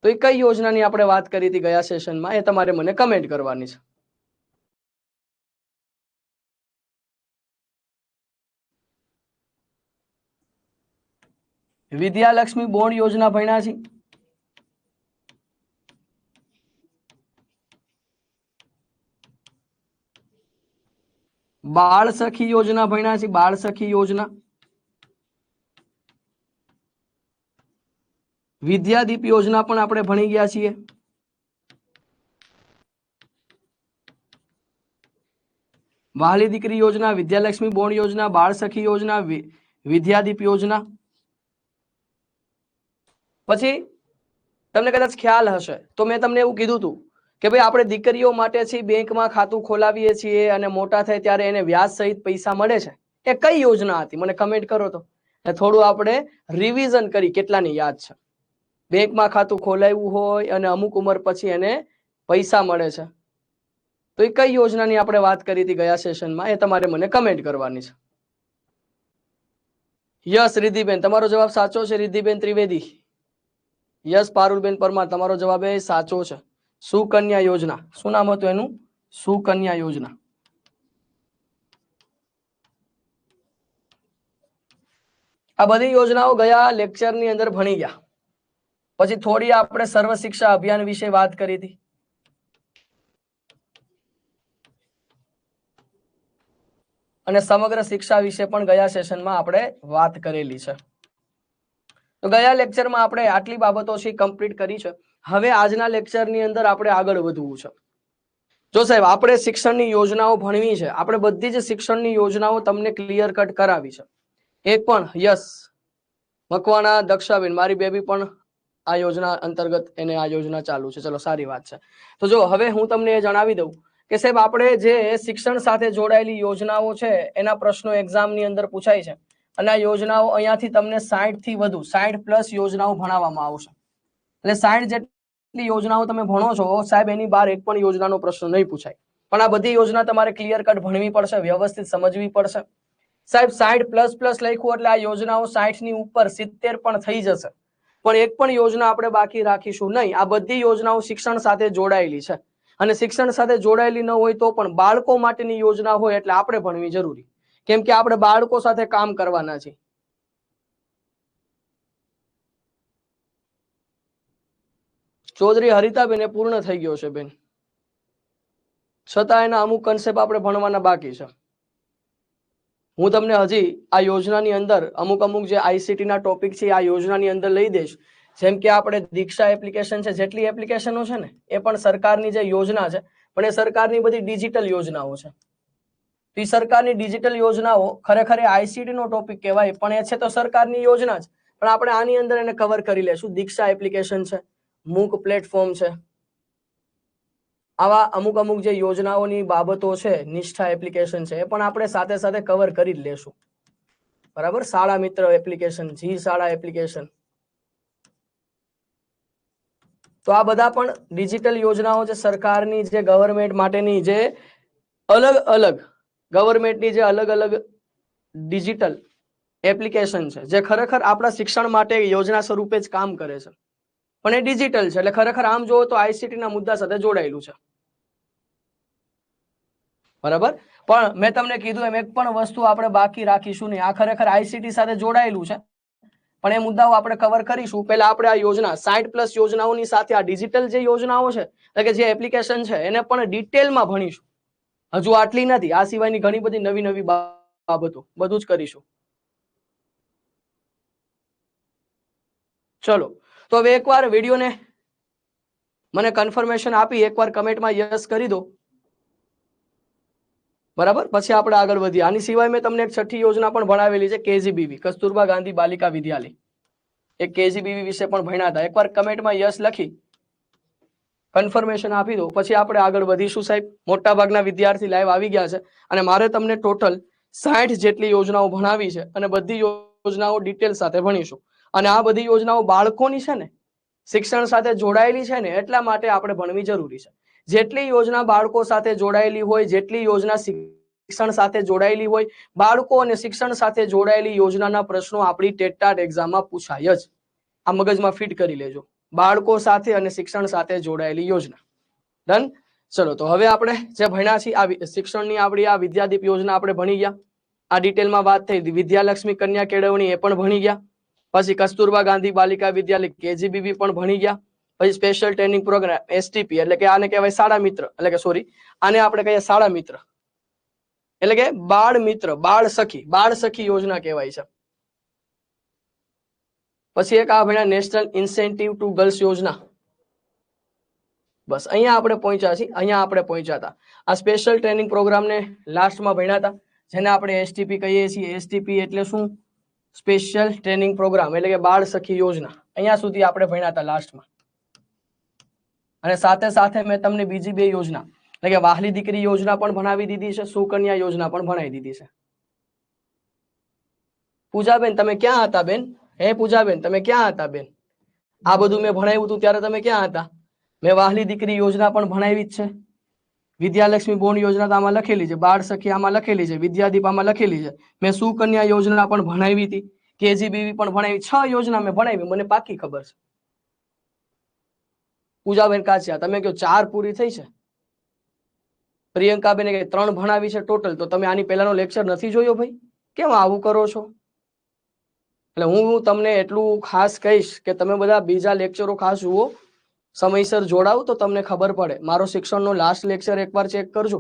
તો એ કઈ યોજનાની આપણે વાત કરી હતી ગયા સેશનમાં એ તમારે મને કમેન્ટ કરવાની છે. વિદ્યાલક્ષ્મી બોર્ડ યોજના ભણ્યા છે? બાળ સખી યોજના ભણ્યા છે? બાળ સખી યોજના, વિદ્યાદીપ યોજના પણ આપણે ભણી ગયા છીએ. વહાલી દીકરી યોજના, વિદ્યાલક્ષ્મી બોર્ડ યોજના, બાળ સખી યોજના, વિદ્યાદીપ યોજના. પછી તમને કદાચ ખ્યાલ હશે તો મેં તમને એવું કીધું હતું કે ભાઈ આપણે દીકરીઓ માટે છે બેંકમાં ખાતું ખોલાવીએ છીએ અને મોટા થાય ત્યારે એને વ્યાજ સહિત પૈસા મળે છે. એ કઈ યોજના હતી મને કમેન્ટ કરો તો થોડું આપણે રિવિઝન કરી કેટલાની યાદ છે. બેંકમાં ખાતું ખોલાવ્યું હોય અને અમુક ઉંમર પછી એને પૈસા મળે છે, તો એ કઈ યોજનાની આપણે વાત કરી હતી ગયા સેશનમાં એ તમારે મને કમેન્ટ કરવાની છે. યસ રિદ્ધિબેન, તમારો જવાબ સાચો છે. રિદ્ધિબેન ત્રિવેદી. યસ પારુલબેન પરમાર, તમારો જવાબ એ સાચો છે. સુકન્યા યોજના, શું નામ હતું એનું? સુકન્યા યોજના. આ બધી યોજનાઓ ગયા લેક્ચરની અંદર ભણી ગયા. પછી થોડી આપણે સર્વ શિક્ષા અભિયાન વિશે વાત કરી હતી. અને સમગ્ર શિક્ષા વિશે પણ ગયા સેશનમાં આપણે વાત કરેલી છે. તો ગયા લેક્ચરમાં આપણે આટલી બાબતો છે કમ્પ્લીટ કરી છે. હવે આજના લેક્ચરની અંદર આપણે આગળ વધવું છે. જો સાહેબ આપણે શિક્ષણની યોજનાઓ ભણવી છે, આપણે બધી જ શિક્ષણની યોજનાઓ તમને ક્લિયર કટ કરાવી છે. એક પણ યસ મકવાણા દક્ષાબેન, મારી બેબી પણ આ યોજના અંતર્ગત એને આ યોજના ચાલુ છે. ચલો સારી વાત છે. તો જો હવે હું તમને એ જણાવી દઉં કે સાહેબ આપણે જે શિક્ષણ સાથે જોડાયેલી યોજનાઓ છે એના પ્રશ્નો એક્ઝામની અંદર પૂછાય છે અને આ યોજનાઓ અહીંયાથી તમને 60 થી વધુ 60+ યોજનાઓ ભણાવવામાં આવશે. એટલે 60 જેટલી યોજનાઓ તમે ભણો છો સાહેબ એની બહાર એક પણ યોજનાનો પ્રશ્ન નહીં પૂછાય. પણ આ બધી યોજના તમારે ક્લિયર કટ ભણવી પડશે, વ્યવસ્થિત સમજવી પડશે. સાહેબ 60++ લખ્યું એટલે આ યોજનાઓ 60 ની ઉપર 70 પણ થઈ જશે, પણ એક પણ યોજના આપણે બાકી રાખીશું નહીં. આ બધી યોજનાઓ શિક્ષણ સાથે જોડાયેલી છે અને શિક્ષણ સાથે જોડાયેલી ન હોય તો પણ બાળકો માટેની યોજના હોય એટલે આપણે ભણવી જરૂરી, કેમ કે આપણે બાળકો સાથે કામ કરવાના છે. ચૌધરી હરિતાબેન એ પૂર્ણ થઈ ગયો છે બેન, છતાં એના અમુક કન્સેપ્ટ આપણે ભણવાના બાકી છે. હું તમને હજી આ યોજનાની અંદર અમુક જે આઈસીટી ના ટોપિક છે આ યોજનાની અંદર લઈ દઈશ. જેમ કે આપણે દીક્ષા એપ્લિકેશન છે, જેટલી એપ્લિકેશનો છે ને એ પણ સરકારની જે યોજના છે, પણ એ સરકારની બધી ડિજિટલ યોજનાઓ છે. તો એ સરકારની ડિજિટલ યોજનાઓ ખરેખર આઈસીટી નો ટોપિક કહેવાય, પણ એ છે તો સરકારની યોજના જ, પણ આપણે આની અંદર એને કવર કરી લેશું. દીક્ષા એપ્લિકેશન છે, મૂક પ્લેટફોર્મ છે, આવા અમુક જે યોજનાઓની બાબતો છે, નિષ્ઠા એપ્લિકેશન છે, એ પણ આપણે સાથે સાથે કવર કરી જ લેશું. બરાબર. શાળા મિત્ર એપ્લિકેશન, જી શાળા એપ્લિકેશન, તો આ બધા પણ ડિજિટલ યોજનાઓ છે સરકારની, જે ગવર્મેન્ટ માટેની જે અલગ ગવર્મેન્ટની જે અલગ ડિજિટલ એપ્લિકેશન છે, જે ખરેખર આપણા શિક્ષણ માટે યોજના સ્વરૂપે જ કામ કરે છે, પણ એ ડિજિટલ છે. એટલે ખરેખર આમ જોવો તો આઈસીટી ના મુદ્દા સાથે જોડાયેલું છે. બરાબર. પણ મેં તમને કીધું એમ એક પણ વસ્તુ આપણે બાકી રાખીશું નહીં. આ ખરેખર આઈસીટી સાથે જોડાયેલું છે, પણ એ મુદ્દાઓ આપણે કવર કરીશું. પહેલા આપણે આ યોજના 60+ યોજનાઓની સાથે આ ડિજિટલ જે યોજનાઓ છે એટલે કે જે એપ્લિકેશન છે એને પણ ડિટેલમાં ભણીશું. હજુ આટલી નથી, આ સિવાયની ઘણી બધી નવી બાબતો બધું જ કરીશું. ચલો તો હવે એકવાર વિડીયોને મને કન્ફર્મેશન આપી એકવાર કમેન્ટમાં યસ કરી દો. બરાબર. પછી આપણે આગળ વધીએ. આની સિવાય મેં તમને એક છઠ્ઠી યોજના પણ ભણાવેલી છે, કેજીબીવી, કસ્તુરબા ગાંધી બાલિકા વિદ્યાલય. એક કેજીબીવી વિશે પણ ભણ્યા હતા. એકવાર કમેન્ટમાં યસ લખી કન્ફર્મેશન આપી દો, પછી આપણે આગળ વધીશું. સાહેબ મોટા ભાગના વિદ્યાર્થી લાઈવ આવી ગયા છે અને મારે તમને ટોટલ 60 જેટલી યોજનાઓ ભણાવી છે અને બધી યોજનાઓ ડિટેલ સાથે ભણીશું. અને આ બધી યોજનાઓ બાળકોની છે ને, શિક્ષણ સાથે જોડાયેલી છે ને, એટલા માટે આપણે ભણવી જરૂરી છે. જેટલી યોજના બાળકો સાથે જોડાયેલી હોય, જેટલી યોજના શિક્ષણ સાથે જોડાયેલી હોય, બાળકો અને શિક્ષણ સાથે જોડાયેલી યોજનાના પ્રશ્નો આપણી ટેટ ટાટ એક્ઝામમાં પૂછાય જ. આ મગજમાં ફિટ કરી લેજો. બાળકો સાથે અને શિક્ષણ સાથે જોડાયેલી યોજના. ડન. ચલો તો હવે આપણે જે ભણ્યા છીએ આ શિક્ષણની આપણી આ વિદ્યાદીપ યોજના આપણે ભણી ગયા. આ ડિટેલમાં વાત થઈ. વિદ્યાલક્ષ્મી કન્યા કેળવણી એ પણ ભણી ગયા. પછી કસ્તુરબા ગાંધી બાલિકા વિદ્યાલય KGBB પણ ભણી ગયા. પછી સ્પેશિયલ ટ્રેનિંગ પ્રોગ્રામ STP એટલે કે આને કહેવાય શાળા મિત્ર, એટલે કે સોરી આને આપણે કહીએ શાળા મિત્ર એટલે કે બાળ મિત્ર, બાળ સખી યોજના કહેવાય છે. પછી એક આ ભણ્યા નેશનલ ઇન્સેન્ટિવ ટુ ગર્લ્સ યોજના. બસ અહીંયા આપણે પહોંચ્યા છીએ. અહીંયા આપણે પહોંચ્યા હતા. આ સ્પેશિયલ ટ્રેનિંગ પ્રોગ્રામને લાસ્ટમાં ભણ્યા હતા, જેને આપણે STP કહીએ છીએ. STP એટલે શું? સ્પેશિયલ ટ્રેનિંગ પ્રોગ્રામ એટલે કે બાળ સખી યોજના. અહીંયા સુધી આપણે ભણ્યા હતા લાસ્ટમાં. અને સાથે સાથે મેં તમને બીજી બે યોજના એટલે કે વહાલી દીકરી યોજના પણ ભણાવી દીધી છે, સુકન્યા યોજના પણ ભણાવી દીધી છે. પૂજાબેન તમે ક્યાં હતા બેન? હે પૂજાબેન તમે ક્યાં હતા બેન? આ બધું મેં ભણાવ્યું હતું ત્યારે તમે ક્યાં હતા? મેં વહાલી દીકરી યોજના પણ ભણાવી જ છે. વિદ્યાલક્ષ્મી બોર્ડ યોજના આમાં લખેલી છે, બાળ સખી આમાં લખેલી છે, વિદ્યાદીપ આમાં લખેલી છે. મેં સુકન્યા યોજના પણ ભણાવી હતી, KGBB પણ ભણાવી. 6 યોજના મેં ભણાવી, મને પાકી ખબર છે. પૂજાબેન કાચિયા તમે કહો 4 પૂરી થઈ છે. પ્રિયંકાબેન કે 3 ભણાવી છે ટોટલ. તો તમે આની પહેલાનો લેક્ચર નથી જોયો ભાઈ? કેમ આવું કરો છો? એટલે હું તમને એટલું ખાસ કહીશ કે તમે બધા બીજા લેક્ચરો ખાસ જુઓ, સમયસર જોડાવ તો તમને ખબર પડે. મારો શિક્ષણનો લાસ્ટ લેક્ચર એકવાર ચેક કરજો.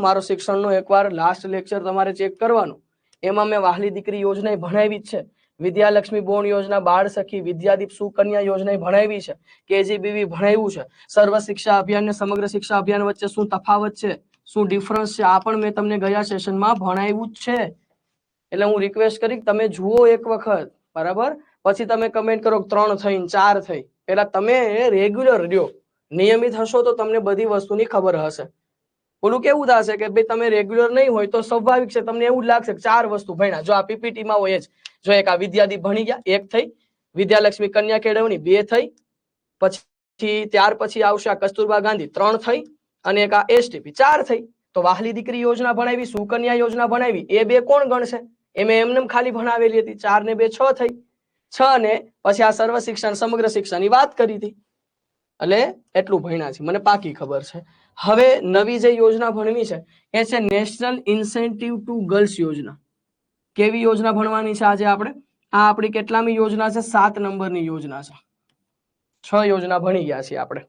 મારો શિક્ષણનો એકવાર લાસ્ટ લેક્ચર તમારે ચેક કરવાનો. એમાં મેં વહાલી દીકરી યોજના ભણાવી જ છે, વિદ્યાલક્ષ્મી બોર્ડ યોજના, બાળ સખી, વિદ્યાદીપ, સુકન્યા યોજના ભણાવી છે, KGBB ભણાવ્યું છે. સર્વ શિક્ષા અભિયાન ને સમગ્ર શિક્ષા અભિયાન વચ્ચે શું તફાવત છે, શું ડિફરન્સ છે, આ પણ મેં તમને ગયા સેશનમાં ભણાવ્યું જ છે. એટલે હું રિક્વેસ્ટ કરી તમે જુઓ એક વખત, બરાબર? પછી તમે કમેન્ટ કરો 3 થઈ 4 થઈ. પેલા તમે રેગ્યુલર રહ્યો, નિયમિત હશો તો તમને બધી વસ્તુની ખબર હશે. ઓલું કેવું થશે કે ભાઈ તમે રેગ્યુલર નહીં હોય તો સ્વાભાવિક છે તમને એવું જ લાગશે કે 4 વસ્તુ ભણ્યા. જો આ PPT માં હોય જ, જો એક આ વિદ્યાદીપ ભણી ગયા 1 થઈ, વિદ્યાલક્ષ્મી કન્યા કેળવણી 2 થઈ, પછી ત્યાર પછી આવશે આ કસ્તુરબા ગાંધી 3 થઈ, અને એક આ STP 4 થઈ. તો વહાલી દીકરી યોજના ભણાવી, સુકન્યા યોજના ભણાવી, એ 2 કોણ ગણશે? એમને ખાલી ભણાવેલી હતી. 4 ને 2 6 થઈ. 6 ને પછી આ સર્વ શિક્ષણ સમગ્ર શિક્ષણની વાત કરી હતી. એટલે એટલું ભણ્યા છે, મને પાકી ખબર છે. હવે નવી જે યોજના ભણવી છે એ છે નેશનલ ઇન્સેન્ટિવ ટુ ગર્લ્સ યોજના. કેવી યોજના ભણવાની છે આજે આપણે? આ આપણી કેટલામી યોજના છે? 7 નંબરની યોજના છે. 6 યોજના ભણી ગયા છીએ આપણે.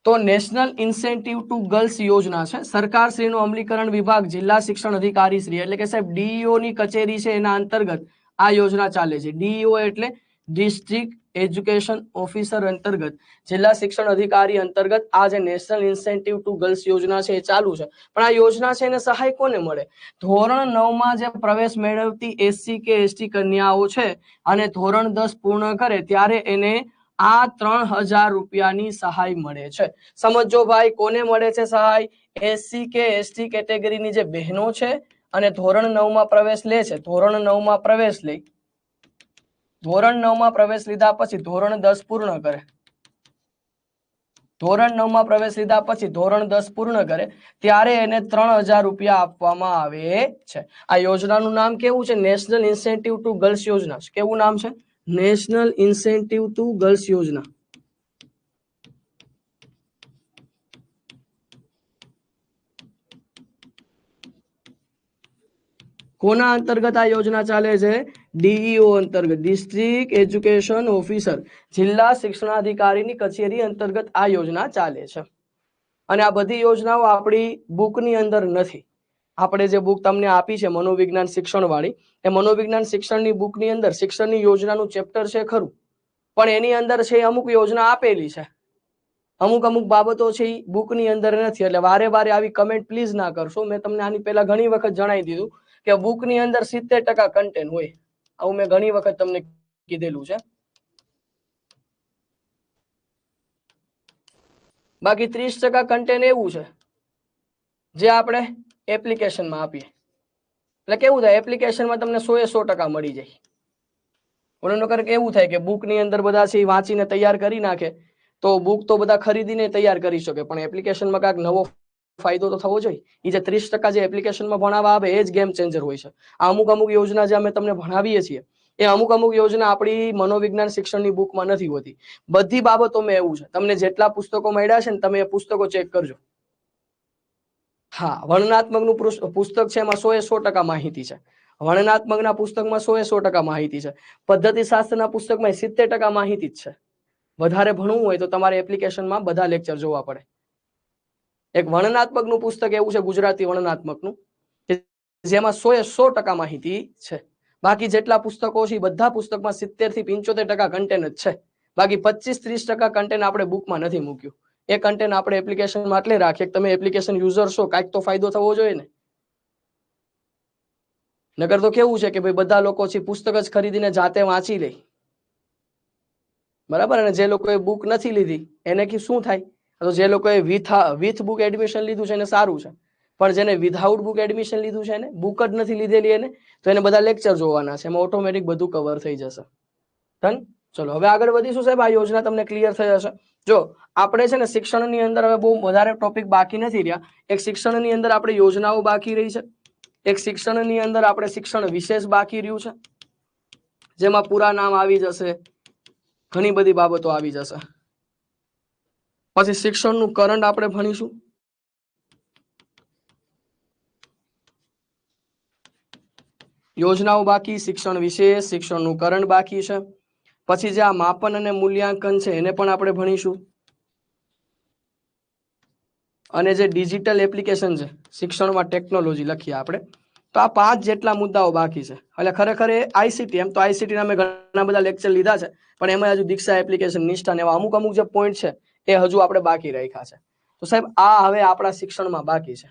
તો નેશનલ ઇન્સેન્ટિવ ટુ ગર્લ્સ યોજના છે. સરકાર શ્રીનો અમલીકરણ વિભાગ, જિલ્લા શિક્ષણ અધિકારી શ્રી એટલે કે સાહેબ DEO ની કચેરી છે, એના અંતર્ગત આ યોજના ચાલે છે. DEO એટલે ડિસ્ટ્રિક્ટ એજ્યુકેશન ઓફિસર અંતર્ગત, જિલ્લા શિક્ષણ અધિકારી અંતર્ગત આ જે નેશનલ ઇન્સેન્ટિવ ટુ ગર્લ્સ યોજના છે એ ચાલુ છે. પણ આ યોજના છે એને સહાય કોને મળે? ધોરણ 9 માં જે પ્રવેશ મેળવતી SC કે ST કન્યાઓ છે અને ધોરણ 10 પૂર્ણ કરે ત્યારે એને આ 3000 રૂપિયાની સહાય મળે છે. સમજો ભાઈ, કોને મળે છે સહાય? SC કે ST કેટેગરીની જે બહેનો છે અને ધોરણ 9 માં પ્રવેશ લે છે, ધોરણ 9 માં પ્રવેશ લે, ધોરણ 9 માં પ્રવેશ લીધા પછી ધોરણ 10 પૂર્ણ કરે, ધોરણ 9 માં પ્રવેશ લીધા પછી ધોરણ 10 પૂર્ણ કરે ત્યારે એને 3000 રૂપિયા આપવામાં આવે છે. આ યોજનાનું નામ કેવું છે? નેશનલ ઇન્સેન્ટિવ ટુ ગર્લ્સ યોજના. કેવું નામ છે? નેશનલ ઇન્સેન્ટિવ ટુ ગર્લ્સ યોજના. કોના અંતર્ગત આ યોજના ચાલે છે? DEO અંતર્ગત, ડિસ્ટ્રિક્ટ એજ્યુકેશન ઓફિસર, જિલ્લા શિક્ષણાધિકારીની કચેરી અંતર્ગત આ યોજના ચાલે છે. અને આ બધી યોજનાઓ આપણી બુકની અંદર નથી. આપણે જે બુક તમને આપી છે મનોવિજ્ઞાન શિક્ષણ વાળી, એ મનોવિજ્ઞાન શિક્ષણની બુકની અંદર શિક્ષણની યોજનાનું ચેપ્ટર છે ખરું, પણ એની અંદર છે અમુક યોજના આપેલી છે, અમુક બાબતો છે એ બુકની અંદર નથી. એટલે વારે વારે આવી કમેન્ટ પ્લીઝ ના કરશો. મેં તમને આની પહેલા ઘણી વખત જણાવી દીધું કે બુકની અંદર 70% કન્ટેન્ટ હોય. આવું મેં ઘણી વખત તમને કીધેલું છે. બાકી 30% કન્ટેન્ટ એવું છે જે આપણે એપ્લિકેશનમાં આપીએ. એટલે કેવું થાય, એપ્લિકેશનમાં તમને 100% મળી જાય. ઓનો નકર એવું થાય કે બુકની અંદર બધા છે વાંચીને તૈયાર કરી નાખે, તો બુક તો બધા ખરીદીને તૈયાર કરી શકે, પણ એપ્લિકેશનમાં કાંઈક નવો ફાયદો તો થવો જોઈએ. એ જે 30% જે એપ્લિકેશનમાં ભણાવવા આવે એ જ ગેમ ચેન્જર હોય છે. આ અમુક યોજના જે અમે તમને ભણાવીએ છીએ એ અમુક યોજના આપણી મનોવિજ્ઞાન શિક્ષણની બુકમાં નથી હોતી. બધી બાબતોમાં એવું છે. તમને જેટલા પુસ્તકો મળ્યા છે ને તમે એ પુસ્તકો ચેક કરજો. હા, વર્ણનાત્મકનું પુસ્તક છે એમાં 100% માહિતી છે. વર્ણનાત્મકના પુસ્તકમાં 100% માહિતી છે. પદ્ધતિશાસ્ત્રના પુસ્તકમાં 70% માહિતી જ છે. વધારે ભણવું હોય તો તમારે એપ્લિકેશનમાં બધા લેક્ચર જોવા પડે. એક વર્ણનાત્મકનું પુસ્તક એવું છે ગુજરાતી વર્ણનાત્મકનું કે જેમાં 100% માહિતી છે. બાકી જેટલા પુસ્તકો છે બધા પુસ્તકમાં 70 થી 75% કન્ટેન્ટ જ છે. બાકી 25-30% કન્ટેન્ટ આપણે બુકમાં નથી મૂક્યું. એ કન્ટેન્ટ આપણે એપ્લિકેશનમાં એટલે રાખીએ કે તમે એપ્લિકેશન યુઝર છો, કાંઈક તો ફાયદો થવો જોઈએ ને. નકર તો કેવું છે કે ભાઈ બધા લોકો છે પુસ્તક જ ખરીદીને જાતે વાંચી લે, બરાબર. અને જે લોકોએ બુક નથી લીધી એને શું થાય? તો જે લોકોએ વિથ બુક એડમિશન લીધું છે એને સારું છે, પણ જેને વિધાઉટ બુક એડમિશન લીધું છે એને બુક જ નથી લીધેલી એને, તો એને બધા લેક્ચર જોવાના છે. એમાં ઓટોમેટિક બધું કવર થઈ જશે. ડન. ચલો હવે આગળ વધીશું સાહેબ. આ યોજના તમને ક્લિયર થઈ હશે. જો આપણે છે ને શિક્ષણની અંદર હવે બહુ વધારે ટોપિક બાકી નથી રહ્યા. એક શિક્ષણની અંદર આપણે યોજનાઓ બાકી રહી છે, એક શિક્ષણની અંદર આપણે શિક્ષણ વિશેષ બાકી રહ્યું છે, જેમાં પૂરા નામ આવી જશે, ઘણી બધી બાબતો આવી જશે. પછી શિક્ષણનું કરંટ આપણે ભણીશું. યોજનાઓ બાકી, શિક્ષણ વિશેષ, શિક્ષણનું કરંટ બાકી છે. પછી જે આ માપન અને મૂલ્યાંકન છે એને પણ આપણે ભણીશું. અને જે ડિજિટલ એપ્લિકેશન છે, શિક્ષણમાં ટેકનોલોજી લખીએ આપણે, તો આ 5 જેટલા મુદ્દાઓ બાકી છે. એટલે ખરેખર એ આઈસીટી, એમ તો આઈસીટી અમે ઘણા બધા લેક્ચર લીધા છે, પણ એમાં હજુ દીક્ષા એપ્લિકેશન, નિષ્ઠા ને એવા અમુક જે પોઈન્ટ છે એ હજુ આપણે બાકી રાખ્યા છે. તો સાહેબ આ હવે આપણા શિક્ષણમાં બાકી છે.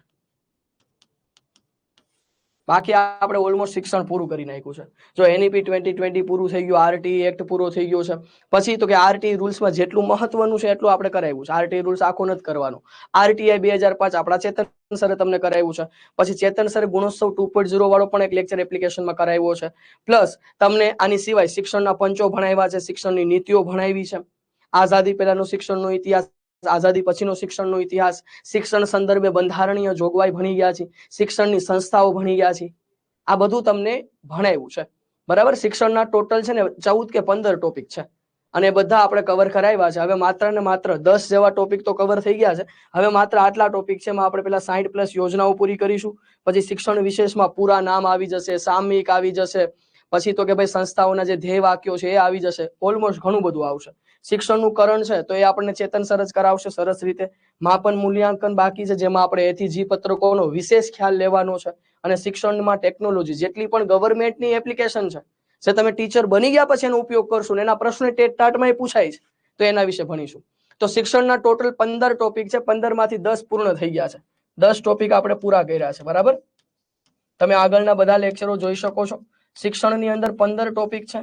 બાકી આપણે ઓલમોસ્ટ શિક્ષણ પૂરું કરી નાખ્યું છે. જો એનઈપી 2020 પૂરું થઈ ગયું, આરટી એક્ટ પૂરો થઈ ગયો છે. પછી તો કે આરટી રૂલ્સમાં જેટલું મહત્વનું છે એટલું આપણે કરાવ્યું છે. આરટી રૂલ્સ આખો નથી કરવાનો. આરટીઆઈ 2005 આપણા ચેતન સરે તમને કરાવ્યું છે. પછી ચેતન સરે ગુણોત્સવ 2.0 વાળો પણ એક લેક્ચર એપ્લિકેશનમાં કરાવ્યો છે. પ્લસ તમને આની સિવાય શિક્ષણના પંચો ભણાવ્યા છે, શિક્ષણની નીતિઓ ભણાવી છે, આઝાદી પહેલાનો શિક્ષણનો ઇતિહાસ, આઝાદી પછીનો શિક્ષણનો ઇતિહાસ, શિક્ષણ સંદર્ભે બંધારણીય જોગવાઈ ભણી ગયા છે, શિક્ષણની સંસ્થાઓ ભણી ગયા છે. આ બધું તમને ભણાવ્યું છે, બરાબર. શિક્ષણના ટોટલ છે ને 14 કે 15 ટોપિક છે અને બધા આપણે કવર કરાવ્યા છે. હવે માત્ર ને માત્ર 10 જેવા ટોપિક તો કવર થઈ ગયા છે. હવે માત્ર આટલા ટોપિક છે એમાં આપણે પેલા 60+ યોજનાઓ પૂરી કરીશું. પછી શિક્ષણ વિશેષમાં પૂરા નામ આવી જશે, સામયિક આવી જશે, પછી તો કે ભાઈ સંસ્થાઓના જે ધ્યેય વાક્યો છે એ આવી જશે. ઓલમોસ્ટ ઘણું બધું આવશે. શિક્ષણનું કરણ છે તો એ આપણને ચેતન સર જ કરાવશે સરસ રીતે. માપન મૂલ્યાંકન બાકી છે, જેમાં આપણે એથી જી પત્રકોનો વિશેષ ખ્યાલ લેવાનો છે. અને શિક્ષણમાં ટેકનોલોજી, જેટલી પણ ગવર્મેન્ટની એપ્લિકેશન છે જે તમે ટીચર બની ગયા પછી એનો ઉપયોગ કરશો ને એના પ્રશ્ન ટેટ ટાટમાં પૂછાય છે, તો એના વિશે ભણીશું. તો શિક્ષણના ટોટલ 15 ટોપિક છે. 15 માંથી 10 પૂર્ણ થઈ ગયા છે. 10 ટોપિક આપણે પૂરા કર્યા છે, બરાબર. તમે આગળના બધા લેક્ચરો જોઈ શકો છો. શિક્ષણની અંદર 15 ટોપિક છે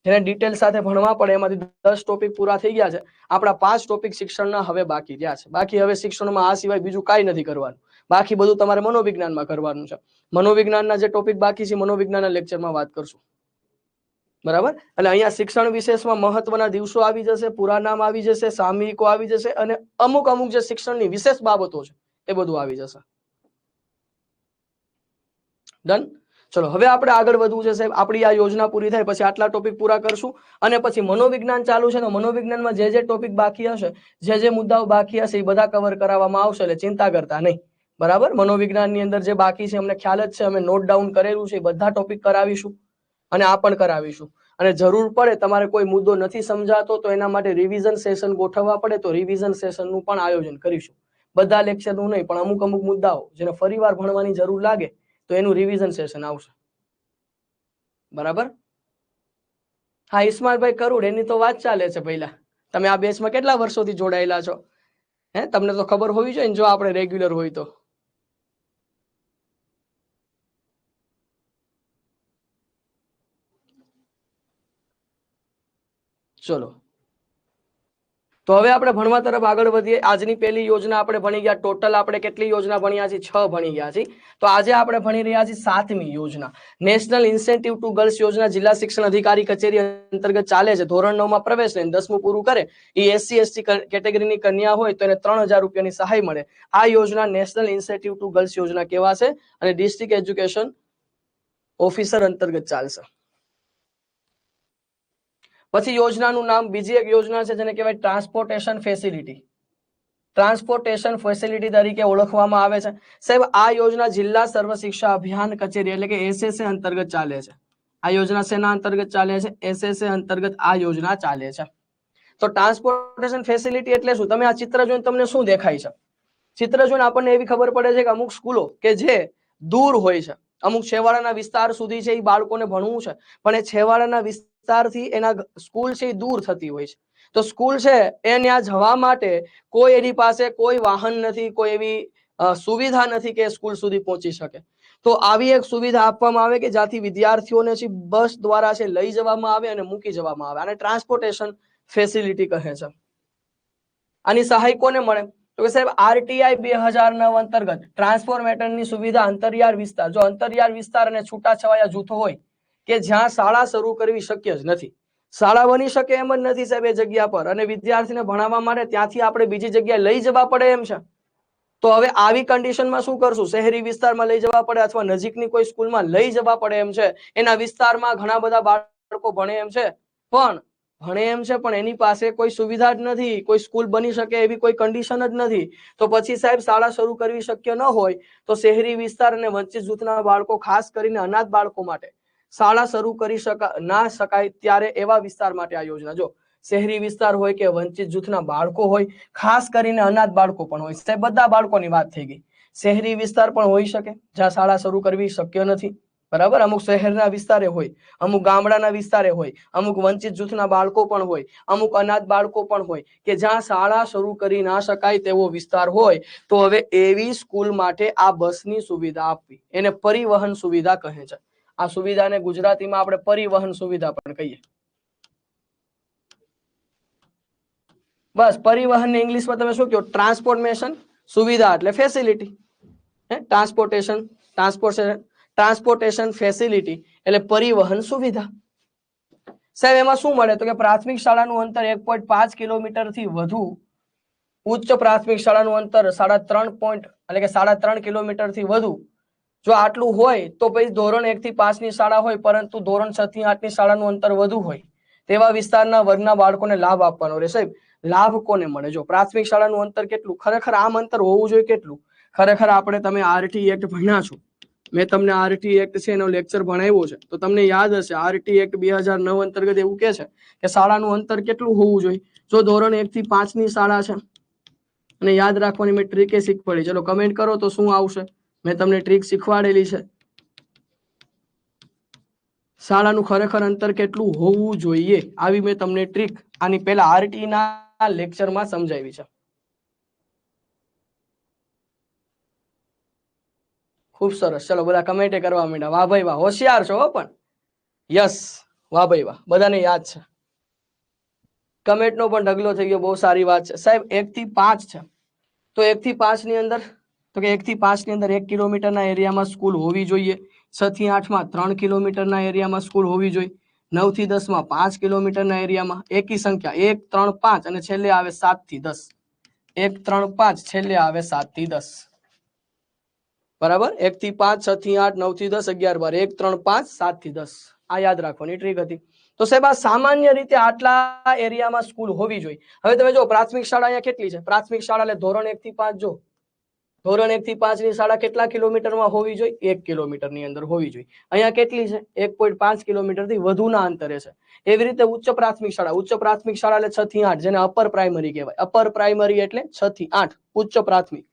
જેને ડિટેલ સાથે ભણવા પડે. એમાંથી 10 ટોપિક પૂરા થઈ ગયા છે. આપણા 5 ટોપિક શિક્ષણના હવે બાકી રહ્યા છે. બાકી હવે શિક્ષણમાં આ સિવાય બીજું કાંઈ નથી કરવાનું. બાકી બધું તમારે મનોવિજ્ઞાનમાં કરવાનું છે. મનોવિજ્ઞાનના જે ટોપિક બાકી છે મનોવિજ્ઞાનના લેક્ચરમાં વાત કરશું, બરાબર. એટલે અહીંયા શિક્ષણ વિશેષમાં મહત્વના દિવસો આવી જશે, પૂરા નામ આવી જશે, સામયિકો આવી જશે અને અમુક જે શિક્ષણની વિશેષ બાબતો છે એ બધું આવી જશે. ડન. ચલો હવે આપણે આગળ વધવું છે સાહેબ. આપણી આ યોજના પૂરી થાય પછી આટલા ટોપિક પૂરા કરશું અને પછી મનોવિજ્ઞાન ચાલુ છે. મનોવિજ્ઞાનમાં જે ટોપિક બાકી હશે, જે મુદ્દાઓ બાકી હશે એ બધા કવર કરવામાં આવશે. એટલે ચિંતા કરતા નહીં, બરાબર. મનોવિજ્ઞાનની અંદર જે બાકી છે અમને ખ્યાલ જ છે, અમે નોટ ડાઉન કરેલું છે. બધા ટોપિક કરાવીશું અને આ પણ કરાવીશું. અને જરૂર પડે તમારે કોઈ મુદ્દો નથી સમજાતો તો એના માટે રિવિઝન સેશન ગોઠવવા પડે તો રિવિઝન સેશનનું પણ આયોજન કરીશું. બધા લેક્ચરનું નહીં, પણ અમુક મુદ્દાઓ જેને ફરીવાર ભણવાની જરૂર લાગે તો એનું રિવિઝન સેશન આવશે, બરાબર. હા, ઇસ્માલભાઈ કરુડ, એની તો વાત ચાલે છે. પહેલા તમે આ બેચમાં કેટલા વર્ષોથી જોડાયેલા છો? તમને તો ખબર હોવી જોઈએ ને, જો આપણે રેગ્યુલર હોય તો. ચલો તો હવે આપણે ભણવા તરફ આગળ વધીએ. આજની પહેલી યોજના આપણે ભણી ગયા. ટોટલ આપણે કેટલી યોજના ભણ્યા છે? 6 ભણી ગયા છીએ. તો આજે આપણે ભણી રહ્યા છીએ 7મી યોજના, નેશનલ ઇન્સેન્ટિવ ટુ ગર્લ્સ યોજના. જિલ્લા શિક્ષણ અધિકારી કચેરી અંતર્ગત ચાલે છે. ધોરણ 9 માં પ્રવેશ લઈને 10મું પૂરું કરે એ SC/ST કેટેગરીની કન્યા હોય તો એને 3000 રૂપિયાની સહાય મળે. આ યોજના નેશનલ ઇન્સેન્ટિવ ટુ ગર્લ્સ યોજના કહેવાશે અને ડિસ્ટ્રિક્ટ એજ્યુકેશન ઓફિસર અંતર્ગત ચાલશે. પછી યોજનાનું નામ, બીજી એક યોજના છે જેને કહેવાય ટ્રાન્સપોર્ટેશન ફેસિલિટી. ટ્રાન્સપોર્ટેશન ફેસિલિટી તરીકે ઓળખવામાં આવે છે. સાહેબ આ યોજના જિલ્લા સર્વ શિક્ષા અભિયાન કચેરી એટલે કે SSA અંતર્ગત ચાલે છે. આ યોજના શેના અંતર્ગત ચાલે છે? SSA અંતર્ગત આ યોજના ચાલે છે. તો ટ્રાન્સપોર્ટેશન ફેસિલિટી એટલે શું? તમે આ ચિત્ર જોઈને તમને શું દેખાય છે? ચિત્ર જોઈને આપણને એવી ખબર પડે છે કે અમુક સ્કૂલો કે જે દૂર હોય છે, અમુક છેવાડાના વિસ્તાર સુધી છે, એ બાળકોને ભણવું છે, પણ એ છેવાડાના વિસ્તારથી એના સ્કૂલ છે એ દૂર થતી હોય છે. તો સ્કૂલ છે એ ત્યાં જવા માટે કોઈ એની પાસે કોઈ વાહન નથી, કોઈ એવી સુવિધા નથી કે સ્કૂલ સુધી પહોંચી શકે. તો આવી એક સુવિધા આપવામાં આવે કે જ્યાંથી વિદ્યાર્થીઓને છે બસ દ્વારા છે લઈ જવામાં આવે અને મૂકી જવામાં આવે. આને ટ્રાન્સપોર્ટેશન ફેસિલિટી કહે છે. આની સહાય કોને મળે? તો કે સાહેબ RTI 2009 અંતર્ગત ટ્રાન્સફોર્મેટરની સુવિધા અંતરિયાળ વિસ્તાર, જો અંતરિયાળ વિસ્તાર અને છૂટાછવાયા જૂથો હોય કે જ્યાં શાળા શરૂ કરવી શક્ય જ નથી, શાળા બની શકે એમ જ નથી સાહેબ એ જગ્યા પર, અને વિદ્યાર્થીને ભણાવવા માટે ત્યાંથી આપણે બીજી જગ્યાએ લઈ જવા પડે એમ છે. તો હવે આવી કન્ડિશનમાં શું કરશું? શહેરી વિસ્તારમાં લઈ જવા પડે અથવા નજીકની કોઈ સ્કૂલમાં લઈ જવા પડે એમ છે. એના વિસ્તારમાં ઘણા બધા બાળકો ભણે એમ છે, પણ એની પાસે કોઈ સુવિધા જ નથી, કોઈ સ્કૂલ બની શકે એવી કોઈ કન્ડિશન જ નથી. તો પછી સાહેબ શાળા શરૂ કરવી શક્ય ન હોય તો શહેરી વિસ્તાર અને વંચિત જૂથના બાળકો, ખાસ કરીને અનાથ બાળકો માટે શાળા શરૂ કરી ના શકાય ત્યારે એવા વિસ્તાર માટે આ યોજના. જો શહેરી વિસ્તાર હોય કે વંચિત જૂથના બાળકો હોય, ખાસ કરીને અનાથ બાળકો પણ હોય, સાહેબ બધા બાળકોની વાત થઈ ગઈ. શહેરી વિસ્તાર પણ હોઈ શકે જ્યાં શાળા શરૂ કરવી શક્ય નથી, બરાબર. અમુક શહેરના વિસ્તારે હોય, અમુક ગામડાના વિસ્તારે હોય, અમુક વંચિત જૂથના બાળકો પણ હોય, અમુક અનાથ બાળકો પણ હોય કે જ્યાં શાળા શરૂ કરી ના શકાય તેવો વિસ્તાર હોય. તો હવે એવી સ્કૂલ માટે આ બસની સુવિધા આપવી એને પરિવહન સુવિધા કહે છે. આ સુવિધાને ગુજરાતીમાં આપણે પરિવહન સુવિધા પણ કહીએ. બસ પરિવહન ઇંગ્લિશમાં તમે શું કહો? ટ્રાન્સપોર્ટેશન સુવિધા એટલે ફેસિલિટી. ટ્રાન્સપોર્ટેશન ફેસિલિટી એટલે પરિવહન સુવિધા. સાહેબ એમાં શું મળે? તો કે પ્રાથમિક શાળાનું અંતર 1.5 કિલોમીટરથી વધુ, ઉચ્ચ પ્રાથમિક શાળાનું અંતર 3.5 કિલોમીટરથી વધુ. જો આટલું હોય તો પછી ધોરણ 1 થી 5 ની શાળા હોય પરંતુ ધોરણ 6 થી 8 ની શાળાનું અંતર વધુ હોય તેવા વિસ્તારના વર્ગના બાળકોને લાભ આપવાનો રહે. સાહેબ લાભ કોને મળે? જો પ્રાથમિક શાળાનું અંતર કેટલું? ખરેખર આમ અંતર હોવું જોઈએ કેટલું? ખરેખર આપણે તમે RT એક્ટ ભણ્યા છો, મેં તમને RT એક્ટ છે એનો લેક્ચર ભણાવ્યો છે, તો તમને યાદ હશે RT એક્ટ 2009 અંતર્ગત એવું કહે છે કે શાળાનું અંતર કેટલું હોવું જોઈએ. જો ધોરણ 1 થી 5 ની શાળા છે અને યાદ રાખવાની મેં ટ્રીક શીખવાડી, ચલો કમેન્ટ કરો તો શું આવશે? મેં તમને ટ્રીક શીખવાડેલી છે. શાળાનું ખરેખર અંતર કેટલું હોવું જોઈએ આવી મેં તમને ટ્રીક આની પહેલા RT ના લેક્ચરમાં સમજાવી છે. ખૂબ સરસ. ચલો બધા કમેન્ટ કરવા માંડ્યા. વાહ ભાઈ વાહ, હોશિયાર છો પણ. યસ, વાહ ભાઈ વાહ, બધાને યાદ છે. કમેન્ટનો પણ ઢગલો થઈ ગયો, બહુ સારી વાત છે. સાહેબ 1 થી 5 છે તો 1 થી 5 ની અંદર, તો કે 1 થી 5 ની અંદર 1 કિલોમીટરના એરિયામાં સ્કૂલ હોવી જોઈએ. 6 થી 8 માં 3 કિલોમીટરના એરિયામાં સ્કૂલ હોવી જોઈએ. 9 થી 10 માં 5 કિલોમીટરના એરિયામાં, એકી સંખ્યા 1, 3, 5 અને છેલ્લે આવે 7 થી 10. 1, 3, 5 છેલ્લે આવે 7 થી 10. બરાબર. 1 થી 5, 6 થી 8, 9 થી 10, 11, 12, 1, 3, 5, 7 થી 10. આ યાદ રાખવાની ટ્રીક હતી. તો સાહેબ આ સામાન્ય રીતે આટલા એરિયામાં સ્કૂલ હોવી જોઈએ. હવે તમે જો પ્રાથમિક શાળા અહીંયા કેટલી છે? પ્રાથમિક શાળા એટલે ધોરણ 1 થી 5, જો ધોરણ 1 થી 5 ની શાળા કેટલા કિલોમીટરમાં હોવી જોઈએ? 1 કિલોમીટરની અંદર હોવી જોઈએ. અહીંયા કેટલી છે? 1.5 કિલોમીટરથી વધુના અંતરે છે. એવી રીતે ઉચ્ચ પ્રાથમિક શાળા એટલે 6 થી 8, જેને અપર પ્રાઇમરી કહેવાય. અપર પ્રાઇમરી એટલે 6 થી 8 ઉચ્ચ પ્રાથમિક.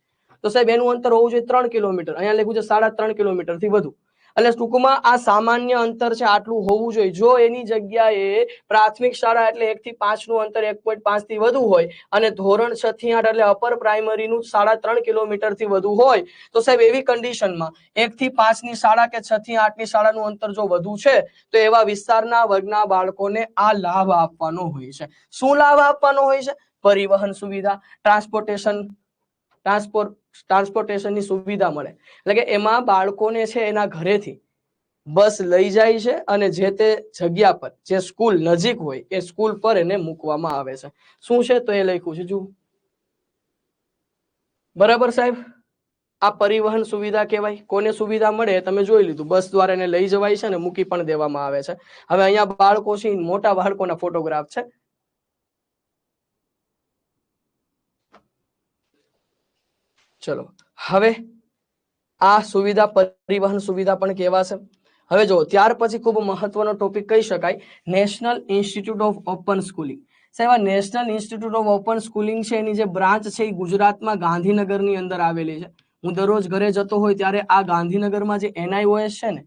તો સાહેબ એનું અંતર હોવું જોઈએ 3 કિલોમીટર. અહીંયા લખ્યું છે 3.5 કિલોમીટરથી વધુ. એટલે ટૂંકમાં આ સામાન્ય અંતર છે, આટલું હોવું જોઈએ. જો એની જગ્યાએ પ્રાથમિક શાળા એટલે 1 થી 5 નું અંતર 1.5 થી વધુ હોય અને ધોરણ 6 થી 8 એટલે અપર પ્રાઇમરીનું 3.5 કિલોમીટરથી વધુ હોય તો સાહેબ એવી કન્ડિશનમાં 1 થી 5 ની શાળા કે 6 થી 8 ની શાળાનું અંતર જો વધુ છે તો એવા વિસ્તારના વર્ગના બાળકોને આ લાભ આપવાનો હોય છે. શું લાભ આપવાનો હોય છે? પરિવહન સુવિધા, ટ્રાન્સપોર્ટેશનની સુવિધા મળે. એટલે કે એમાં બાળકોને છે એના ઘરેથી બસ લઈ જાય છે અને જે તે જગ્યા પર જે સ્કૂલ નજીક હોય એ સ્કૂલ પર એને મૂકવામાં આવે છે. શું છે તો એ લખ્યું છે જુઓ. બરાબર સાહેબ, આ પરિવહન સુવિધા કહેવાય. કોને સુવિધા મળે તમે જોઈ લીધું, બસ દ્વારા એને લઈ જવાય છે અને મૂકી પણ દેવામાં આવે છે. હવે અહીંયા બાળકો છે, મોટા બાળકોના ફોટોગ્રાફ છે. ચલો હવે આ સુવિધા પરિવહન સુવિધા પણ કેવા છે. હવે જો ત્યાર પછી ખૂબ મહત્વનો ટોપિક કહી શકાય, national Institute of Open schooling. સાહેબ આ national Institute of Open schooling છે એની જે બ્રાન્ચ છે એ ગુજરાતમાં ગાંધીનગરની અંદર આવેલી છે. હું દરરોજ ઘરે જતો હોય ત્યારે આ ગાંધીનગરમાં જે NIOS છે ને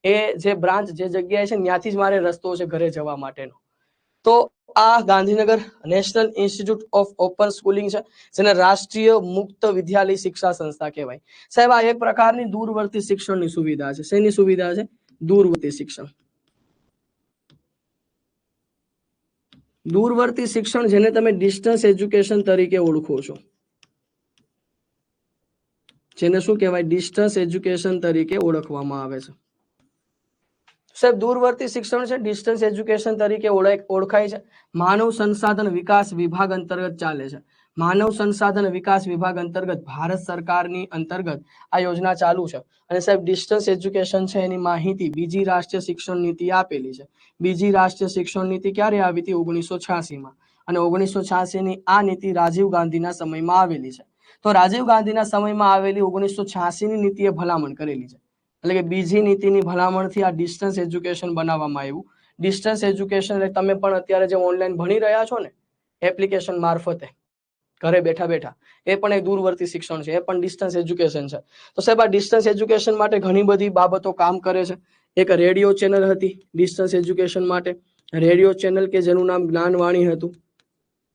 એ જે બ્રાન્ચ જે જગ્યાએ છે ત્યાંથી જ મારે રસ્તો છે ઘરે જવા માટેનો. તો આ Gandhinagar national Institute of Open schooling છે, જેને રાષ્ટ્રીય મુક્ત વિદ્યાલય શિક્ષા સંસ્થા કહેવાય. સાહેબ આ એક પ્રકારની દૂરવર્તી શિક્ષણની સુવિધા છે. શેની સુવિધા છે? દૂરવર્તી શિક્ષણ. દૂરવર્તી શિક્ષણ જેને તમે ડિસ્ટન્સ એજ્યુકેશન તરીકે ઓળખો છો, જેને શું કહેવાય? ડિસ્ટન્સ એજ્યુકેશન તરીકે ઓળખવામાં આવે છે. સાહેબ દૂરવર્તી શિક્ષણ છે ડિસ્ટન્સ એજ્યુકેશન તરીકે ઓળખાય છે. માનવ સંસાધન વિકાસ વિભાગ અંતર્ગત ચાલે છે. માનવ સંસાધન વિકાસ વિભાગ અંતર્ગત ભારત સરકારની અંતર્ગત આ યોજના ચાલુ છે. અને સાહેબ ડિસ્ટન્સ એજ્યુકેશન છે એની માહિતી બીજી રાષ્ટ્રીય શિક્ષણ નીતિ આપેલી છે. બીજી રાષ્ટ્રીય શિક્ષણ નીતિ ક્યારે આવી હતી? 1986માં. અને 1986 ની આ નીતિ રાજીવ ગાંધીના સમયમાં આવેલી છે. તો રાજીવ ગાંધીના સમયમાં આવેલી 1986 ની નીતિએ ભલામણ કરેલી છે. એટલે કે બીજી નીતિની ભલામણથી આ ડિસ્ટન્સ એજ્યુકેશન બનાવવામાં આવ્યું. ડિસ્ટન્સ એજ્યુકેશન એટલે તમે પણ અત્યારે જે ઓનલાઈન ભણી રહ્યા છો ને એપ્લિકેશન મારફતે ઘરે બેઠા બેઠા, એ પણ એક દૂરવર્તી શિક્ષણ છે, એ પણ ડિસ્ટન્સ એજ્યુકેશન છે. તો સાહેબ આ ડિસ્ટન્સ એજ્યુકેશન માટે ઘણી બધી બાબતો કામ કરે છે. એક રેડિયો ચેનલ હતી ડિસ્ટન્સ એજ્યુકેશન માટે, રેડિયો ચેનલ કે જેનું નામ જ્ઞાનવાણી હતું.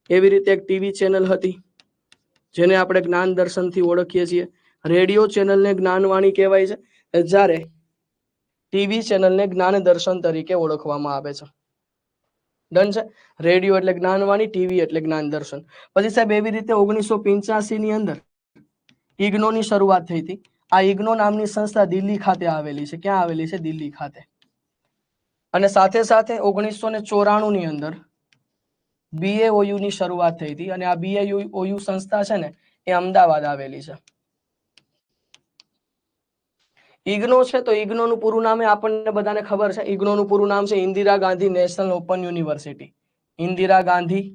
એવી રીતે એક ટીવી ચેનલ હતી જેને આપણે જ્ઞાન દર્શનથી ઓળખીએ છીએ. રેડિયો ચેનલને જ્ઞાનવાણી કહેવાય છે, જ્યારે ટીવી ચેનલને જ્ઞાન દર્શન તરીકે ઓળખવામાં આવે છે. ડન છે. રેડિયો એટલે જ્ઞાનવાણી, ટીવી એટલે જ્ઞાન દર્શન. પછી સાહેબ એવી રીતે 1985 ની અંદર ઇગ્નોની શરૂઆત થઈ હતી. આ ઇગ્નો નામની સંસ્થા દિલ્હી ખાતે આવેલી છે. ક્યાં આવેલી છે? દિલ્હી ખાતે. અને સાથે સાથે 1994 ની અંદર BAOU ની શરૂઆત થઈ હતી. અને આ BAOU સંસ્થા છે ને એ અમદાવાદ આવેલી છે. ઇગ્નો છે તો ઇગ્નોનું પૂરું નામ આપણને બધાને ખબર છે. ઇગ્નોનું પૂરું નામ છે Indira Gandhi National Open university. Indira Gandhi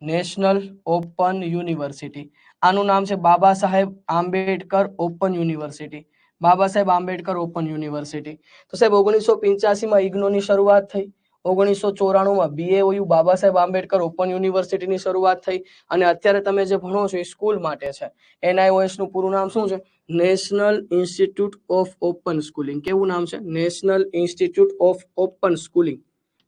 National Open university. આનું નામ છે બાબા સાહેબ આંબેડકર ઓપન યુનિવર્સિટી. બાબા સાહેબ આંબેડકર ઓપન યુનિવર્સિટી. તો સાહેબ 1985માં ઇગ્નોની શરૂઆત થઈ. 1994માં BAOU બાબા સાહેબ આંબેડકર ઓપન યુનિવર્સિટીની શરૂઆત થઈ. અને અત્યારે તમે જે ભણો છો એ સ્કૂલ માટે છે. NIOS નું પૂરું નામ શું છે? National Institute of Open schooling. કેવું નામ છે? National Institute of Open schooling.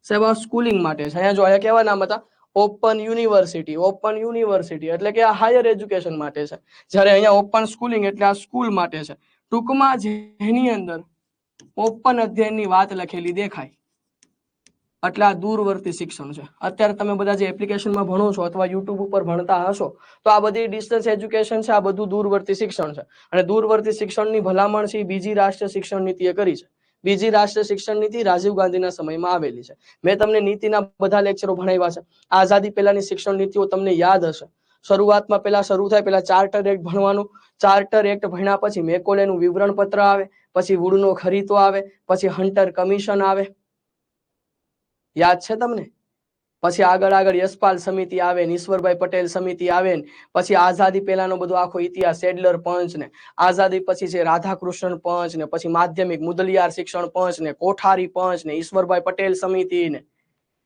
સાહેબ આ સ્કૂલિંગ માટે છે. અહીંયા જો અહીંયા કેવા નામ હતા? Open university. ઓપન યુનિવર્સિટી એટલે કે આ હાયર એજ્યુકેશન માટે છે, જ્યારે અહીંયા ઓપન સ્કૂલિંગ એટલે આ સ્કૂલ માટે છે. ટૂંકમાં જેની અંદર ઓપન અધ્યયનની વાત લખેલી દેખાય એટલે આ દૂરવર્તી શિક્ષણ છે. અત્યારે તમે બધા જે એપ્લિકેશનમાં ભણો છો અથવા યુટ્યુબ ઉપર ભણતા હશો તો આ બધી ડિસ્ટન્સ એજ્યુકેશન છે, આ બધું દૂરવર્તી શિક્ષણ છે. અને દૂરવર્તી શિક્ષણની ભલામણ છે બીજી રાષ્ટ્રીય શિક્ષણ નીતિએ કરી છે. બીજી રાષ્ટ્રીય શિક્ષણ નીતિ રાજીવ ગાંધીના સમયમાં આવેલી છે. મેં તમને નીતિના બધા લેક્ચરો ભણાવ્યા છે. આઝાદી પહેલાની શિક્ષણ નીતિઓ તમને યાદ હશે. શરૂઆતમાં પેલા શરૂ થાય પેલા ચાર્ટર એક્ટ ભણવાનું. ચાર્ટર એક્ટ ભણ્યા પછી મેકોલેનું વિવરણ પત્ર આવે, પછી વુડનો ખરીતો આવે, પછી હન્ટર કમિશન આવે. યાદ છે તમને? પછી આગળ યશપાલ સમિતિ આવે, ઈશ્વરભાઈ પટેલ સમિતિ આવે, પછી આઝાદી પહેલાનો બધો આખો ઇતિહાસ સેડલર પંચ ને, આઝાદી પછી છે રાધાકૃષ્ણ પંચ ને, પછી માધ્યમિક મુદલિયાર શિક્ષણ પંચ ને, કોઠારી પંચ ને, ઈશ્વરભાઈ પટેલ સમિતિ ને,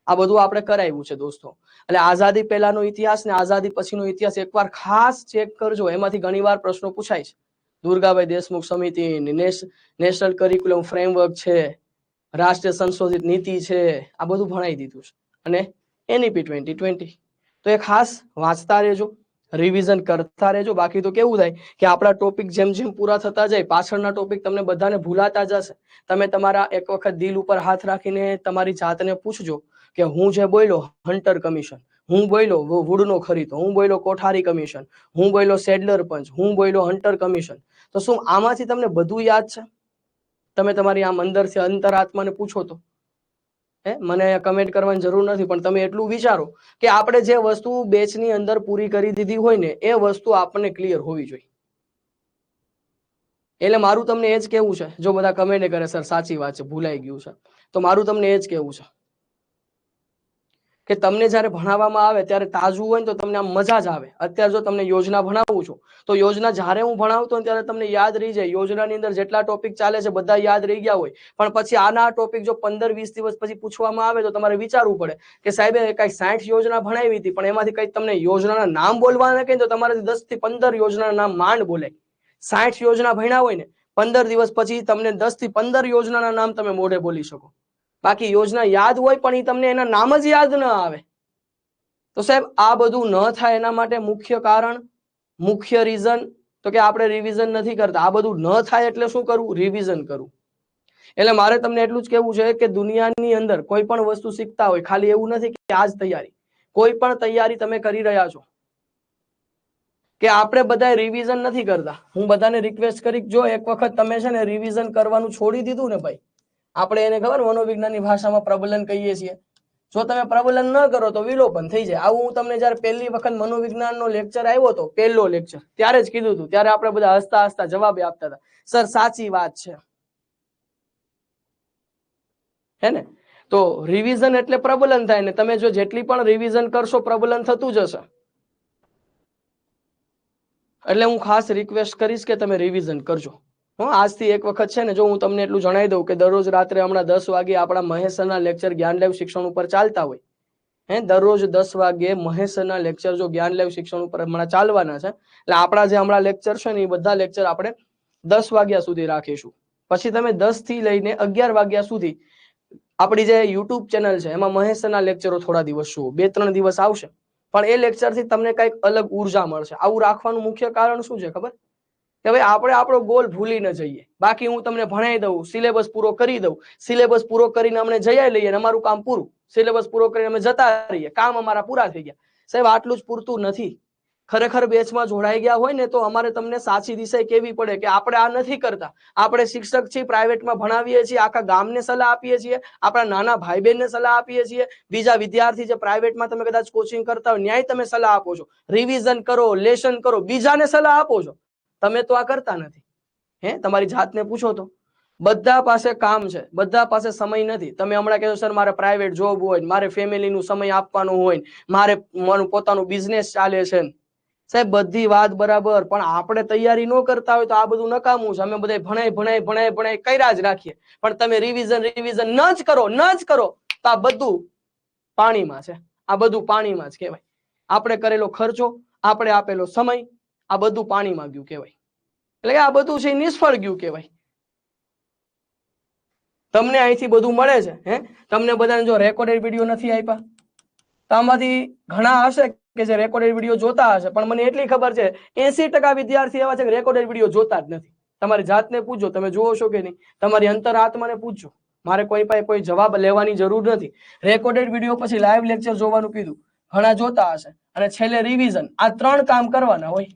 આ બધું આપણે કરાવ્યું છે દોસ્તો. એટલે આઝાદી પહેલાનો ઇતિહાસ ને આઝાદી પછીનો ઇતિહાસ એકવાર ખાસ ચેક કરજો. એમાંથી ઘણીવાર પ્રશ્નો પૂછાય છે. દુર્ગાભાઈ દેશમુખ સમિતિ, નેશનલ કરિક્યુલમ ફ્રેમવર્ક છે, રાષ્ટ્રીય સંશોધિત નીતિ છે, આ બધું ભણાવી દીધું છે. અને NEP 2020 તો એ ખાસ વાંચતા રહેજો, રિવિઝન કરતા રહેજો. બાકી તો કેવું થાય કે આપણા ટોપિક જેમ જેમ પૂરા થતા જાય પાછળના ટોપિક તમને બધાને ભૂલાતા જશે. તમે તમારા એક વખત દિલ ઉપર હાથ રાખીને તમારી જાતને પૂછજો કે હું જે બોલ્યો હન્ટર કમિશન, હું બોલ્યો વુડનો ખરીદો, હું બોલ્યો કોઠારી કમિશન, હું બોલ્યો સેડલર પંચ, હું બોલ્યો હન્ટર કમિશન. તો શું આમાંથી તમને બધું યાદ છે? તમે તમારી આમ અંદરથી અંતરાત્માને પૂછો તો. મને કમેન્ટ કરવાની જરૂર નથી, પણ તમે એટલું વિચારો કે આપણે જે વસ્તુ બેચની અંદર પૂરી કરી દીધી હોય ને એ વસ્તુ આપણને ક્લિયર હોવી જોઈએ. એટલે મારું તમને એ જ કેવું છે, જો બધા કમેન્ટ કરે સર સાચી વાત છે ભૂલાઈ ગયું છે, તો મારું તમને એ જ કેવું છે કે તમને જયારે ભણાવવામાં આવે ત્યારે તાજું હોય ને તો તમને આમ મજા જ આવે. અત્યારે જો તમને યોજના ભણાવું છું તો યોજના જ્યારે હું ભણાવતો હોય ત્યારે તમને યાદ રહી જાય. યોજનાની અંદર જેટલા ટોપિક ચાલે છે બધા યાદ રહી ગયા હોય, પણ પછી આના ટોપિક જો 15-20 દિવસ પછી પૂછવામાં આવે તો તમારે વિચારવું પડે કે સાહેબે કઈ 60 યોજના ભણાવી હતી, પણ એમાંથી કઈ તમને યોજનાના નામ બોલવાના કહે તો તમારાથી 10 થી 15 યોજનાના નામ માંડ બોલે. 60 યોજના ભણ્યા હોય ને 15 દિવસ પછી તમને 10 થી 15 યોજનાના નામ તમે મોઢે બોલી શકો. બાકી યોજના યાદ હોય પણ તમને એના નામ જ યાદ ન આવે. તો સાહેબ આ બધું ન થાય એના માટે મુખ્ય કારણ, મુખ્ય રીઝન તો કે આપણે રિવિઝન નથી કરતા. આ બધું ન થાય એટલે શું કરવું? રિવિઝન કરવું. એટલે મારે તમને એટલું જ કેવું છે કે દુનિયાની અંદર કોઈ પણ વસ્તુ શીખતા હોય, ખાલી એવું નથી કે આજ તૈયારી, કોઈ પણ તૈયારી તમે કરી રહ્યા છો કે આપણે બધા રિવિઝન નથી કરતા. હું બધાને રિક્વેસ્ટ કરી, જો એક વખત તમે છે ને રિવિઝન કરવાનું છોડી દીધું ને ભાઈ, આપણે એને ખબર મનોવિજ્ઞાનની ભાષામાં પ્રબલન કહીએ છીએ, જો તમે પ્રબલન ન કરો તો વિલોપન થઈ જાય. આવું હું તમને જયારે પહેલી વખત મનોવિજ્ઞાનનો લેક્ચર આવ્યો હતો, પહેલો લેક્ચર, ત્યારે જ કીધું હતું. ત્યારે આપણે બધા હસતા હસતા જવાબ આપતા હતા, સર સાચી વાત છે, હે ને? તો રિવિઝન એટલે પ્રબલન થાય ને તમે જો જેટલી પણ રિવિઝન કરશો પ્રબલન થતું જશે. એટલે હું ખાસ રિક્વેસ્ટ કરીશ કે તમે રિવિઝન કરજો. આજથી એક વખત છે ને, જો હું તમને એટલું જણાવી દઉં કે દરરોજ રાત્રે હમણાં 10 વાગે આપણા મહેશના લેક્ચર જ્ઞાન લાઈવ શિક્ષણ ઉપર ચાલતા હોય, દરરોજ 10 વાગે મહેશના લેક્ચર જો જ્ઞાન લાઈવ શિક્ષણ ઉપર હમણાં ચાલવાના છે. એટલે આપણા જે હમણાં લેક્ચર છે ને એ બધા લેક્ચર આપણે 10 વાગ્યા સુધી રાખીશું. પછી તમે 10 થી લઈને 11 વાગ્યા સુધી આપણી જે યુટ્યુબ ચેનલ છે એમાં મહેશના લેક્ચરો થોડા દિવસ શું 2-3 દિવસ આવશે, પણ એ લેક્ચર થી તમને કઈક અલગ ઉર્જા મળશે. આવું રાખવાનું મુખ્ય કારણ શું છે ખબર? કે ભાઈ આપણે આપણો ગોલ ભૂલી ન જઈએ. બાકી હું તમને ભણાવી દઉં, સિલેબસ પૂરો કરી દઉં, સિલેબસ પૂરો કરીને અમને જઈ લઈએ, અમારું કામ પૂરું. સિલેબસ પૂરો કરીને અમે જતા રહીએ, કામ અમારા પૂરા થઈ ગયા. સાહેબ આટલું જ પૂરતું નથી. ખરેખર બેચમાં જોડાઈ ગયા હોય ને તો અમારે તમને સાચી દિશા કેવી પડે કે આપણે આ નથી કરતા. આપણે શિક્ષક છીએ, પ્રાઇવેટમાં ભણાવીએ છીએ, આખા ગામને સલાહ આપીએ છીએ, આપણા નાના ભાઈ બહેનને સલાહ આપીએ છીએ, બીજા વિદ્યાર્થી જે પ્રાઇવેટમાં તમે કદાચ કોચિંગ કરતા હોય ન્યાય તમે સલાહ આપો છો, રિવિઝન કરો, લેશન કરો, બીજાને સલાહ આપો છો. તમે તો આ કરતા નથી. તમારી જાતને પૂછો તો. બધા પાસે કામ છે, બધા પાસે સમય નથી. તમે હમણાં કહેશો સર મારે પ્રાઇવેટ જોબ હોય, મારે ફેમિલીનું સમય આપવાનું હોય, મારે મારું પોતાનું બિઝનેસ ચાલે છે. સાહેબ બધી વાત બરાબર, પણ આપણે તૈયારી ન કરતા હોય તો આ બધું નકામું છે. અમે બધા ભણાઈ કર્યા જ રાખીએ, પણ તમે રિવિઝન ન જ કરો તો આ બધું પાણીમાં છે. આ બધું પાણીમાં જ કહેવાય. આપણે કરેલો ખર્ચો, આપણે આપેલો સમય, આ બધું પાણીમાં ગયું કહેવાય. એટલે કે આ બધું છે નિષ્ફળ ગયું કહેવાય. તમને અહીંથી બધું મળે છે, તમને બધાને જો રેકોર્ડેડ વિડીયો નથી આપ્યા તો આમાંથી ઘણા હશે કે જે રેકોર્ડેડ વિડીયો જોતા હશે, પણ મને એટલી ખબર છે 80% વિદ્યાર્થી એવા છે કે રેકોર્ડેડ વિડીયો જોતા જ નથી. તમારી જાતને પૂછજો, તમે જુઓ છો કે નહીં? તમારી અંતરાત્માને પૂછજો. મારે કોઈ પાસે કોઈ જવાબ લેવાની જરૂર નથી. રેકોર્ડેડ વિડીયો પછી લાઈવ લેક્ચર જોવાનું કીધું, ઘણા જોતા હશે, અને છેલ્લે રિવિઝન. આ 3 કામ કરવાના હોય.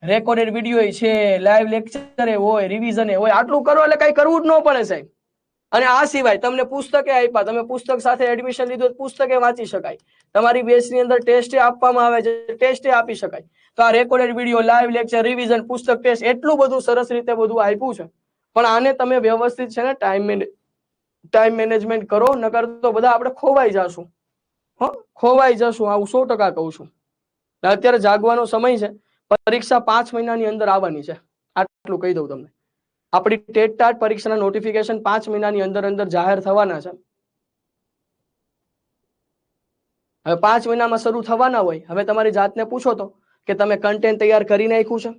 રેકોર્ડેડ વિડીયો છે, લાઈવ લેક્ચર હોય, રિવિઝન હોય. આટલું કરો એટલે કઈ કરવું જ ન પડે સાહેબ. અને આ સિવાય તમને પુસ્તકે આપ્યા, તમે પુસ્તક સાથે એડમિશન લીધું, પુસ્તકે વાંચી શકાય. તમારી બેચની અંદર ટેસ્ટ આપવામાં આવે છે, ટેસ્ટ આપી શકાય. તો આ recorded video, live lecture, revision, પુસ્તક, ટેસ્ટ એટલું બધું સરસ રીતે બધું આપ્યું છે. પણ આને તમે વ્યવસ્થિત છે ને ટાઈમ મેનેજમેન્ટ કરો, નકર તો બધા આપણે ખોવાઈ જશું. ખોવાઈ જશું, આવું 100% કહું છું. અત્યારે જાગવાનો સમય છે. પરીક્ષા 5 મહિનાની અંદર આવવાની છે, આટલું કહી દઉં તમને. આપણી ટેટ ટાટ પરીક્ષાના નોટિફિકેશન 5 મહિનાની અંદર જાહેર થવાના છે. હવે 5 મહિનામાં શરૂ થવાના હોય. હવે તમારી જાતને પૂછો તો કે તમે કન્ટેન્ટ તૈયાર કરી નાખ્યું છે?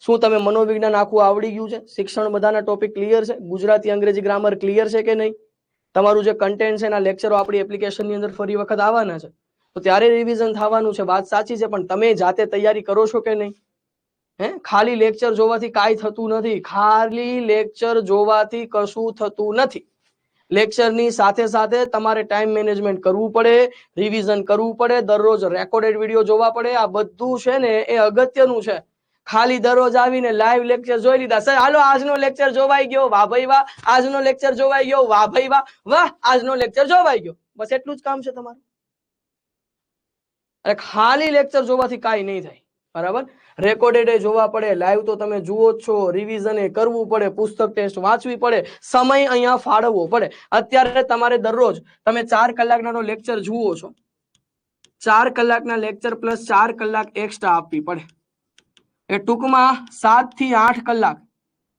શું તમે મનોવિજ્ઞાન આખું આવડી ગયું છે? શિક્ષણ બધાના ટોપિક ક્લિયર છે? ગુજરાતી અંગ્રેજી ગ્રામર ક્લિયર છે કે નહીં? તમારું જે કન્ટેન્ટ છે એના લેક્ચરો આપણી એપ્લિકેશનની અંદર ફરી વખત આવવાના છે, તો ત્યારે રિવિઝન થવાનું છે. વાત સાચી છે, પણ તમે જાતે તૈયારી કરો છો કે નહીં? ખાલી લેક્ચર જોવાથી કાંઈ થતું નથી. ખાલી લેક્ચર જોવાથી કશું થતું નથી. લેક્ચરની સાથે સાથે તમારે ટાઈમ મેનેજમેન્ટ કરવું પડે, રિવિઝન કરવું પડે, દરરોજ રેકોર્ડેડ વિડીયો જોવા પડે. આ બધું છે ને એ અગત્યનું છે. ખાલી દરરોજ આવીને લાઈવ લેક્ચર જોઈ લીધા, સર હાલો આજનો લેક્ચર જોવાઈ ગયો, વાહ ભાઈ વાહ, આજનો લેક્ચર જોવાઈ ગયો, વાહ ભાઈ વાહ, વાહ આજનો લેક્ચર જોવાઈ ગયો, બસ એટલું જ કામ છે તમારું. અને ખાલી લેક્ચર જોવાથી કાંઈ નહીં થાય, બરાબર. રેકોર્ડેડ જોવા પડે, લાઈવ તો તમે જુઓ જ છો, રિવિઝન એ કરવું પડે, પુસ્તક ટેસ્ટ વાંચવી પડે, સમય અહીંયા ફાળવવો પડે. અત્યારે તમારે દરરોજ તમે 4 કલાકના લેક્ચર જુઓ છો, 4 કલાકના લેક્ચર પ્લસ 4 કલાક એક્સ્ટ્રા આપવી પડે. એ ટૂંકમાં 7 થી 8 કલાક,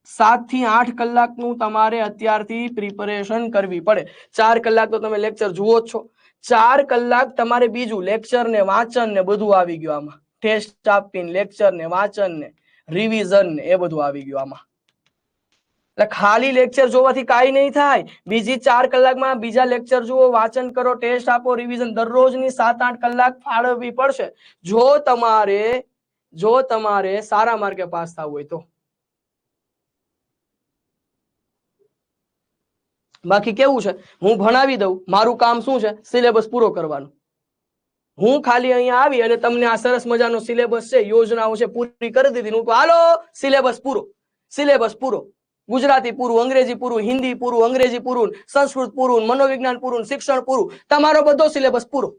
7 થી 8 કલાકનું તમારે અત્યારથી પ્રિપેરેશન કરવી પડે. 4 કલાક તો તમે લેક્ચર જુઓ જ છો, 4 કલાક તમારે બીજું લેક્ચર ને વાંચન ને બધું આવી ગયું આમાં. ટેસ્ટ આપીને લેક્ચર ને વાંચન ને રિવિઝન ને એ બધું આવી ગયું આમાં. એટલે ખાલી લેક્ચર જોવાથી કાંઈ નહીં થાય. બીજી 4 કલાકમાં બીજા લેક્ચર જુઓ, વાંચન કરો, ટેસ્ટ આપો, રિવિઝન દરરોજની 7-8 કલાક ફાળવવી પડશે જો તમારે સારા માર્કે પાસ થવું હોય તો. બાકી કેવું છે, હું ભણાવી દઉં, મારું કામ શું છે, સિલેબસ પૂરો કરવાનો. હું ખાલી અહીંયા આવી અને તમને આ સરસ મજાનો સિલેબસ છે, યોજનાઓ છે, પૂરી કરી દીધી. હું તો હાલો સિલેબસ પૂરો, સિલેબસ પૂરો, ગુજરાતી પૂરું, અંગ્રેજી પૂરું, હિન્દી પૂરું, અંગ્રેજી પૂરું, સંસ્કૃત પૂરું, મનોવિજ્ઞાન પૂરું, શિક્ષણ પૂરું, તમારો બધો સિલેબસ પૂરો.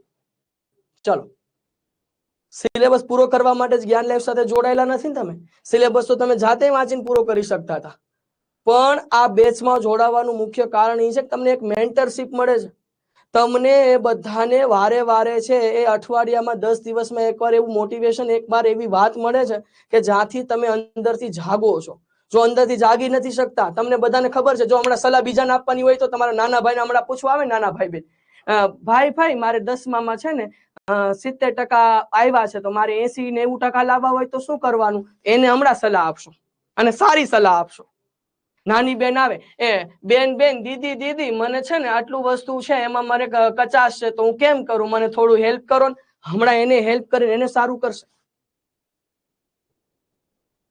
ચલો, સિલેબસ પૂરો કરવા માટે જ જ્ઞાન લાઈફ સાથે જોડાયેલા નથી ને તમે. સિલેબસ તો તમે જાતે વાંચીને પૂરો કરી શકતા હતા. પણ આ બેચમાં જોડાવાનું મુખ્ય કારણ એ છે કે તમને એક મેન્ટરશિપ મળે છે. તમને એ બધાને વારે વારે છે એ અઠવાડિયામાં 10 દિવસમાં એકવાર એવું મોટિવેશન, એકવાર એવી વાત મળે છે કે જ્યાંથી તમે અંદરથી જાગો છો. જો અંદરથી જાગી નથી શકતા, તમને બધાને ખબર છે, જો હમણાં સલાહ બીજાને આપવાની હોય તો તમારા નાના ભાઈને હમણાં પૂછવા આવે, નાના ભાઈ બેન, ભાઈ મારે 10માં છે ને 70% આવ્યા છે, તો મારે 80-90% લાવવા હોય તો શું કરવાનું, એને હમણાં સલાહ આપશો અને સારી સલાહ આપશો. નાની બેન આવે, એ બેન દીદી મને છે ને આટલું વસ્તુ છે, એમાં મારે કચાશ છે, તો હું કેમ કરું, મને થોડું હેલ્પ કરો. હમણાં એને હેલ્પ કરીને એને સારું કરશે.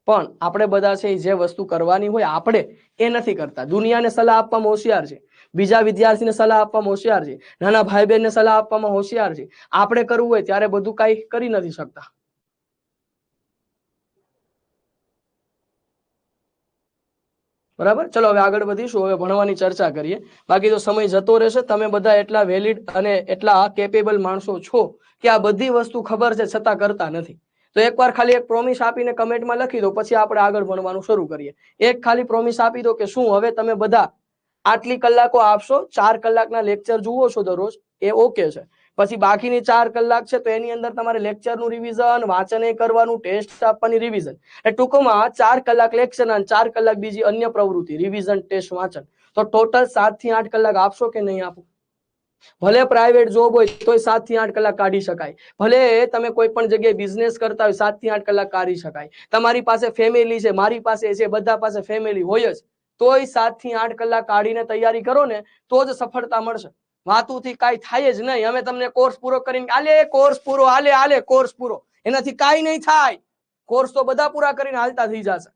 પણ આપણે બધા છે જે વસ્તુ કરવાની હોય આપણે એ નથી કરતા. દુનિયાને સલાહ આપવામાં હોશિયાર છે, બીજા વિદ્યાર્થીને સલાહ આપવામાં હોશિયાર છે, નાના ભાઈ બહેનને સલાહ આપવામાં હોશિયાર છે. આપણે કરવું હોય ત્યારે બધું કઈ કરી નથી શકતા. બરાબર, ચલો હવે આગળ વધીશું. હવે ભણવાની ચર્ચા કરીએ. બાકી તો સમય જતો રહેશે. તમે બધા એટલા વેલિડ અને એટલા કેપેબલ માણસો છો કે આ બધી વસ્તુ ખબર છે છતાં કરતા નથી. તો એકવાર ખાલી એક પ્રોમિસ આપીને કમેન્ટમાં લખી દો, પછી આપણે આગળ ભણવાનું શરૂ કરીએ. એક ખાલી પ્રોમિસ આપી દો કે શું હવે તમે બધા આટલી કલાકો આપશો, 4 કલાકના લેક્ચર જુઓ છો દરરોજ, એ ઓકે છે. પછી બાકીની 4 કલાક છે તો એની અંદર તમારે લેક્ચરનું રિવિઝન, વાંચન કરવાનું, ટેસ્ટ આપવાની, રિવિઝન. ટૂંકમાં 4 કલાક લેક્ચર અને 4 કલાક બીજી અન્ય પ્રવૃત્તિ, રિવિઝન, ટેસ્ટ, વાંચન. તો ટોટલ 7 થી 8 કલાક આપશો કે નહીં આપો? ભલે પ્રાઇવેટ જોબ હોય તોય 7 થી 8 કલાક કાઢી શકાય. ભલે તમે કોઈ પણ જગ્યાએ બિઝનેસ કરતા હોય, 7 થી 8 કલાક કાઢી શકાય. તમારી પાસે ફેમિલી છે, મારી પાસે છે, બધા પાસે ફેમિલી હોય જ, તોય 7 થી 8 કલાક કાઢીને તૈયારી કરો ને તો જ સફળતા મળશે. વાતુથી કાંઈ થાય જ નહીં. અમે તમને કોર્સ પૂરો કરીને આલે, કોર્સ પૂરો, આલે કોર્સ પૂરો, એનાથી કાંઈ નહીં થાય. કોર્સ તો બધા પૂરા કરીને હાલતા થઈ જશે.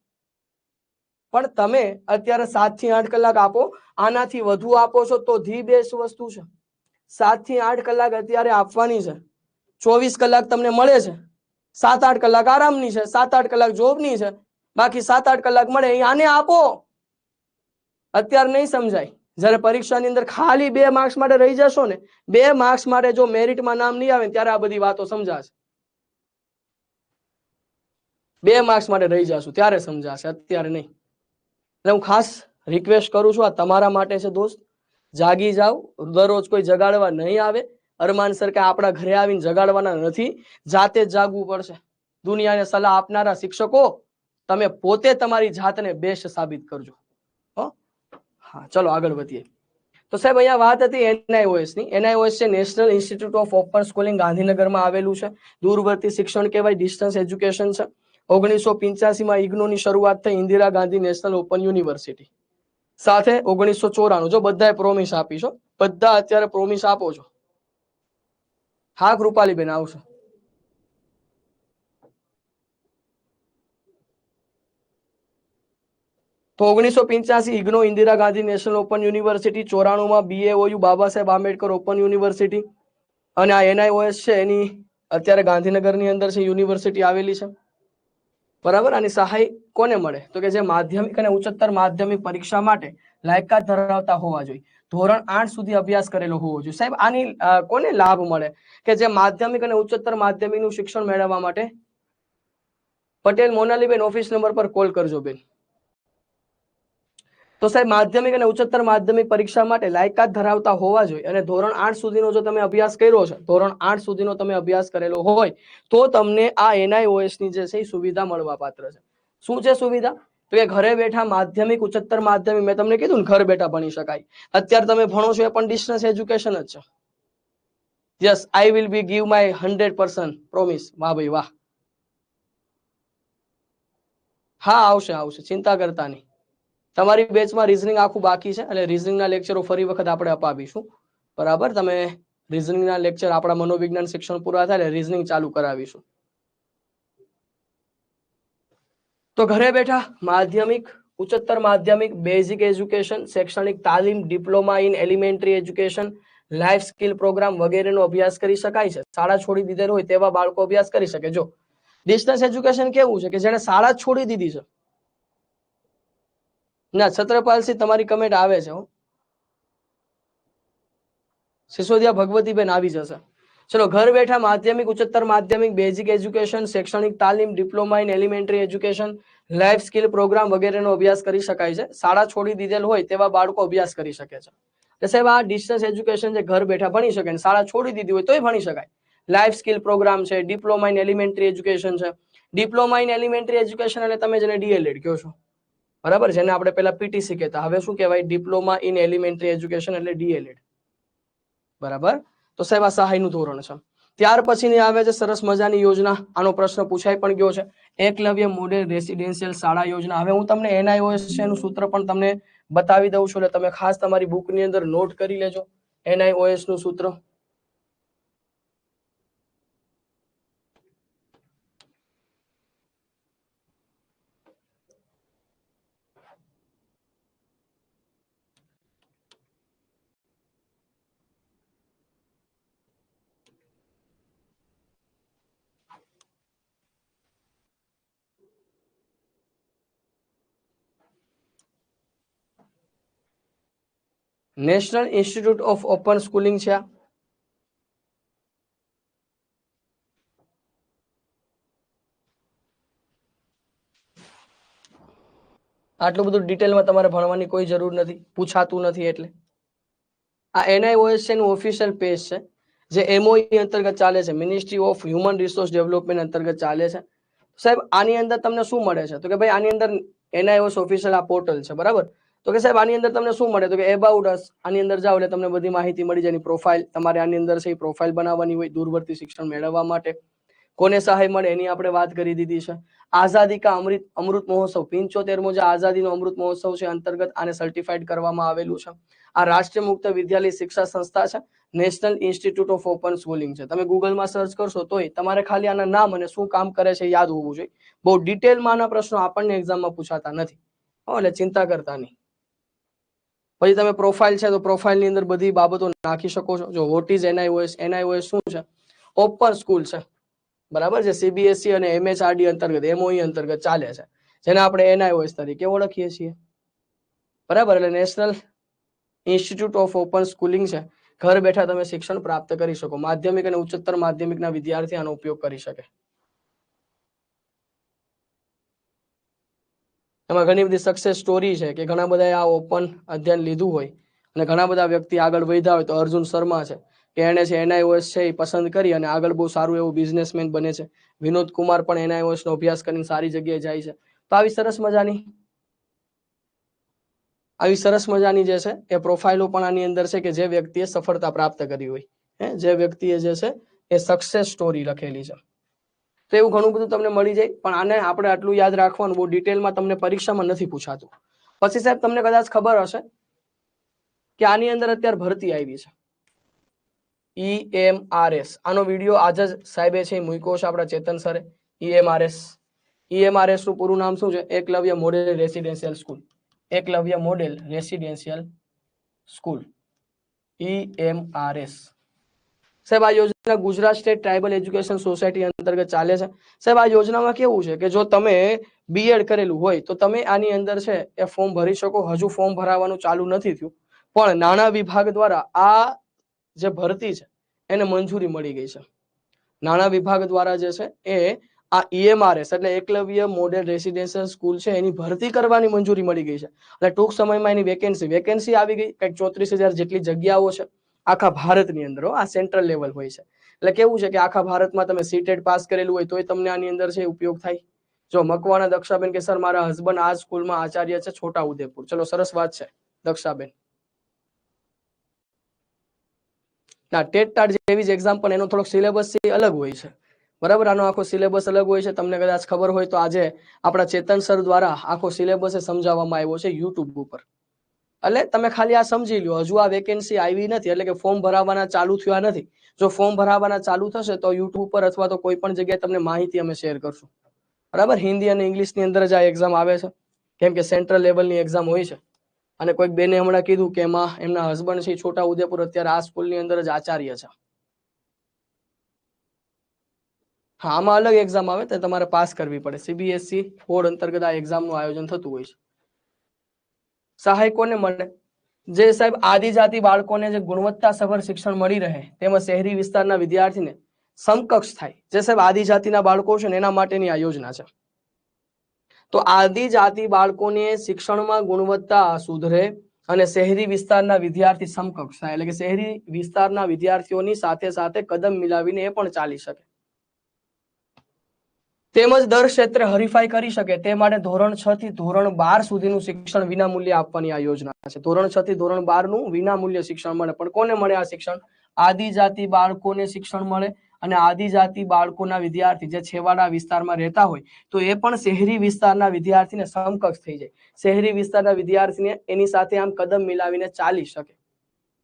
પણ તમે અત્યારે 7 થી 8 કલાક આપો. આનાથી વધુ આપો છો તો ધી બેસ્ટ વસ્તુ છે. 7 થી 8 કલાક અત્યારે આપવાની છે. 24 કલાક તમને મળે છે, 7-8 કલાક આરામની છે, 7-8 કલાક જોબની છે, બાકી 7-8 કલાક મળે એ આને આપો. અત્યારે નહીં સમજાય. જયારે પરીક્ષાની અંદર ખાલી 2 માર્ક્સ માટે રહી જશો ને, 2 માર્ક્સ માટે જો મેરિટમાં નામ નહીં આવે ત્યારે આ બધી વાતો સમજાશે. 2 માર્ક્સ માટે રહી જશું ત્યારે સમજાશે, અત્યારે નહીં. એટલે હું ખાસ રિક્વેસ્ટ કરું છું, આ તમારા માટે છે દોસ્ત. જાગી જાઓ. દરરોજ કોઈ જગાડવા નહીં આવે. અરમાન સર કે આપણા ઘરે આવીને જગાડવાના નથી, જાતે જ જાગવું પડશે. દુનિયાને સલાહ આપનારા શિક્ષકો, તમે પોતે તમારી જાતને બેસ્ટ સાબિત કરજો. હા, ચલો આગળ વધીએ. તો સાહેબ અહીંયા વાત હતી NIOS ની. NIOS છે National Institute of Open schooling, ગાંધીનગરમાં આવેલું છે. દૂરવર્તી શિક્ષણ કહેવાય, ડિસ્ટન્સ એજ્યુકેશન છે. 1985માં ઇગ્નોની શરૂઆત થઈ, Indira Gandhi National Open university સાથે. 1994, જો બધાએ પ્રોમિસ આપી છો, બધા અત્યારે પ્રોમિસ આપો છો. હા કૃપાલીબેન આવશે. તો 1985 IGNOU Indira Gandhi National Open University, 94 BAOU Baba Saheb Ambedkar open university, અને આ NIOS છે એની અત્યારે ગાંધીનગરની અંદર છે યુનિવર્સિટી આવેલી છે, બરાબર. આની સહાય કોને મળે? તો કે જે માધ્યમિક અને ઉચ્ચતર માધ્યમિક પરીક્ષા માટે લાયકાત ધરાવતા હોવા જોઈએ, ધોરણ 8 સુધી અભ્યાસ કરેલો હોવો જોઈએ. સાહેબ આની કોને લાભ મળે? કે જે માધ્યમિક અને ઉચ્ચતર માધ્યમિકનું શિક્ષણ મેળવવા માટે પટેલ મોનાલીબેન ઓફિસ નંબર પર કોલ કરજો બેન. તો સાહેબ માધ્યમિક અને ઉચ્ચતર માધ્યમિક પરીક્ષા માટે લાયકાત ધરાવતા હોવા જોઈએ અને ધોરણ 8 સુધીનો જો તમે અભ્યાસ કર્યો છે, ધોરણ 8 સુધીનો તમે અભ્યાસ કરેલો હોય તો તમને આ NIOS ની જે છે એ સુવિધા મળવા પાત્ર છે. શું છે સુવિધા? તો કે ઘરે બેઠા માધ્યમિક ઉચ્ચતર માધ્યમિક, મેં તમને કીધું ને ઘર બેઠા ભણી શકાય. અત્યારે તમે ભણો છો એ પણ ડિસ્ટન્સ એજ્યુકેશન જ છે. Yes, I will be give my 100% promise. વાહ ભાઈ વાહ. હા આવશે આવશે, ચિંતા કરતા નહીં. તમારી બેચમાં રીઝનિંગ આખું બાકી છે એટલે રીઝનિંગના લેક્ચરો ફરી વખત આપણે અપાવીશું, બરાબર. તમે રીઝનિંગના લેક્ચર આપણા મનોવિજ્ઞાન શિક્ષણ પૂરા થાય એટલે રીઝનિંગ ચાલુ કરાવીશું. તો ઘરે બેઠા માધ્યમિક, ઉચ્ચતર માધ્યમિક, બેઝિક એજ્યુકેશન, શૈક્ષણિક તાલીમ, diploma in elementary education, life skill programme વગેરેનો અભ્યાસ કરી શકાય છે. શાળા છોડી દીધેલ હોય તેવા બાળકો અભ્યાસ કરી શકે. જો ડિસ્ટન્સ એજ્યુકેશન કેવું છે કે જેને શાળા છોડી દીધી છે, ના છત્રપાલસિંહ તમારી કમેન્ટ આવે છે. સિસોદિયા ભગવતીબેન આવી જશે. ચલો, ઘર બેઠા માધ્યમિક, ઉચ્ચતર માધ્યમિક, બેઝિક એજ્યુકેશન, શૈક્ષણિક તાલીમ, diploma in elementary education, life skill programme વગેરેનો અભ્યાસ કરી શકાય છે. શાળા છોડી દીધેલ હોય તેવા બાળકો અભ્યાસ કરી શકે છે. એટલે સાહેબ આ ડિસ્ટન્સ એજ્યુકેશન જે ઘર બેઠા ભણી શકે, શાળા છોડી દીધી હોય તોય ભણી શકાય. લાઈફ સ્કિલ પ્રોગ્રામ છે, ડિપ્લોમા ઇન એલિમેન્ટરી એજ્યુકેશન છે. ડિપ્લોમા ઇન એલિમેન્ટરી એજ્યુકેશન એટલે તમે જેને DLED કહો છો, બરાબર, જેને આપણે પેલા PTC કહેતા, હવે શું કહેવાય? ડિપ્લોમા ઇન એલિમેન્ટરી એજ્યુકેશન એટલે DLED, બરાબર. તો સાહેબ આ સહાયનું ધોરણ છે. ત્યાર પછીની આવે છે સરસ મજાની યોજના. આનો પ્રશ્ન પૂછાઈ પણ ગયો છે, એકલવ્ય મોડેલ રેસિડેન્શિયલ શાળા યોજના. હવે હું તમને NIOS છે એનું સૂત્ર પણ તમને બતાવી દઉં છું, એટલે તમે ખાસ તમારી બુકની અંદર નોટ કરી લેજો NIOS નું સૂત્ર. National Institute of Open schooling છે. આટલું બધું ડિટેલમાં તમારે ભણવાની કોઈ જરૂર નથી, પૂછાતું નથી. એટલે આ NIOS છે એનું ઓફિશિયલ પેજ છે, જે MOE અંતર્ગત ચાલે છે, ministry of human resource development અંતર્ગત ચાલે છે. સાહેબ આની અંદર તમને શું મળે છે? તો કે ભાઈ આની અંદર NIOS ઓફિશિયલ આ પોર્ટલ છે, બરાબર. તો કે સાહેબ આની અંદર તમને શું મળે? તો કે એબાઉટ અસ. આની અંદર જાઓ એટલે તમને બધી માહિતી મળી જાય. પ્રોફાઇલ તમારે આની અંદર છે, પ્રોફાઇલ બનાવવાની હોય દૂરવર્તી શિક્ષણ મેળવવા માટે. કોને સહાય મળે એની આપણે વાત કરી દીધી છે. આઝાદી કા અમૃત મહોત્સવ, 75મો જે આઝાદીનો અમૃત મહોત્સવ છે અંતર્ગત આને સર્ટિફાઈડ કરવામાં આવેલું છે. આ રાષ્ટ્રીય મુક્ત વિદ્યાલય શિક્ષા સંસ્થા છે, National Institute of Open schooling છે. તમે ગૂગલમાં સર્ચ કરશો તોય તમારે ખાલી આના નામ અને શું કામ કરે છે યાદ હોવું જોઈએ. બહુ ડિટેલમાં આના પ્રશ્નો આપણને એક્ઝામમાં પૂછાતા નથી, એટલે ચિંતા કરતા નહીં. પછી તમે પ્રોફાઇલ છે તો પ્રોફાઇલની અંદર બધી બાબતો નાખી શકો છો. જો વોટ ઇઝ NIOS? NIOS શું છે? ઓપન સ્કૂલ છે, બરાબર, જે CBSE અને MHRD અંતર્ગત, MOE અંતર્ગત ચાલે છે, જેને આપણે NIOS તરીકે ઓળખીએ છીએ, બરાબર. એટલે national Institute of Open schooling છે. ઘર બેઠા તમે શિક્ષણ પ્રાપ્ત કરી શકો. માધ્યમિક અને ઉચ્ચતર માધ્યમિકના વિદ્યાર્થી આનો ઉપયોગ કરી શકે. એમાં ઘણી બધી સક્સેસ સ્ટોરી છે કે ઘણા બધા આ ઓપન અધ્યયન લીધું હોય અને ઘણા બધા વ્યક્તિ આગળ વધ્યા હોય. તો અર્જુન શર્મા છે કે એને છે NIOS છે એ પસંદ કરી અને આગળ બહુ સારું એવું બિઝનેસમેન બને છે. વિનોદ કુમાર પણ NIOS નો અભ્યાસ કરીને સારી જગ્યાએ જાય છે. તો આવી સરસ મજાની જે છે એ પ્રોફાઇલો પણ આની અંદર છે કે જે વ્યક્તિએ સફળતા પ્રાપ્ત કરી હોય, જે વ્યક્તિએ જે છે એ સક્સેસ સ્ટોરી લખેલી છે. તો એવું ઘણું બધું તમને મળી જાય, પણ આને આપણે આટલું યાદ રાખવાનું, બહુ ડિટેલમાં તમને પરીક્ષામાં નથી પૂછાતું. પછી સાહેબ તમને કદાચ ખબર હશે કે આની અંદર અત્યારે ભરતી આવી છે EMRS. આનો વિડીયો આજે જ સાહેબે છે મૂક્યો છે આપણા ચેતન સરે. EMRS નું પૂરું નામ શું છે? Eklavya model Residential school. Eklavya model Residential school EMRS. સાહેબ આ યોજના Gujarat State Tribal Education society અંતર્ગત ચાલે છે. સાહેબ આ યોજનામાં કેવું છે કે જો તમે બીએડ કરેલું હોય તો તમે આની અંદર છે એ ફોર્મ ભરી શકો. હજુ ફોર્મ ભરાવાનું ચાલુ નથી થયું, પણ નાણાં વિભાગ દ્વારા આ જે ભરતી છે એને મંજૂરી મળી ગઈ છે. નાણાં વિભાગ દ્વારા જે છે એ આ EMRS એટલે એકલવ્ય મોડેલ રેસિડેન્શિયલ સ્કૂલ છે એની ભરતી કરવાની મંજૂરી મળી ગઈ છે. એટલે ટૂંક સમયમાં એની વેકેન્સી આવી ગઈ. કંઈક 34,000 જેટલી જગ્યાઓ છે આખા ભારતની અંદર. આ સેન્ટ્રલ લેવલ હોય છે. એટલે કેવું છે કે આખા ભારતમાં તમે સીટેટ પાસ કરેલું હોય તોય તમને આની અંદર છે ઉપયોગ થાય. જો મકવાણા દક્ષાબેન કે સર મારા હસબન્ડ આ સ્કૂલમાં આચાર્ય છે છોટા ઉદેપુર. ચલો સરસ વાત છે દક્ષાબેન. ના ટેટ ટાટ જેવી જ એક્ઝામ પણ એનો થોડોક સિલેબસ અલગ હોય છે. બરાબર, આનો આખો સિલેબસ અલગ હોય છે. તમને કદાચ ખબર હોય તો આજે આપણા ચેતન સર દ્વારા આખો સિલેબસ સમજાવવામાં આવ્યો છે યુટ્યુબ ઉપર. એટલે તમે ખાલી આ સમજી લો, હજુ આ વેકેન્સી આવી નથી એટલે કે ફોર્મ ભરાવાના ચાલુ થયા નથી. જો ફોર્મ ભરાવાના ચાલુ થશે તો યુટ્યુબ પર અથવા તો કોઈ પણ જગ્યાએ તમને માહિતી અમે શેર કરશું. બરાબર, હિન્દી અને ઇંગ્લિશની અંદર જ આ એક્ઝામ આવે છે કેમ કે સેન્ટ્રલ લેવલની એક્ઝામ હોય છે. અને કોઈક બેને હમણાં કીધું કે એમાં એમના હસબન્ડ છે છોટા ઉદેપુર અત્યારે આ સ્કૂલની અંદર જ આચાર્ય છે. હા, આમાં અલગ એક્ઝામ આવે તો તમારે પાસ કરવી પડે. CBSE બોર્ડ અંતર્ગત આ એક્ઝામનું આયોજન થતું હોય છે. સહાય કોને મળે? જે સાહેબ આદિજાતિ બાળકોને જે ગુણવત્તાસભર શિક્ષણ મળી રહે તેમાં શહેરી વિસ્તારના વિદ્યાર્થીને સમકક્ષ થાય. જે સાહેબ આદિજાતિના બાળકો છે ને એના માટેની આ યોજના છે. તો આદિજાતિ બાળકોને શિક્ષણમાં ગુણવત્તા સુધરે અને શહેરી વિસ્તારના વિદ્યાર્થી સમકક્ષ થાય. એટલે કે શહેરી વિસ્તારના વિદ્યાર્થીઓની સાથે સાથે કદમ મિલાવીને એ પણ ચાલી શકે. તેમજ દર ક્ષેત્રે હરીફાઈ કરી શકે તે માટે ધોરણ 6 થી ધોરણ 12 સુધીનું શિક્ષણ વિનામૂલ્યે આપવાની આ યોજના છે. ધોરણ 6 થી ધોરણ 12 નું વિનામૂલ્ય શિક્ષણ મળે. પણ કોને મળે આ શિક્ષણ? આદિજાતિ બાળકોને શિક્ષણ મળે. અને આદિજાતિ બાળકોના વિદ્યાર્થી જે છેવાડા વિસ્તારમાં રહેતા હોય તો એ પણ શહેરી વિસ્તારના વિદ્યાર્થીને સમકક્ષ થઈ જાય. શહેરી વિસ્તારના વિદ્યાર્થીને એની સાથે આમ કદમ મિલાવીને ચાલી શકે.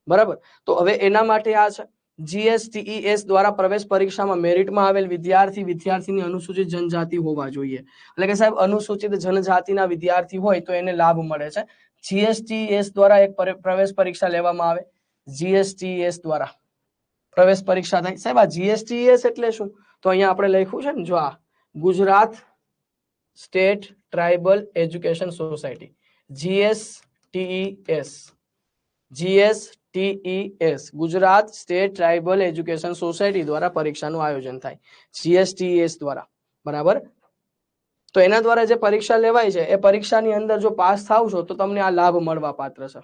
બરાબર, તો હવે એના માટે આ છે GSTES દ્વારા પ્રવેશ પરીક્ષામાં મેરિટમાં આવેલ વિદ્યાર્થીની અનુસૂચિત જનજાતિ હોવા જોઈએ. એટલે કે સાહેબ અનુસૂચિત જનજાતિના વિદ્યાર્થી હોય તો એને લાભ મળે છે. GSTES દ્વારા એક પ્રવેશ પરીક્ષા લેવામાં આવે. GSTES દ્વારા પ્રવેશ પરીક્ષા થાય. સાહેબ આ GSTES એટલે શું? તો અહીંયા આપણે લખ્યું છે ને, જો આ Gujarat State Tribal Education society GSTES Gujarat State Tribal Education society દ્વારા પરીક્ષાનું આયોજન થાય GSTES દ્વારા. બરાબર, તો એના દ્વારા જે પરીક્ષા લેવાય છે એ પરીક્ષાની અંદર જો પાસ થાવ છો તો તમને આ લાભ મળવા પાત્ર છે.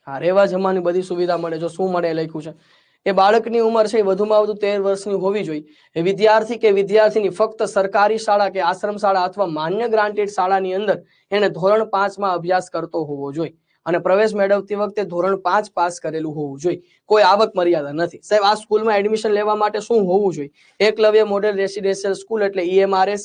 હા, રહેવા જમવાની બધી સુવિધા મળે. જો શું મળે લખ્યું છે એ બાળકની ઉંમર છે વધુમાં વધુ 13 વર્ષની હોવી જોઈએ. વિદ્યાર્થી કે વિદ્યાર્થીની ફક્ત સરકારી શાળા કે આશ્રમ શાળા અથવા માન્ય ગ્રાન્ટેડ શાળાની અંદર એને ધોરણ 5 માં અભ્યાસ કરતો હોવો જોઈએ. અને પ્રવેશ મેળવતી વખતે ધોરણ 5 પાસ કરેલું હોવું જોઈએ. કોઈ આવક મર્યાદા નથી. સાહેબ આ સ્કૂલમાં એડમિશન લેવા માટે શું હોવું જોઈએ? એકલવ્ય મોડેલ રેસિડેન્શિયલ સ્કૂલ એટલે EMRS.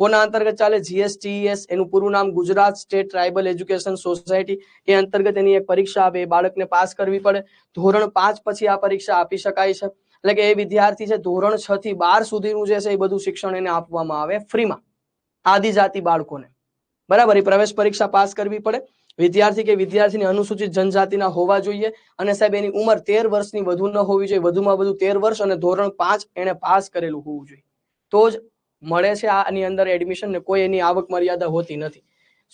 કોના અંતર્ગત ચાલે? GSTES. એનું પૂરું નામ Gujarat State Tribal Education Society. એ અંતર્ગત એની એક પરીક્ષા આવે, બાળકને પાસ કરવી પડે. ધોરણ 5 પછી આ પરીક્ષા આપી શકાય છે. એટલે કે એ વિદ્યાર્થી છે ધોરણ 6 થી 12 સુધીનું જે છે એ બધું શિક્ષણ એને આપવામાં આવે ફ્રીમાં આદિજાતિ બાળકોને. બરાબર, એ પ્રવેશ પરીક્ષા પાસ કરવી પડે. વિદ્યાર્થી કે વિદ્યાર્થીની અનુસૂચિત જનજાતિના હોવા જોઈએ. અને સાહેબ એની ઉંમર 13 વર્ષની વધુ ન હોવી જોઈએ. વધુમાં વધુ 13 વર્ષ અને ધોરણ 5 એને પાસ કરેલું હોવું જોઈએ તો જ મળે છે આની અંદર એડમિશન. ને કોઈ એની આવક મર્યાદા હોતી નથી.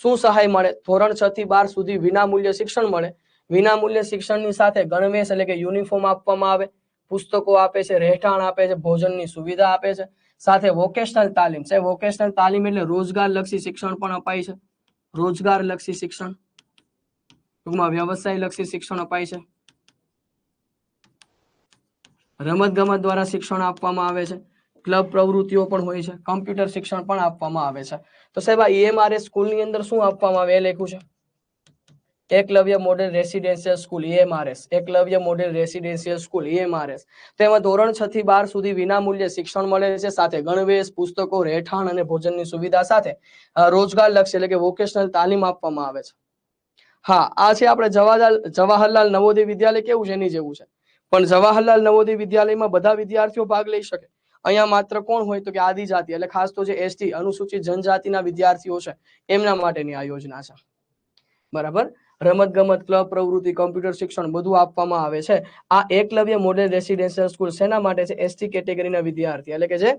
શું સહાય મળે? ધોરણ 6 થી 12 સુધી વિનામૂલ્ય શિક્ષણ મળે. વિનામૂલ્ય શિક્ષણની સાથે ગણવેશ એટલે કે યુનિફોર્મ આપવામાં આવે, પુસ્તકો આપે છે, રહેઠાણ આપે છે, ભોજનની સુવિધા આપે છે. સાથે વોકેશનલ તાલીમ છે. વોકેશનલ તાલીમ એટલે રોજગાર લક્ષી શિક્ષણ પણ અપાય છે. રોજગાર લક્ષી શિક્ષણ, ટૂંકમાં વ્યવસાય લક્ષી શિક્ષણ અપાય છે. રમત ગમત દ્વારા શિક્ષણ આપવામાં આવે છે. ક્લબ પ્રવૃત્તિઓ પણ હોય છે. કમ્પ્યુટર શિક્ષણ પણ આપવામાં આવે છે. તો સાહેબ આ EMRS સ્કૂલની અંદર શું આપવામાં આવે એ લખ્યું છે? Eklavya model Residential school EMRS. Eklavya model Residential school EMRS. તેમાં ધોરણ 6 થી 12 સુધી વિનામૂલ્યે શિક્ષણ મળે છે. સાથે ગણવેશ, પુસ્તકો, રહેઠાણ અને ભોજનની સુવિધા સાથે રોજગાર લક્ષી એટલે કે વોકેશનલ તાલીમ આપવામાં આવે છે. હા, આ છે આપણે જવાહરલાલ નવોદય વિદ્યાલય. કેવું છે? એની જેવું છે. પણ જવાહરલાલ નવોદય વિદ્યાલયમાં બધા વિદ્યાર્થીઓ ભાગ લઈ શકે અહીંયા માત્ર કોણ હોય તો કે આદિજાતિ એટલે ખાસ તો જે એસટી અનુસૂચિત જનજાતિના વિદ્યાર્થીઓ છે એમના માટેની આ યોજના છે. બરાબર. રમત ગમત, ક્લબ પ્રવૃત્તિ, કમ્પ્યુટર શિક્ષણ બધું આપવામાં આવે છે. આ એકલવ્ય મોડેલ રેસિડેન્શિયલ સ્કૂલ શેના માટે છે? એસટી કેટેગરીના વિદ્યાર્થી એટલે કે જે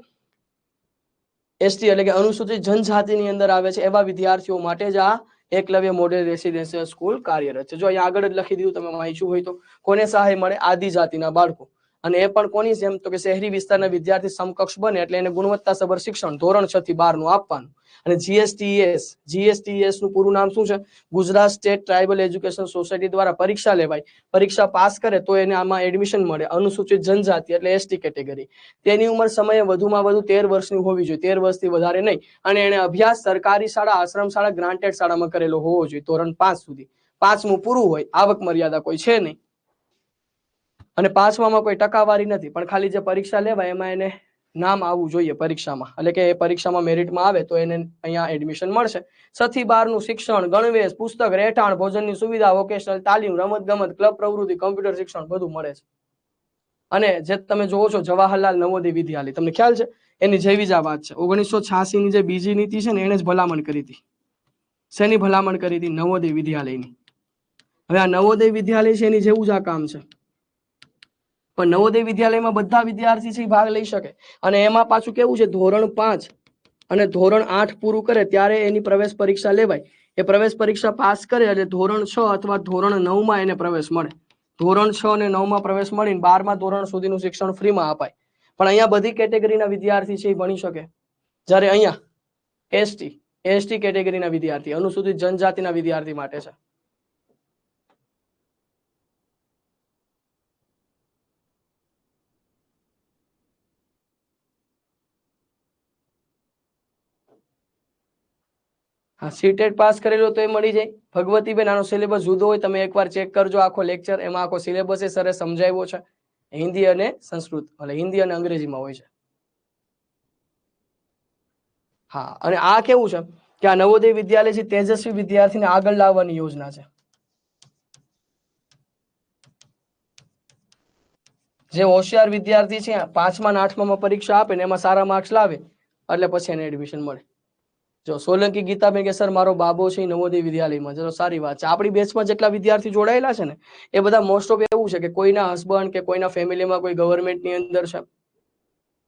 એસટી એટલે કે અનુસૂચિત જનજાતિની અંદર આવે છે એવા વિદ્યાર્થીઓ માટે જ આ એકલવ્ય મોડેલ રેસિડેન્શિયલ સ્કૂલ કાર્યરત છે. જો અહીંયા આગળ જ લખી દીધું, તમે વાંચ્યું હોય તો. કોને સહાય મળે? આદિજાતિના બાળકો. અને એ પણ કોની જેમ તો કે શહેરી વિસ્તારના વિદ્યાર્થી સમકક્ષ બને એટલે એને ગુણવત્તાસભર શિક્ષણ ધોરણ 6 થી 12 નું આપવાનું. અને જીએસટીએસ નું પૂરું નામ શું છે? Gujarat State Tribal Education society દ્વારા પરીક્ષા લેવાય. પરીક્ષા પાસ કરે તો એને આમાં એડમિશન મળે. અનુસૂચિત જનજાતિ એટલે એસટી કેટેગરી. તેની ઉંમર સમયે વધુમાં વધુ 13 વર્ષની હોવી જોઈએ, 13 વર્ષથી વધારે નહીં. અને એને અભ્યાસ સરકારી શાળા, આશ્રમ શાળા, ગ્રાન્ટેડ શાળામાં કરેલો હોવો જોઈએ ધોરણ 5 સુધી. 5મું પૂરું હોય, આવક મર્યાદા કોઈ છે નહીં. અને 5મામાં કોઈ ટકાવારી નથી, પણ ખાલી જે પરીક્ષા લેવાય એમાં એને નામ આવવું જોઈએ પરીક્ષામાં, એટલે કે એ પરીક્ષામાં મેરિટમાં આવે તો એને અહીંયા એડમિશન મળશે. 6 થી 12 નું શિક્ષણ, ગણવેશ, પુસ્તક, રહેઠાણ, ભોજનની સુવિધા, વોકેશનલ તાલીમ, રમત ગમત, ક્લબ પ્રવૃત્તિ, કમ્પ્યુટર શિક્ષણ બધું મળે છે. અને જે તમે જોવો છો જવાહરલાલ નવોદય વિદ્યાલય, તમને ખ્યાલ છે? એની જેવી જ આ વાત છે. 1986 ની જે બીજી નીતિ છે ને એને જ ભલામણ કરી હતી. શેની ભલામણ કરી હતી? નવોદય વિદ્યાલયની. હવે આ નવોદય વિદ્યાલય છે એની જેવું જ આ કામ છે. પણ નવોદય વિદ્યાલયમાં બધા વિદ્યાર્થી છે ભાગ લઈ શકે. અને એમાં પાછું કેવું છે? ધોરણ 5 અને ધોરણ 8 પૂરું કરે ત્યારે એની પ્રવેશ પરીક્ષા લેવાય. એ પ્રવેશ પરીક્ષા પાસ કરે એટલે ધોરણ 6 અથવા ધોરણ 9 માં એને પ્રવેશ મળે. ધોરણ 6 અને 9 માં પ્રવેશ મળીને 12મા ધોરણ સુધીનું શિક્ષણ ફ્રીમાં અપાય. પણ અહીંયા બધી કેટેગરીના વિદ્યાર્થી છે એ ભણી શકે. જ્યારે અહીંયા એસટી કેટેગરીના વિદ્યાર્થી, અનુસૂચિત જનજાતિના વિદ્યાર્થી માટે છે. હા, સીટેટ પાસ કરેલો તો એ મળી જાય. ભગવતીબેન, આનો સિલેબસ જુદો હોય, તમે એકવાર ચેક કરજો આખો લેક્ચર. એમાં આખો સિલેબસ એ સરે સમજાવ્યો છે. હિન્દી અને સંસ્કૃત, એટલે હિન્દી અને અંગ્રેજીમાં હોય છે. હા, અને આ કેવું છે કે આ નવોદય વિદ્યાલય છે તેજસ્વી વિદ્યાર્થીને આગળ લાવવાની યોજના છે. જે હોશિયાર વિદ્યાર્થી છે 5મા અને 8મામાં પરીક્ષા આપે ને એમાં સારા માર્ક્સ લાવે એટલે પછી એને એડમિશન મળે. જો સોલંકી ગીતાબેન કે સર મારો બાબો છે નવોદય વિદ્યાલયમાં, ચલો સારી વાત છે. આપણી બેચમાં જેટલા વિદ્યાર્થી જોડાયેલા છે ને એ બધા મોસ્ટ ઓફ એવું છે કે કોઈના હસબન્ડ કે કોઈના ફેમિલીમાં કોઈ ગવર્મેન્ટની અંદર છે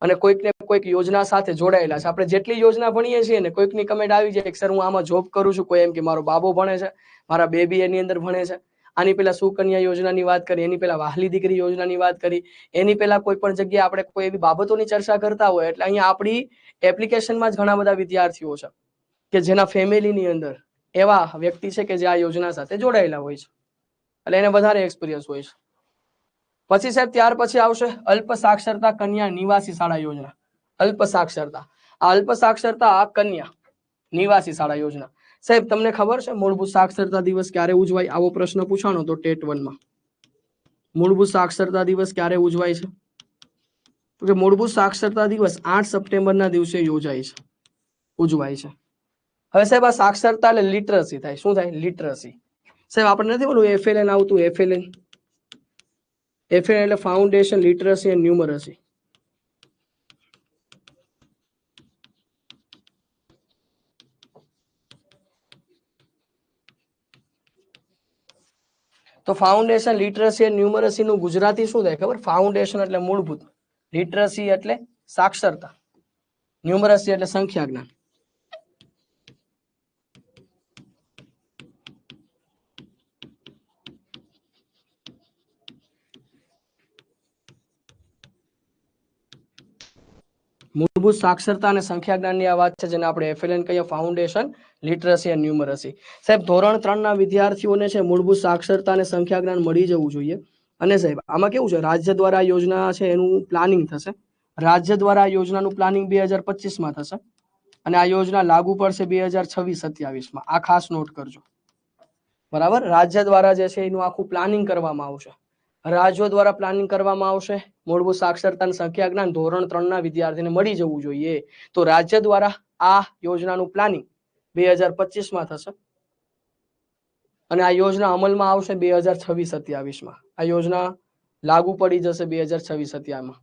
અને કોઈક ને કોઈક યોજના સાથે જોડાયેલા છે. આપણે જેટલી યોજના ભણીએ છીએ ને કોઈકની કમેન્ટ આવી જાય કે સર હું આમાં જોબ કરું છું, કોઈ એમ કે મારો બાબો ભણે છે, મારા બેબી એની અંદર ભણે છે. આની પેલા સુકન્યા યોજનાની વાત કરી, એની પેલા વહાલી દીકરી યોજનાની વાત કરી, એની પેલા કોઈ પણ જગ્યાએ આપણે કોઈ એવી બાબતોની ચર્ચા કરતા હોય એટલે અહીંયા આપણી એપ્લિકેશનમાં જ ઘણા બધા વિદ્યાર્થીઓ છે કે જેના ફેમિલીની અંદર એવા વ્યક્તિ છે કે જે આ યોજના સાથે જોડાયેલા હોય છે, એટલે એને વધારે એક્સપિરિયન્સ હોય છે. પછી સાહેબ ત્યાર પછી આવશે અલ્પ સાક્ષરતા કન્યા નિવાસી શાળા યોજના. અલ્પ સાક્ષરતા, આ અલ્પ સાક્ષરતા કન્યા નિવાસી શાળા યોજના. સાહેબ તમને ખબર છે મૂળભૂત સાક્ષરતા દિવસ ક્યારે ઉજવાય? આવો પ્રશ્ન પૂછાણો તો ટેટ 1 માં. મૂળભૂત સાક્ષરતા દિવસ ક્યારે ઉજવાય છે? તો મૂળભૂત સાક્ષરતા દિવસ 8 સપ્ટેમ્બરના દિવસે યોજાય છે, ઉજવાય છે. હવે સાહેબ આ સાક્ષરતા એટલે લિટરસી થાય. શું થાય? લિટરસી. સાહેબ આપણે નથી બોલું FLN આવતું, FLN એટલે ફાઉન્ડેશન લિટરસી એન્ડ ન્યુમરસી. તો ફાઉન્ડેશન લિટરસી એન્ડ ન્યુમરસી નું ગુજરાતી શું થાય ખબર? ફાઉન્ડેશન એટલે મૂળભૂત, લિટરસી એટલે સાક્ષરતા, ન્યુમરસી એટલે સંખ્યા જ્ઞાન. મૂળભૂત સાક્ષરતા અને સંખ્યા જ્ઞાનની આ વાત છે જેને આપણે FLN કહીએ, ફાઉન્ડેશન લિટરસી એન્ડ ન્યુમરસી. સાહેબ ધોરણ 3 ના વિદ્યાર્થીઓને છે મૂળભૂત સાક્ષરતા અને સંખ્યા જ્ઞાન મળી જવું જોઈએ. અને સાહેબ આમાં કેવું છે, રાજ્ય દ્વારા યોજના છે એનું પ્લાનિંગ થશે. રાજ્ય દ્વારા યોજનાનું પ્લાનિંગ 2025માં થશે અને આ યોજના લાગુ પડશે 2026-27માં. આ ખાસ નોટ કરજો, બરાબર. રાજ્ય દ્વારા જે છે એનું આખું પ્લાનિંગ કરવામાં આવશે. રાજ્યો દ્વારા પ્લાનિંગ કરવામાં આવશે. મૂળભૂત સાક્ષરતા અને સંખ્યા જ્ઞાન ધોરણ 3 ના વિદ્યાર્થીને મળી જવું જોઈએ. તો રાજ્ય દ્વારા આ યોજનાનું પ્લાનિંગ 2025માં થશે અને આ યોજના અમલમાં આવશે 2026-27માં. આ યોજના લાગુ પડી જશે 2026-27માં.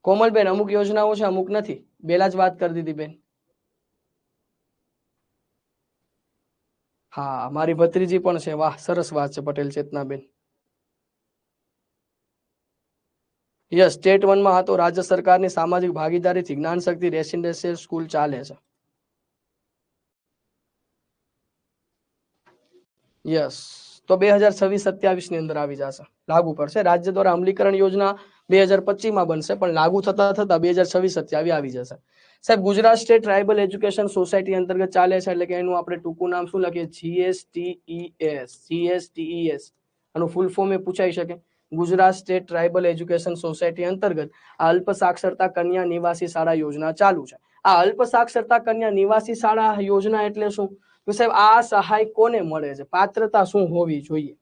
કોમલબેન અમુક યોજનાઓ છે અમુક નથી, બેલા જ વાત કરી દીધી બેન. હા મારી ભત્રીજી પણ છે, વાહ સરસ વાત છે પટેલ ચેતનાબેન. યસ સ્ટેટ 1 માં હતો, રાજ્ય સરકારની સામાજિક ભાગીદારીથી જ્ઞાન શક્તિ રેસિડેન્શિયલ સ્કૂલ ચાલે છે. યસ તો 2026-27 ની અંદર આવી જશે, લાગુ પડશે. રાજ્ય દ્વારા અમલીકરણ યોજના 2025 માં બનશે, પણ લાગુ થતા 2026-27 આવી જશે. સાહેબ Gujarat State Tribal Education society અંતર્ગત ચાલે છે, એટલે કે એનું આપણે ટૂંકું નામ શું લખીએ? GSTES. આનું ફૂલ ફોર્મ એ પૂછાઈ શકે. Gujarat State Tribal Education society અંતર્ગત આ અલ્પ સાક્ષરતા કન્યા નિવાસી શાળા યોજના ચાલુ છે. આ અલ્પ સાક્ષરતા કન્યા નિવાસી શાળા યોજના એટલે શું? તો સાહેબ આ સહાય કોને મળે છે? પાત્રતા શું હોવી જોઈએ?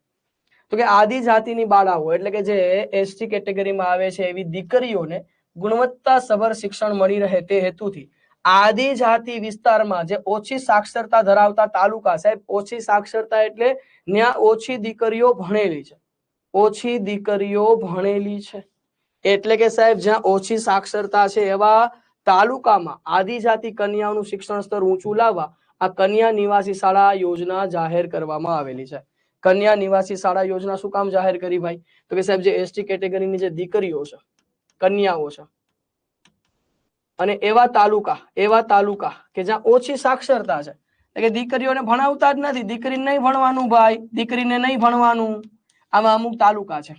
તો કે આદિજાતિની બાળાઓ એટલે કે જે એસટી કેટેગરીમાં આવે છે એવી દીકરીઓને ગુણવત્તાસભર શિક્ષણ મળી રહે તે હેતુથી આદિજાતિ વિસ્તારમાં જે ઓછી સાક્ષરતા ધરાવતા તાલુકા, સાહેબ ઓછી સાક્ષરતા એટલે ત્યાં ઓછી દીકરીઓ ભણેલી છે, ઓછી દીકરીઓ ભણેલી છે એટલે કે સાહેબ જ્યાં ઓછી સાક્ષરતા છે એવા તાલુકામાં આદિજાતિ કન્યાઓનું શિક્ષણ સ્તર ઊંચું લાવવા આ કન્યા નિવાસી શાળા યોજના જાહેર કરવામાં આવેલી છે. કન્યા નિવાસી શાળા યોજના શું કામ જાહેર કરી ભાઈ? તો કે સાહેબ જે એસટી કેટેગરીની જે દીકરીઓ છે, કન્યાઓ છે, અને એવા તાલુકા કે જ્યાં ઓછી સાક્ષરતા છે, એટલે કે દીકરીઓને ભણાવતા જ નથી, દીકરીને નહીં ભણવાનું ભાઈ, દીકરીને નહીં ભણવાનું, આવા અમુક તાલુકા છે.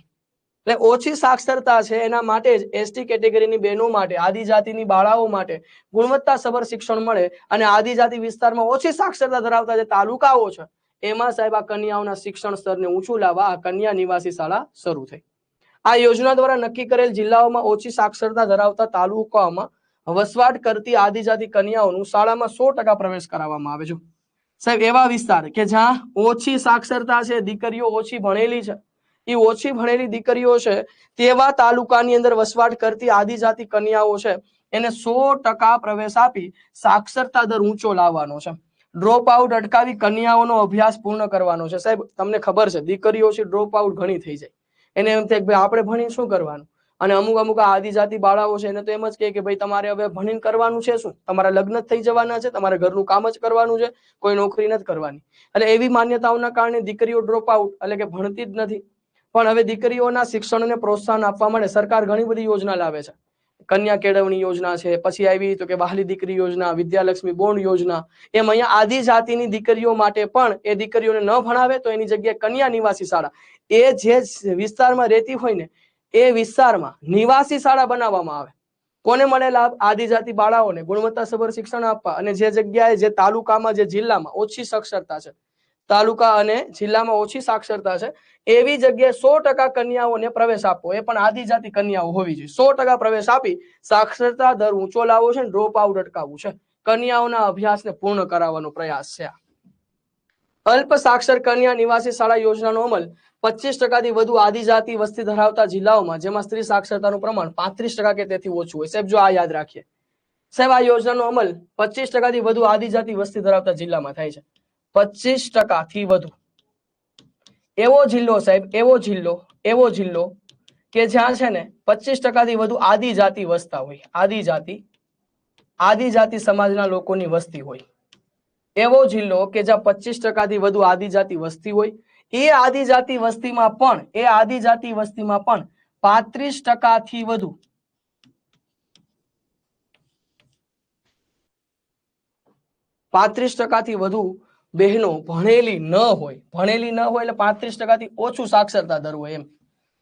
એટલે ઓછી સાક્ષરતા છે એના માટે જ એસટી કેટેગરીની બહેનો માટે, આદિજાતિની બાળાઓ માટે ગુણવત્તાસભર શિક્ષણ મળે અને આદિજાતિ વિસ્તારમાં ઓછી સાક્ષરતા ધરાવતા જે તાલુકાઓ છે એમાં સાહેબ આ કન્યાઓના શિક્ષણ સ્તરને ઊંચું લાવવા આ કન્યા નિવાસી શાળા શરૂ થઈ. આ યોજના દ્વારા નક્કી કરેલ જિલ્લાઓમાં ઓછી સાક્ષરતા ધરાવતા તાલુકાઓમાં વસવાટ કરતી આદિજાતિ કન્યાઓનું શાળામાં 100% પ્રવેશ કરાવવામાં આવે છે. સાહેબ એવા વિસ્તાર કે જ્યાં ઓછી સાક્ષરતા છે, દીકરીઓ ઓછી ભણેલી છે, એ ઓછી ભણેલી દીકરીઓ છે તેવા તાલુકાની અંદર વસવાટ કરતી આદિજાતિ કન્યાઓ છે એને 100% પ્રવેશ આપી સાક્ષરતા દર ઊંચો લાવવાનો છે. ડ્રોપ આઉટ અટકાવી કન્યાઓનો અભ્યાસ પૂર્ણ કરવાનો છે. સાહેબ તમને ખબર છે દીકરીઓ છે ડ્રોપ આઉટ ઘણી થઈ જાય, એને એમ થાય કે ભાઈ આપણે ભણી શું કરવાનું, અને અમુક આદિજાતિ બાળાઓ છે એને તો એમ જ કહે કે ભાઈ તમારે હવે ભણીને કરવાનું છે શું? તમારા લગ્ન થઈ જવાના છે, તમારે ઘરનું કામ જ કરવાનું છે, કોઈ નોકરી નથી કરવાની. એટલે એવી માન્યતાઓના કારણે દીકરીઓ ડ્રોપ આઉટ એટલે કે ભણતી જ નથી. પણ હવે દીકરીઓના શિક્ષણને પ્રોત્સાહન આપવા માટે સરકાર ઘણી બધી યોજના લાવે છે. કન્યા કેળવણી યોજના છે, પછી આવી તો કે વહાલી દીકરી યોજના, વિદ્યાલક્ષ્મી બોન્ડ યોજના. એમ અહીંયા આદિજાતિની દીકરીઓ માટે પણ એ દીકરીઓને ન ભણાવે તો એની જગ્યાએ કન્યા નિવાસી શાળા, એ જે વિસ્તારમાં રહેતી હોય ને એ વિસ્તારમાં નિવાસી શાળા બનાવવામાં આવે. કોને મળે લાભ? આદિજાતિ બાળાઓને ગુણવત્તાસભર શિક્ષણ આપવા, અને જે જગ્યાએ જે તાલુકામાં જે જિલ્લામાં ઓછી સાક્ષરતા છે, તાલુકા અને જિલ્લામાં ઓછી સાક્ષરતા છે એવી જગ્યાએ 100% કન્યાઓને પ્રવેશ આપવો, એ પણ આદિજાતિ કન્યાઓ હોવી જોઈએ. 100% પ્રવેશ આપી સાક્ષરતા દર ઊંચો લાવવો છે, ડ્રોપ આઉટ અટકાવવું છે, કન્યાઓના અભ્યાસને પૂર્ણ કરાવવાનો પ્રયાસ છે. અલ્પ સાક્ષર કન્યા નિવાસી શાળા યોજનાનો અમલ 25% વધુ આદિજાતિ વસ્તી ધરાવતા જિલ્લાઓમાં, જેમાં સ્ત્રી સાક્ષરતાનું પ્રમાણ 35% કે તેથી ઓછું હોય. સાહેબ જો આ યાદ રાખીએ, સાહેબ આ યોજનાનો અમલ 25% વધુ આદિજાતિ વસ્તી ધરાવતા જિલ્લામાં થાય છે. 25% વધુ. એવો જિલ્લો સાહેબ, એવો જિલ્લો કે જ્યાં છે ને 25% વધુ આદિજાતિ વસતા હોય, આદિજાતિ સમાજના લોકોની વસ્તી હોય. એવો જિલ્લો કે જ્યાં 25% વધુ આદિજાતિ વસ્તી હોય, એ આદિજાતિ વસ્તીમાં પણ 35% વધુ 35% વધુ બહેનો ભણેલી ન હોય એટલે 35% ઓછું સાક્ષરતા દર હોય, એમ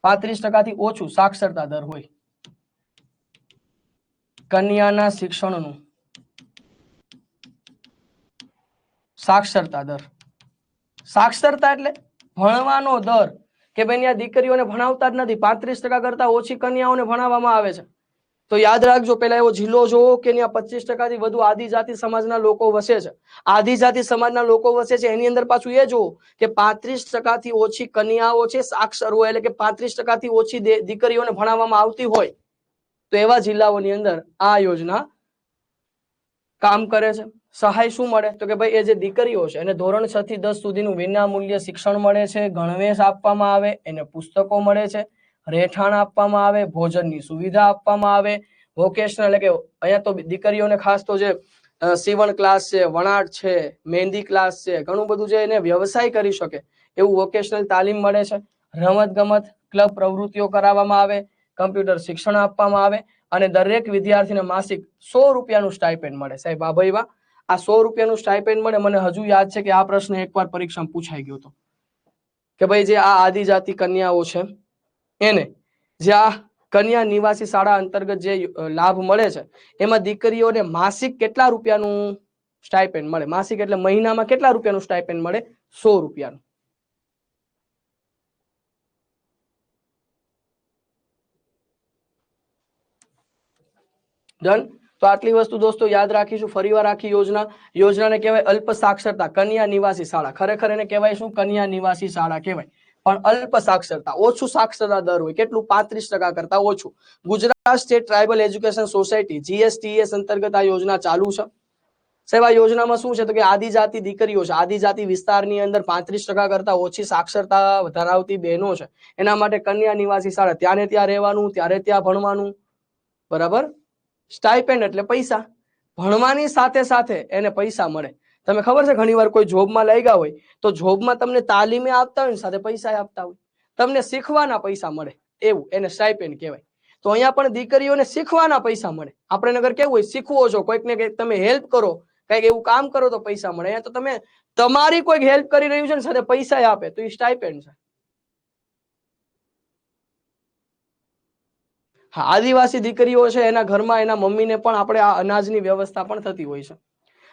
35% ઓછું સાક્ષરતા દર હોય. કન્યાના શિક્ષણનું સાક્ષરતા દર, સાક્ષરતા એટલે ભણવાનો દર, કે ભાઈ આ દીકરીઓને ભણાવતા જ નથી, 35% કરતા ઓછી કન્યાઓને ભણાવવામાં આવે છે. તો યાદ રાખજો, પેલા એવો જિલ્લો જોવો કે ત્યાં 25% વધુ આદિજાતિ સમાજના લોકો વસે છે. આદિજાતિ સમાજના લોકો વસે છે એની અંદર પાછું એ જોવો કે 35% ઓછી કન્યાઓ છે સાક્ષર હોય, એટલે કે 35% ઓછી દીકરીઓને ભણાવવામાં આવતી હોય, તો એવા જિલ્લાઓની અંદર આ યોજના કામ કરે છે. સહાય શું મળે? તો કે ભાઈ એ જે દીકરીઓ છે એને ધોરણ 6 થી 10 સુધીનું વિનામૂલ્ય શિક્ષણ મળે છે, ગણવેશ આપવામાં આવે, એને પુસ્તકો મળે છે, રહેઠાણ આપવામાં આવે, ભોજનની સુવિધા આપવામાં આવે, વોકેશનલ એટલે કે અહીંયા તો દીકરીઓને ખાસ તો જે સીવણ ક્લાસ છે, વણાટ છે, મહેંદી ક્લાસ છે, ઘણું બધું જે એને વ્યવસાય કરી શકે એવું વોકેશનલ તાલીમ મળે છે. રમત ગમત ક્લબ પ્રવૃત્તિઓ કરાવવામાં આવે, કમ્પ્યુટર શિક્ષણ આપવામાં આવે અને દરેક વિદ્યાર્થીને માસિક 100 રૂપિયાનું સ્ટાઇપેન્ડ મળે. સાહેબ આ ભાઈ આ 100 રૂપિયાનું સ્ટાઇપેન્ડ મળે. મને હજુ યાદ છે કે આ પ્રશ્ન એકવાર પરીક્ષામાં પૂછાઈ ગયો હતો કે ભાઈ જે આ આદિજાતિ કન્યાઓ છે એને જે આ કન્યા નિવાસી શાળા અંતર્ગત જે લાભ મળે છે એમાં દીકરીઓને માસિક કેટલા રૂપિયાનું સ્ટાઇપેન્ડ મળે? માસિક એટલે મહિનામાં કેટલા રૂપિયાનું સ્ટાઇપેન્ડ મળે? 100 રૂપિયાનું. ડન. તો આટલી વસ્તુ દોસ્તો યાદ રાખીશું. ફરીવાર આખી યોજનાને કહેવાય અલ્પ સાક્ષરતા કન્યા નિવાસી શાળા. ખરેખર એને કહેવાય શું? કન્યા નિવાસી શાળા કહેવાય. પણ અલ્પ સાક્ષરતા, ઓછું સાક્ષરતા દર હોય. કેટલું? 35% કરતા ઓછું. Gujarat State Tribal Education society GSTS અંતર્ગત આ યોજના ચાલુ છે. સાહેબ આ યોજનામાં શું છે તો કે આદિજાતિ દીકરીઓ છે, આદિજાતિ વિસ્તારની અંદર 35% કરતા ઓછી સાક્ષરતા ધરાવતી બહેનો છે, એના માટે કન્યા નિવાસી શાળા. ત્યાં ને ત્યાં રહેવાનું, ત્યારે ત્યાં ભણવાનું. બરાબર. સ્ટાઇપેન્ડ એટલે પૈસા. ભણવાની સાથે સાથે એને પૈસા મળે. તમે ખબર છે ઘણી વાર કોઈ જોબમાં લાગ્યા હોય તો જોબમાં તમને તાલીમે આપતા હોય ને સાથે પૈસા આપતા હોય, તમને શીખવાના પૈસા મળે, એવું એને સ્ટાઇપેન્ડ કહેવાય. તો અહીંયા પણ દીકરીઓને શીખવાના પૈસા મળે. આપણે નગર કેવું હોય, શીખવો છો, કોઈકને કંઈક તમે હેલ્પ કરો, કંઈક એવું કામ કરો તો પૈસા મળે. અહીંયા તો તમે તમારી કોઈક હેલ્પ કરી રહ્યું છે ને સાથે પૈસા આપે તો એ સ્ટાઇપેન્ડ છે. હા, આદિવાસી દીકરીઓ છે એના ઘરમાં એના મમ્મીને પણ આપણે આ અનાજની વ્યવસ્થા પણ થતી હોય છે.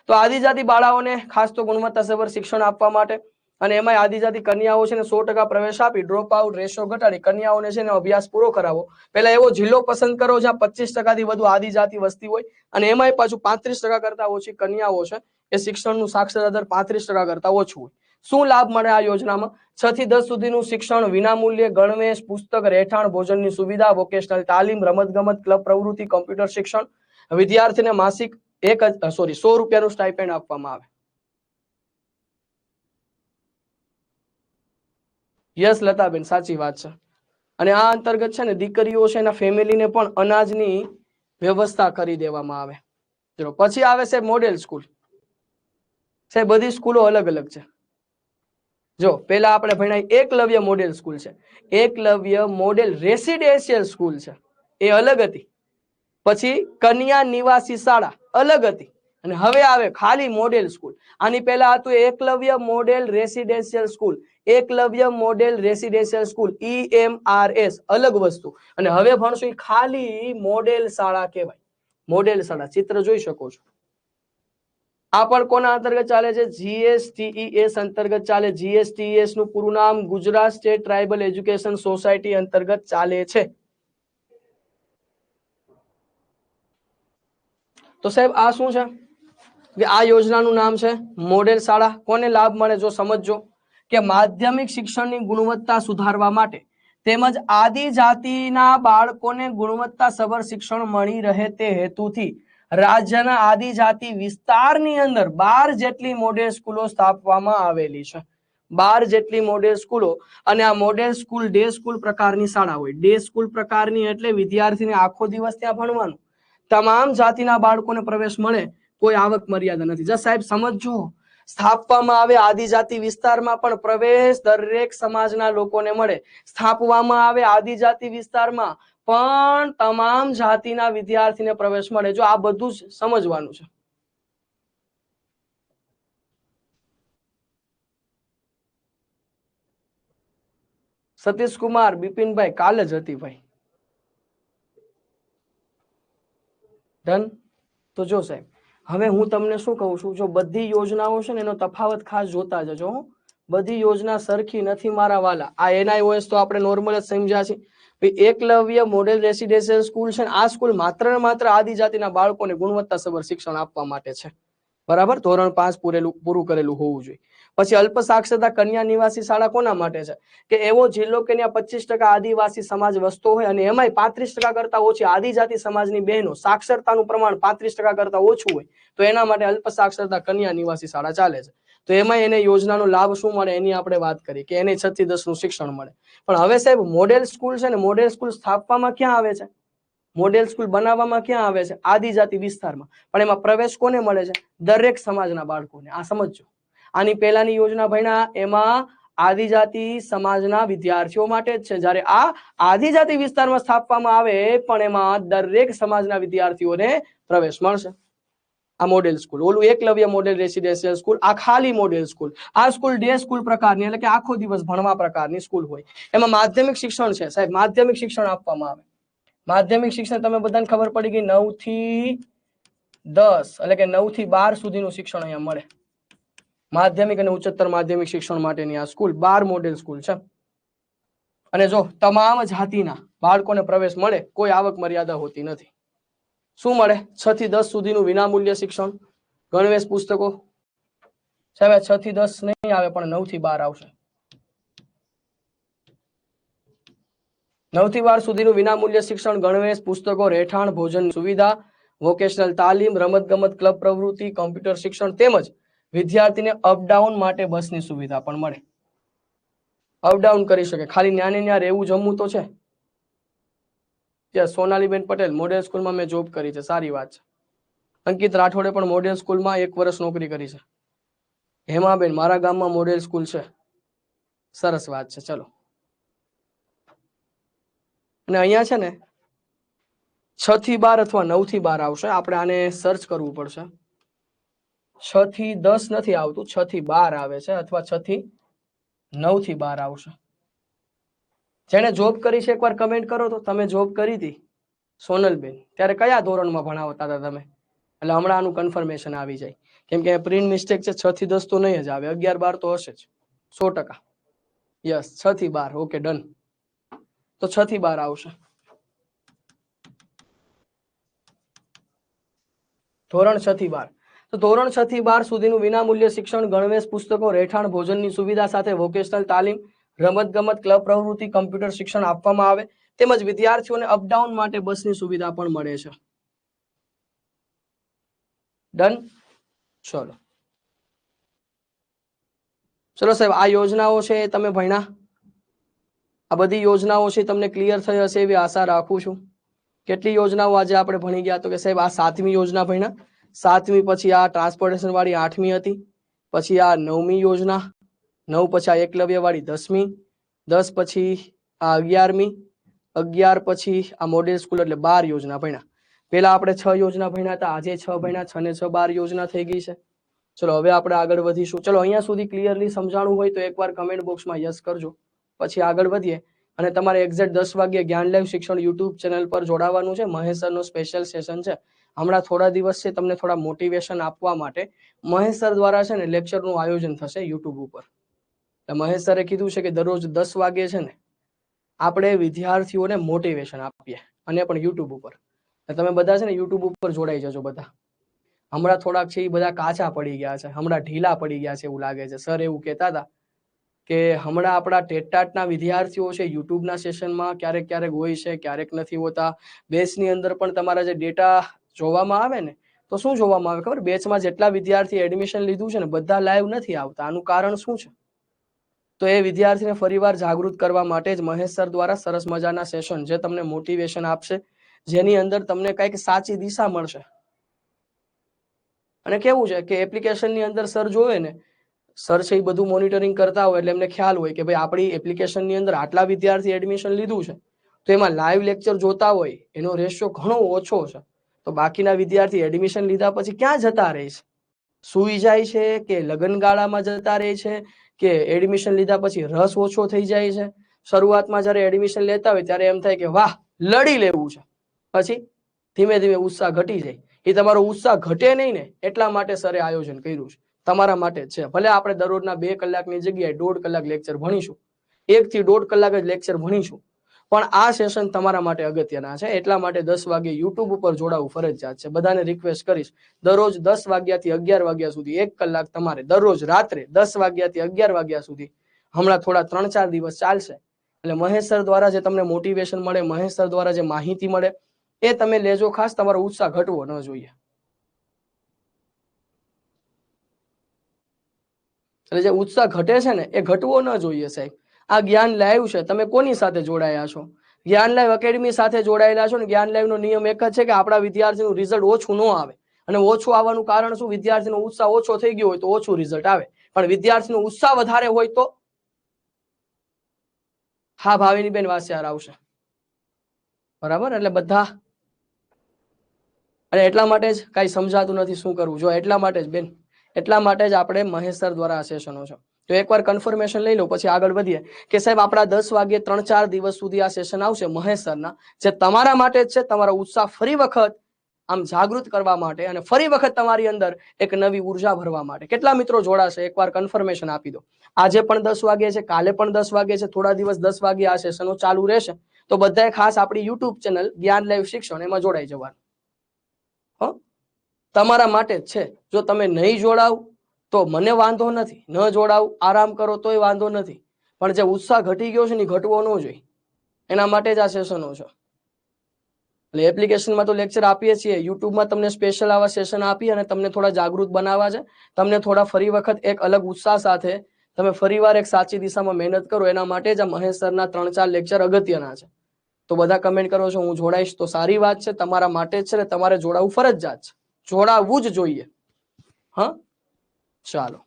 તો આદિજાતિ બાળાઓને ખાસ તો ગુણવત્તાસભર શિક્ષણ આપવા માટે અને એમાં આદિજાતિ કન્યાઓ છે ને 100% પ્રવેશ આપી ડ્રોપ આઉટ રેશિયો ઘટાડી કન્યાઓને છે ને અભ્યાસ પૂરો કરાવો. પહેલા એવો જિલ્લો પસંદ કરો જ્યાં 25% થી વધુ આદિજાતિ વસ્તી હોય અને એમાંય પાછું 35% કરતા ઓછી કન્યાઓ છે. એ શિક્ષણનું સાક્ષરતા દર 35% કરતા ઓછું હોય. શું લાભ મળે આ યોજનામાં? 6 થી 10 સુધીનું શિક્ષણ વિનામૂલ્યે, ગણવેશ, પુસ્તક, રહેઠાણ, ભોજનની સુવિધા, વોકેશનલ તાલીમ, રમતગમત ક્લબ પ્રવૃત્તિ, કમ્પ્યુટર શિક્ષણ. વિદ્યાર્થીને માસિક 100 રૂપિયાનું સ્ટાઇપેન્ડ આપવામાં આવે. યસ લતાબેન, સાચી વાત છે. અને આ અંતર્ગત છે ને દીકરીઓ છે એના ફેમિલીને પણ અનાજની વ્યવસ્થા કરી દેવામાં આવે. ચલો પછી આવે છે મોડેલ સ્કૂલ. સાહેબ બધી સ્કૂલો અલગ અલગ છે. જો પહેલા આપણે ભણાય એકલવ્ય મોડેલ સ્કૂલ છે, એકલવ્ય મોડેલ રેસિડેન્શિયલ સ્કૂલ છે, એ અલગ હતી. પછી કન્યા નિવાસી શાળા અલગ હતી અને હવે આવે ખાલી મોડેલ સ્કૂલ. આની પહેલા હતું Eklavya model Residential school, Eklavya model Residential school EMRS, અલગ વસ્તુ. અને હવે ભણશું ખાલી મોડેલ શાળા કહેવાય. મોડેલ શાળા ચિત્ર જોઈ શકો છો. આ પણ કોના અંતર્ગત ચાલે છે? GSTES અંતર્ગત ચાલે. GSTES નું પૂરું નામ Gujarat State Tribal Education society અંતર્ગત ચાલે છે. તો સાહેબ આ શું છે કે આ યોજનાનું નામ છે મોડેલ શાળા. કોને લાભ મળે જો સમજજો કે માધ્યમિક શિક્ષણની ગુણવત્તા સુધારવા માટે તેમજ આદિજાતિના બાળકોને ગુણવત્તાસભર શિક્ષણ મળી રહે તે હેતુથી રાજ્યના આદિજાતિ વિસ્તારની અંદર 12 જેટલી મોડેલ સ્કૂલો સ્થાપવામાં આવેલી છે. 12 જેટલી મોડેલ સ્કૂલો. અને આ મોડેલ સ્કૂલ ડે સ્કૂલ પ્રકારની શાળા હોય. ડે સ્કૂલ પ્રકારની એટલે વિદ્યાર્થીને આખો દિવસ ત્યાં ભણવાનું. તમામ જાતિના બાળકોને પ્રવેશ મળે, કોઈ આવક મર્યાદા નથી. જસ સાહેબ સમજો, સ્થાપવામાં આવે આદિજાતિ વિસ્તારમાં પણ પ્રવેશ દરેક સમાજના લોકોને મળે. સ્થાપવામાં આવે આદિજાતિ વિસ્તારમાં પણ તમામ જાતિના વિદ્યાર્થીને પ્રવેશ મળે. જો આ બધું જ સમજવાનું છે. સતીશ કુમાર, બિપિનભાઈ કાલે જ હતી ભાઈ. ડન. તો જો સાહેબ હવે હું તમને શું કહું છું, જો બધી યોજનાઓ છે ને એનો તફાવત ખાસ જોતા જજો. બધી યોજના સરખી નથી મારા વાલા. આ NIOS તો આપણે નોર્મલ જ સમજ્યા છે. એકલવ્ય મોડેલ રેસિડેન્શિયલ સ્કૂલ છે, આ સ્કૂલ માત્ર ને માત્ર આદિજાતિના બાળકોને ગુણવત્તાસભર શિક્ષણ આપવા માટે છે. બરાબર, ધોરણ 5 પૂરું કરેલું હોવું જોઈએ. પછી અલ્પ સાક્ષરતા કન્યા નિવાસી શાળા કોના માટે છે કે એવો જિલ્લો કે ત્યાં 25% આદિવાસી સમાજ વસતો હોય અને એમાંય 35% કરતા ઓછી આદિજાતિ સમાજની બહેનો, સાક્ષરતાનું પ્રમાણ 35% કરતા ઓછું હોય તો એના માટે અલ્પ સાક્ષરતા કન્યા નિવાસી શાળા ચાલે છે. તો એમાં એને યોજનાનો લાભ શું મળે એની આપણે વાત કરી કે એને 6 થી 10 નું શિક્ષણ મળે. પણ હવે સાહેબ મોડેલ સ્કૂલ છે ને, મોડેલ સ્કૂલ સ્થાપવામાં ક્યાં આવે છે? મોડેલ સ્કૂલ બનાવવામાં ક્યાં આવે છે? આદિજાતિ વિસ્તારમાં. પણ એમાં પ્રવેશ કોને મળે છે? દરેક સમાજના બાળકોને. આ સમજજો. આની પહેલાની યોજના ભણ્યા એમાં આદિજાતિ સમાજના વિદ્યાર્થીઓ માટે જ છે. જ્યારે આ આદિજાતિ વિસ્તારમાં સ્થાપવામાં આવે પણ એમાં દરેક સમાજના વિદ્યાર્થીઓને પ્રવેશ મળશે. આ મોડેલ સ્કૂલ. ઓલું એકલવ્ય મોડેલ રેસિડેન્શિયલ સ્કૂલ, આ ખાલી મોડેલ સ્કૂલ. આ સ્કૂલ ડે સ્કૂલ પ્રકારની, એટલે કે આખો દિવસ ભણવા પ્રકારની સ્કૂલ હોય. એમાં માધ્યમિક શિક્ષણ છે સાહેબ, માધ્યમિક શિક્ષણ આપવામાં આવે. માધ્યમિક શિક્ષણ તમે બધાને ખબર પડી ગઈ, 9 થી 10 એટલે કે 9 થી 12 સુધીનું શિક્ષણ અહીંયા મળે. માધ્યમિક અને ઉચ્ચતર માધ્યમિક શિક્ષણ માટેની આ સ્કૂલ 12 મોડેલ સ્કૂલ છે. અને જો તમામ જાતિના બાળકોને પ્રવેશ મળે, કોઈ આવક મર્યાદા હોતી નથી. શું મળે? 6 થી 10 સુધીનું વિનામૂલ્ય શિક્ષણ, ગણવેશ, પુસ્તકો. સાહેબ 6 થી 10 નહીં આવે પણ 9 થી 12 આવશે. 9 થી 12 સુધીનું વિનામૂલ્ય શિક્ષણ, ગણવેશ, પુસ્તકો, રહેઠાણ, ભોજન સુવિધા, વોકેશનલ તાલીમ, રમતગમત ક્લબ પ્રવૃત્તિ, કોમ્પ્યુટર શિક્ષણ તેમજ વિદ્યાર્થીને અપડાઉન માટે બસની સુવિધા પણ મળે. અપડાઉન કરી શકે. ખાલી ન્યાને ન્યા રહેવું જમવું તો છે. સોનાલીબેન પટેલ, મોડેલ સ્કૂલમાં મેં જોબ કરી છે, સારી વાત છે. અંકિત રાઠોડે પણ મોડેલ સ્કૂલમાં 1 વર્ષ નોકરી કરી છે. હેમાબેન, મારા ગામમાં મોડેલ સ્કૂલ છે, સરસ વાત છે. ચલો, અને અહીંયા છે ને 6 થી 12 અથવા 9 થી 12 આવશે. આપણે આને સર્ચ કરવું પડશે. 6 થી 10 નથી આવતું, 6 થી 12 આવે છે, અથવા 6 થી 9 થી 12 આવશે. જેને જોબ કરી છે એકવાર કમેન્ટ કરો તો. તમે જોબ કરી હતી સોનલબેન, ત્યારે કયા ધોરણમાં ભણાવતા હતા તમે? એટલે હમણાં આનું કન્ફર્મેશન આવી જાય. કેમ કે પ્રિન્ટ મિસ્ટેક છે. 6 થી 10 તો નહીં જ આવે, 11 12 તો હશે જ 100%. યસ, 6 થી 12. Okay, done. તો 6 થી 12 આવશે. ધોરણ 6 થી 12. તો ધોરણ 6 થી 12 સુધીનું વિનામૂલ્ય શિક્ષણ, ગણવેશ, પુસ્તકો, રહેઠાણ, ભોજનની સુવિધા સાથે વોકેશનલ તાલીમ, રમતગમત ક્લબ પ્રવૃત્તિ, કમ્પ્યુટર શિક્ષણ આપવામાં આવે. તેમજ વિદ્યાર્થીઓને અપડાઉન માટે બસની સુવિધા પણ મળે છે. ડન. ચલો ચલો સાહેબ, આ યોજનાઓ છે એ તમે ભણ્યા. આ બધી યોજનાઓ છે તમને ક્લિયર થઈ હશે એવી આશા રાખું છું. કેટલી યોજનાઓ આજે આપણે ભણી ગયા? તો કે સાહેબ આ 7મી યોજના ભણ્યા. 7મી પછી આ ટ્રાન્સપોર્ટેશન વાળી 8મી હતી. પછી આ 9મી યોજના, 9 પછી આ એકલવ્ય વાળી 10મી, 10 પછી આ 11મી, 11 પછી આ મોડેલ સ્કૂલ એટલે 12 યોજના ભણ્યા. પેલા આપણે 6 યોજના ભણ્યા હતા, આજે 6 ભણ્યા. 6 ને 6 12 યોજના થઈ ગઈ છે. ચલો હવે આપણે આગળ વધીશું. ચલો અહીંયા સુધી ક્લિયરલી સમજાણું હોય તો એકવાર કમેન્ટ બોક્સમાં યસ કરજો. પછી આગળ વધીએ. અને તમારે એક્ઝેક્ટ 10 વાગ્યે જ્ઞાન લાઈવ શિક્ષણ યુટ્યુબ ચેનલ પર જોડાવાનું છે. મહેશ સરનો સ્પેશિયલ સેશન છે. હમણાં થોડા દિવસ છે તમને થોડા મોટિવેશન આપવા માટે મહેશ સર દ્વારા છે ને લેક્ચરનું આયોજન થશે યુટ્યુબ ઉપર. મહેશ સરે કીધું છે કે દરરોજ 10 વાગે છે ને આપણે વિદ્યાર્થીઓને મોટિવેશન આપીએ, અને પણ યુટ્યુબ ઉપર. તમે બધા છે ને યુટ્યુબ ઉપર જોડાઈ જજો બધા. હમણાં થોડાક છે એ બધા કાચા પડી ગયા છે, હમણાં ઢીલા પડી ગયા છે એવું લાગે છે. સર એવું કહેતા હતા કે હમણાં આપણા ટેટાટના વિદ્યાર્થીઓ છે યુટ્યુબના સેશનમાં ક્યારેક ક્યારેક હોય છે, ક્યારેક નથી હોતા. બેચની અંદર પણ તમારા જે ડેટા જોવામાં આવે ને, તો શું જોવામાં આવે ખબર? બેચમાં જેટલા વિદ્યાર્થી એડમિશન લીધું છે ને બધા લાઈવ નથી આવતા. આનું કારણ શું છે? તો એ વિદ્યાર્થીને ફરીવાર જાગૃત કરવા માટે જ મહેશ સર દ્વારા સરસ મજાના સેશન જે તમને મોટિવેશન આપશે, જેની અંદર તમને કંઈક સાચી દિશા મળશે. અને કેવું છે કે એપ્લિકેશનની અંદર સર જોવે ને, સર છે એ બધું મોનિટરિંગ કરતા હોય એટલે એમને ખ્યાલ હોય કે ભાઈ આપણી એપ્લિકેશનની અંદર આટલા વિદ્યાર્થી એડમિશન લીધું છે, તો એમાં લાઈવ લેક્ચર જોતા હોય એનો રેશિયો ઘણો ઓછો છે. તો બાકીના વિદ્યાર્થી એડમિશન લીધા પછી ક્યાં જતા રહે છે? સૂઈ જાય છે, કે લગ્નગાળામાં જતા રહે છે, કે એડમિશન લીધા પછી રસ ઓછો થઈ જાય છે? શરૂઆતમાં જ્યારે એડમિશન લેતા હોય ત્યારે એમ થાય કે વાહ લડી લેવું છે, પછી ધીમે ધીમે ઉત્સાહ ઘટી જાય. એ તમારો ઉત્સાહ ઘટે નહીં ને એટલા માટે સરે આયોજન કર્યું છે, તમારા માટે જ છે. ભલે આપણે દરરોજના 2 કલાકની જગ્યાએ 1.5 કલાક લેક્ચર ભણીશું, 1 થી 1.5 કલાક જ લેક્ચર ભણીશું, પણ આ સેશન તમારા માટે અગત્યના છે. એટલા માટે 10 વાગે યુટ્યુબ ઉપર જોડાવું ફરજિયાત છે. બધાને રિક્વેસ્ટ કરીશ, દરરોજ 10 વાગ્યાથી 11 વાગ્યા સુધી 1 કલાક તમારે દરરોજ રાત્રે 10 વાગ્યાથી 11 વાગ્યા સુધી હમણાં થોડા 3-4 દિવસ ચાલશે. એટલે મહેશ સર દ્વારા જે તમને મોટિવેશન મળે, મહેશ સર દ્વારા જે માહિતી મળે એ તમે લેજો ખાસ. તમારો ઉત્સાહ ઘટવો ન જોઈએ. એટલે જે ઉત્સાહ ઘટે છે ને એ ઘટવો ન જોઈએ સાહેબ. આ જ્ઞાન લાઈવ છે, તમે કોની સાથે જોડાયા છો? જ્ઞાન લાઈવ એકેડમી સાથે જોડાયેલા છો ને. જ્ઞાન લાઈવ નો નિયમ એક જ છે કે આપણા વિદ્યાર્થીનું રિઝલ્ટ ઓછું ન આવે. અને ઓછું આવવાનું કારણ શું? વિદ્યાર્થીનો ઉત્સાહ ઓછો થઈ ગયો હોય તો ઓછું રિઝલ્ટ આવે, પણ વિદ્યાર્થીનો ઉત્સાહ વધારે હોય તો હા ભાવિની બેન વાસિયાર આવશે, બરાબર. એટલે બધા, અને એટલા માટે જ કઈ સમજાતું નથી શું કરવું. જો એટલા માટે જ બેન, એટલા માટે જ આપણે મહેશ સર દ્વારા આ સેશનો છે. તો એકવાર કન્ફર્મેશન લઈ લો પછી આગળ વધીએ કે સાહેબ આપણા 10 વાગે 3-4 દિવસ સુધી આ સેશન આવશે મહેશ સરના, જે તમારા માટે જ છે. તમારો ઉત્સાહ ફરી વખત આમ જાગૃત કરવા માટે અને ફરી વખત તમારી અંદર એક નવી ઉર્જા ભરવા માટે. કેટલા મિત્રો જોડાશે એકવાર કન્ફર્મેશન આપી દો. આજે પણ 10 વાગે છે, કાલે પણ 10 વાગે છે, થોડા દિવસ 10 વાગે આ સેશનો ચાલુ રહેશે. તો બધાએ ખાસ આપણી યુટ્યુબ ચેનલ જ્ઞાન લાઈવ શિક્ષણ એમાં જોડાઈ જવાનું. તમારા માટે જ છે. જો તમે નહીં જોડાવ તો મને વાંધો નથી, ન જોડાવ આરામ કરો તોય વાંધો નથી, પણ જે ઉત્સાહ ઘટી ગયો છે ને ઘટવો ન જોઈએ. એના માટે જ આ સેશનો છે. એટલે એપ્લિકેશનમાં તો લેક્ચર આપીએ છીએ, યુટ્યુબમાં તમને સ્પેશિયલ આવા સેશન આપી અને તમને થોડા જાગૃત બનાવવા છે. તમને થોડા ફરી વખત એક અલગ ઉત્સાહ સાથે તમે ફરીવાર એક સાચી દિશામાં મહેનત કરો, એના માટે જ આ મહેશ સરના 3-4 લેક્ચર અગત્યના છે. તો બધા કમેન્ટ કરો છો હું જોડાઈશ, તો સારી વાત છે. તમારા માટે જ છે ને તમારે જોડાવું ફરજિયાત છે, જોડાવવું જ જોઈએ. હા, ચાલો.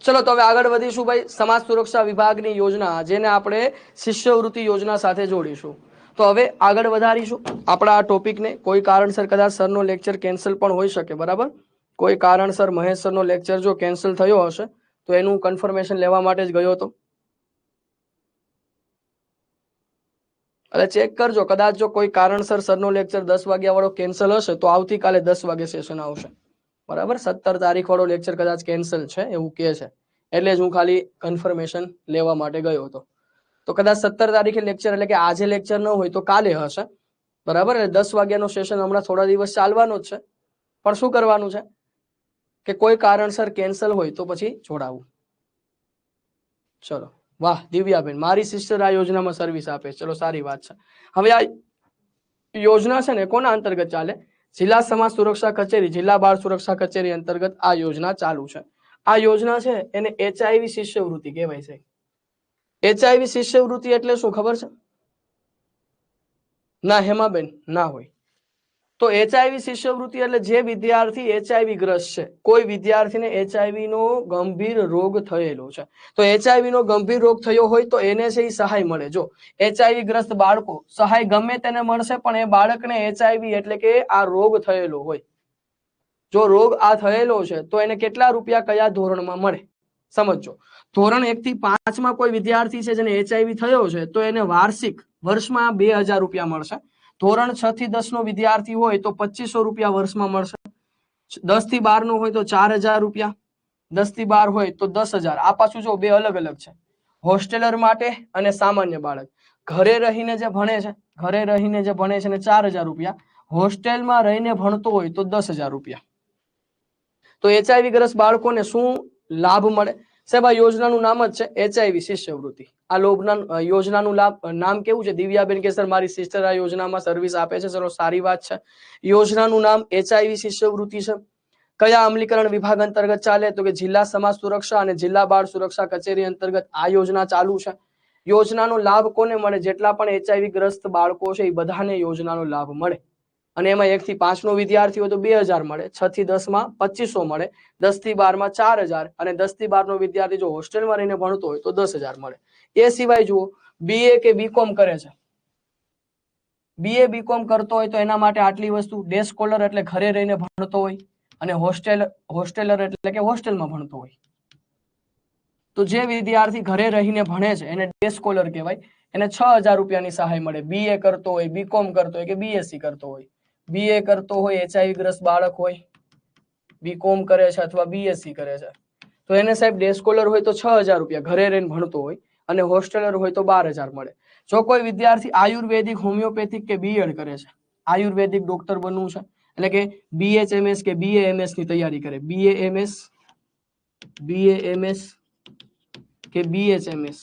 ચલો તો હવે આગળ વધીશું ભાઈ. સમાજ સુરક્ષા વિભાગની યોજના, જેને આપણે શિષ્યવૃત્તિ યોજના સાથે જોડીશું. તો હવે આગળ વધારીશું આપણા આ ટોપિકને. કોઈ કારણસર કદાચ સરનો લેક્ચર કેન્સલ પણ હોઈ શકે, બરાબર. કોઈ કારણસર મહેશ સરનો લેક્ચર જો કેન્સલ થયો હશે તો એનું કન્ફર્મેશન લેવા માટે જ ગયો હતો. એટલે ચેક કરજો, કદાચ જો કોઈ કારણસર સરનો લેક્ચર 10 વાગ્યા વાળો કેન્સલ હશે તો આવતીકાલે 10 વાગે સેશન આવશે, બરાબર. 17 તારીખ વાળો લેક્ચર કદાચ કેન્સલ છે એવું કે છે, એટલે જ હું ખાલી કન્ફર્મેશન લેવા માટે ગયો હતો. તો કદાચ 17 તારીખે લેક્ચર, એટલે કે આજે લેક્ચર ન હોય તો કાલે હશે, બરાબર. એટલે 10 વાગ્યાનો સેશન હમણાં થોડા દિવસ ચાલવાનો જ છે, પણ શું કરવાનું છે કે કોઈ કારણસર કેન્સલ હોય તો પછી જોડાવું. ચલો, વાહ દિવ્યાબેન, મારી સિસ્ટર આ યોજનામાં સર્વિસ આપે. ચલો સારી વાત છે. હવે આ યોજના છે ને કોના અંતર્ગત ચાલે? જિલ્લા સમાજ સુરક્ષા કચેરી, જિલ્લા બાળ સુરક્ષા કચેરી અંતર્ગત આ યોજના ચાલુ છે. આ યોજના છે એને HIV શિષ્યવૃત્તિ કહેવાય છે. HIV શિષ્યવૃત્તિ એટલે શું ખબર છે? ના હેમાબેન, ના હોય. તો HIV શિષ્યવૃત્તિ એટલે જે વિદ્યાર્થી HIV ગ્રસ્ત છે, કોઈ વિદ્યાર્થીને HIV નો ગંભીર રોગ થયેલો છે, તો HIV નો ગંભીર રોગ થયો હોય તો એને છે એ સહાય મળે. જો HIV ગ્રસ્ત બાળકો, સહાય ગમે તેને મળશે, પણ એ બાળકને HIV એટલે કે આ રોગ થયેલો હોય, જો રોગ આ થયેલો છે તો એને કેટલા રૂપિયા કયા ધોરણમાં મળે સમજો. ધોરણ 1 થી 5 માં કોઈ વિદ્યાર્થી છે જેને HIV થયો છે તો એને વાર્ષિક વર્ષમાં 2000 રૂપિયા મળશે. ધોરણ 6 થી 10 નો વિદ્યાર્થી હોય તો 2500 રૂપિયા વર્ષમાં મળશે. 10 થી 12 નો હોય તો 4000 રૂપિયા, 10 થી 12 હોય તો 10,000. આ પાછું જો બે અલગ અલગ છે, હોસ્ટેલર માટે અને સામાન્ય બાળક. ઘરે રહીને જે ભણે છે, ઘરે રહીને જે ભણે છે ને 4000 રૂપિયા, હોસ્ટેલમાં રહીને ભણતો હોય તો 10,000 રૂપિયા. તો HIV ગ્રસ્ત બાળકોને શું લાભ મળે? સાહેબ આ યોજનાનું નામ જ છે HIV શિષ્યવૃત્તિ. આ યોજનાનું નામ કેવું છે? દિવ્યાબેન કે સર મારી સિસ્ટર આ યોજનામાં સર્વિસ આપે છે. ચલો સારી વાત છે. યોજનાનું નામ HIV શિષ્યવૃત્તિ છે. કયા અમલીકરણ વિભાગ અંતર્ગત ચાલે? તો કે જિલ્લા સમાજ સુરક્ષા અને જિલ્લા બાળ સુરક્ષા કચેરી અંતર્ગત આ યોજના ચાલુ છે. યોજનાનો લાભ કોને મળે? જેટલા પણ HIV ગ્રસ્ત બાળકો છે એ બધાને યોજનાનો લાભ મળે. અને એમાં 1 થી 5 નો વિદ્યાર્થી હોય તો 2000 મળે, 6 થી 10 માં 2500 મળે, 10 થી 12 માં 4000 અને 10 થી 12 નો વિદ્યાર્થી જો હોસ્ટેલમાં રહીને ભણતો હોય તો 10000 મળે. એ સિવાય જુઓ BA કે BCom કરે છે, BA BCom કરતો હોય તો એના માટે આટલી વસ્તુ. ડે સ્કોલર એટલે ઘરે રહીને ભણતો હોય અને હોસ્ટેલર એટલે કે હોસ્ટેલમાં ભણતો હોય. તો જે વિદ્યાર્થી ઘરે રહીને ભણે છે એને ડે સ્કોલર કહેવાય. એને 6000 રૂપિયાની સહાય મળે. BA કરતો હોય, BCom કરતો હોય કે BSc કરતો હોય. BA કરતો હોય HIV ગ્રસ્ત બાળક હોય, BCom કરે છે અથવા BSc કરે છે તો એને સાહેબ ડે સ્કોલર હોય તો 6000 રૂપિયા, ઘરે રહીને ભણતો હોય, અને હોસ્ટેલર હોય તો 12000 મળે. જો કોઈ વિદ્યાર્થી આયુર્વેદિક, હોમિયોપેથિક કે BEd કરે છે, આયુર્વેદિક ડોક્ટર બનવું છે એટલે કે BHMS કે BAMS ની તૈયારી કરે, BAMS કે BHMS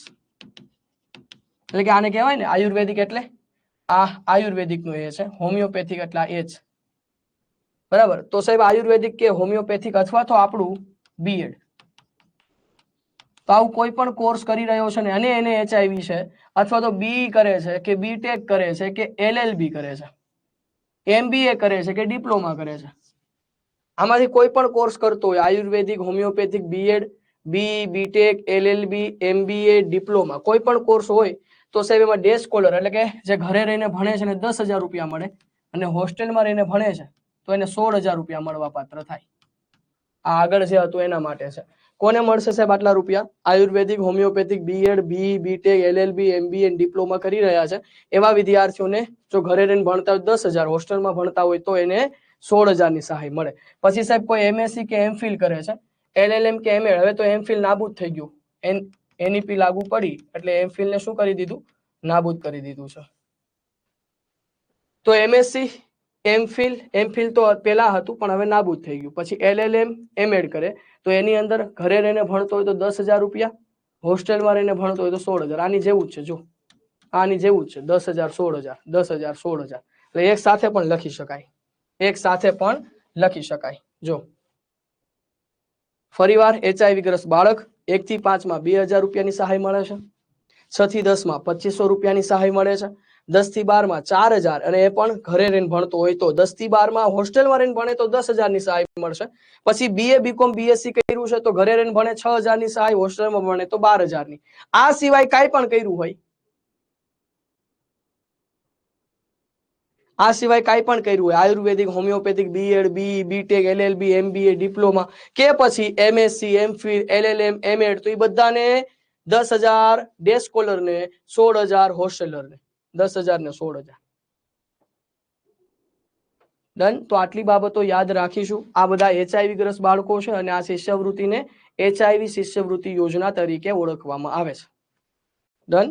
એટલે કે આને કહેવાય ને આયુર્વેદિક એટલે આ આયુર્વેદિક નો એ છે, હોમિયોપેથિક એટલે આ એ છે. બરાબર. તો સાહેબ આયુર્વેદિક કે હોમિયોપેથિક અથવા તો આપણું BEd, તો આવું કોઈ પણ કોર્સ કરી રહ્યો છે ને અને એને HIV છે અથવા તો BE કરે છે કે BTech કરે છે કે LLB કરે છે, MBA કરે છે કે ડિપ્લોમા કરે છે, આમાંથી કોઈ પણ કોર્સ કરતો હોય ayurvedic, homeopathic, BEd, BE, BTech, LLB, MBA, diploma કોઈ પણ કોર્સ હોય તો સાહેબ એમાં ડે સ્કોલર એટલે કે જે ઘરે રહીને ભણે છે ને 10000 રૂપિયા મળે અને હોસ્ટેલમાં રહીને ભણે છે તો એને 16000 રૂપિયા મળવા પાત્ર થાય. આ આગળ જે હતું એના માટે છે. કોને મળશે સાહેબ આટલા રૂપિયા? Ayurvedic, homeopathic, BEd, BE, BTech, LLB, MBA, diploma કરી રહ્યા છે એવા વિદ્યાર્થીઓને જો ઘરે રહીને ભણતા હોય 10000, હોસ્ટેલમાં ભણતા હોય તો એને 16000 ની સહાય મળે. પછી સાહેબ કોઈ MSc કે MPhil કરે છે, LLM કે MA, હવે તો MPhil નાબૂદ થઈ ગયું, NEP લાગુ પડી એટલે MPhil ને શું કરી દીધું? નાબૂદ કરી દીધું છે. તો MSc, MPhil તો પેલા હતું પણ હવે નાબૂદ થઈ ગયું. પછી LLM, MEd કરે તો એની અંદર ઘરે રહીને ભણતો હોય તો 10000 રૂપિયા, હોસ્ટેલમાં રહીને ભણતો હોય તો 16000. આની જેવું જ છે, જો આની જેવું જ છે, 10000 16000 10000 16000 એટલે એક સાથે પણ લખી શકાય, એક સાથે પણ લખી શકાય. જો ફરીવાર HIV ગ્રસ્ત બાળક 1 થી 5 માં 2000 રૂપિયાની સહાય મળે છે, 6 થી 10 માં 2500 રૂપિયાની સહાય મળે છે, 10 થી 12 માં 4000 અને એ પણ ઘરે રહીને ભણતો હોય તો, 10 થી 12 માં હોસ્ટેલમાં રહીને ભણે તો 10000 ની સહાય મળશે. પછી BA BCom BSc કર્યું છે તો ઘરે રહીને ભણે 6000 ની સહાય, હોસ્ટેલમાં ભણે તો 12000 ની. આ સિવાય કાંઈ પણ કર્યું હોય, આ સિવાય કાંઈ પણ કર્યું હોય ayurvedic, homeopathic, BEd, BE, BTech, LLB, MBA, diploma કે પછી MSc, MPhil, LLM, MEd તો એ બધાને 10000 ડે સ્કોલર ને 16000 હોસ્ટેલર ને, 10000 ને 16000. ડન. તો આટલી બાબતો યાદ રાખીશું. આ બધા HIV ગ્રસ્ત બાળકો છે અને આ શિષ્યવૃત્તિને HIV શિષ્યવૃત્તિ યોજના તરીકે ઓળખવામાં આવે છે. ડન.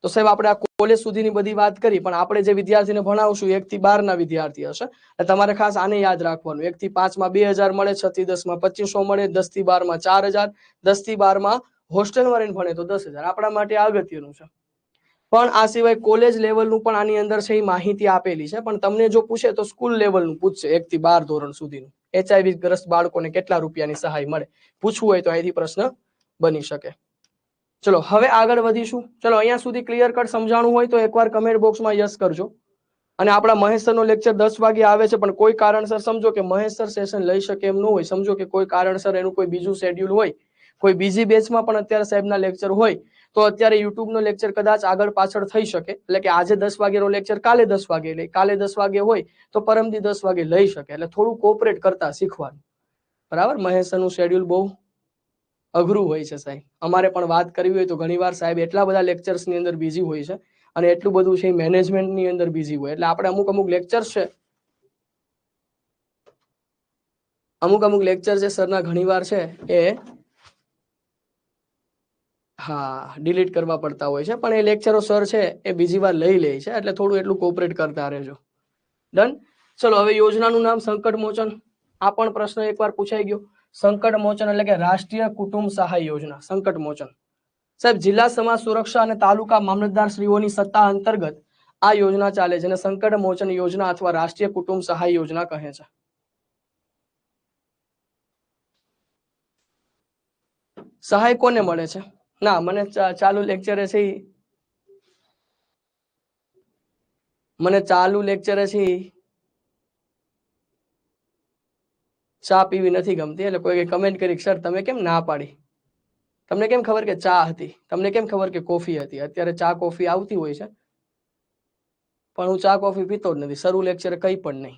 તો સાહેબ આપણે આ કોલેજ સુધીની બધી વાત કરી પણ આપણે જે વિદ્યાર્થીને ભણાવશું 1 થી 12 ના વિદ્યાર્થી હશે એટલે તમારે ખાસ આને યાદ રાખવાનું. 1 થી 5 માં 2000 મળે, 6 થી 10 માં 2500 મળે, 10 થી 12 માં 4000, 10 થી 12 માં હોસ્ટેલમાં રહીને ભણે તો 10000. આપણા માટે અગત્યનું છે. પણ આ સિવાય કોલેજ લેવલનું પણ આની અંદર છે એ માહિતી આપેલી છે, પણ તમને જો પૂછે તો સ્કૂલ લેવલનું પૂછશે 1 થી 12 ધોરણ સુધીનું. HIV ગ્રસ્ત બાળકોને કેટલા રૂપિયાની સહાય મળે પૂછવું હોય તો અહીંથી પ્રશ્ન બની શકે. ચલો હવે આગળ વધીશું. ચલો અહીંયા સુધી ક્લિયર કટ સમજાણું હોય તો એકવાર કમેન્ટ બોક્સમાં યસ કરજો. અને આપણા મહેશ સરનો લેક્ચર 10 વાગે આવે છે પણ કોઈ કારણસર સમજો કે મહેશ સર સેશન લઈ શકે એમ ન હોય, સમજો કે કોઈ કારણસર એનું કોઈ બીજું શેડ્યુલ હોય, કોઈ બીજી બેચમાં પણ અત્યારે સાહેબના લેક્ચર હોય તો અત્યારે યુટ્યુબનો લેક્ચર કદાચ આગળ પાછળ થઈ શકે. એટલે કે આજે 10 વાગેનો લેક્ચર કાલે 10 વાગે લે, કાલે 10 વાગે હોય તો પરમદી 10 વાગે લઈ શકે. એટલે થોડું કોઓપરેટ કરતા શીખવાનું. બરાબર. મહેશ સરનું શેડ્યુલ બહુ અઘરું હોય છે સાહેબ. અમારે પણ વાત કરવી હોય તો ઘણીવાર સાહેબ એટલા બધા લેક્ચર્સની અંદર બિઝી હોય છે અને એટલું બધું છે મેનેજમેન્ટની અંદર બિઝી હોય એટલે આપણે અમુક લેક્ચર્સ છે, અમુક લેક્ચર છે સરના ઘણીવાર છે એ ડિલીટ કરવા પડતા હોય છે પણ એ લેક્ચરો સર છે એ બીજી વાર લઈ લે છે એટલે થોડું એટલું કોઓપરેટ કરતા રહેજો. ડન. ચલો હવે યોજનાનું નામ સંકટ મોચન. આ પણ પ્રશ્ન એકવાર પૂછાઈ ગયો. સંકટ મોચન એટલે કે રાષ્ટ્રીય કુટુંબ સહાય યોજના. સંકટ મોચન સાહેબ જિલ્લા સમાજ સુરક્ષા અને તાલુકા મામલતદાર શ્રીઓની સત્તા અંતર્ગત આ યોજના ચાલે છે અને સંકટ મોચન યોજના અથવા રાષ્ટ્રીય કુટુંબ સહાય યોજના કહે છે. સહાય કોને મળે છે? ના, મને ચાલુ લેક્ચરે છે મને ચાલુ લેક્ચરે છે ચા પીવી નથી ગમતી, એટલે કોઈ કમેન્ટ કરી સર તમે કેમ ના પાડી? તમને કેમ ખબર કે ચા હતી? તમને કેમ ખબર કે કોફી હતી? અત્યારે ચા કોફી આવતી હોય છે, પણ હું ચા કોફી પીતો જ નથી. શરૂ લેક્ચરે કઈ પણ નહીં.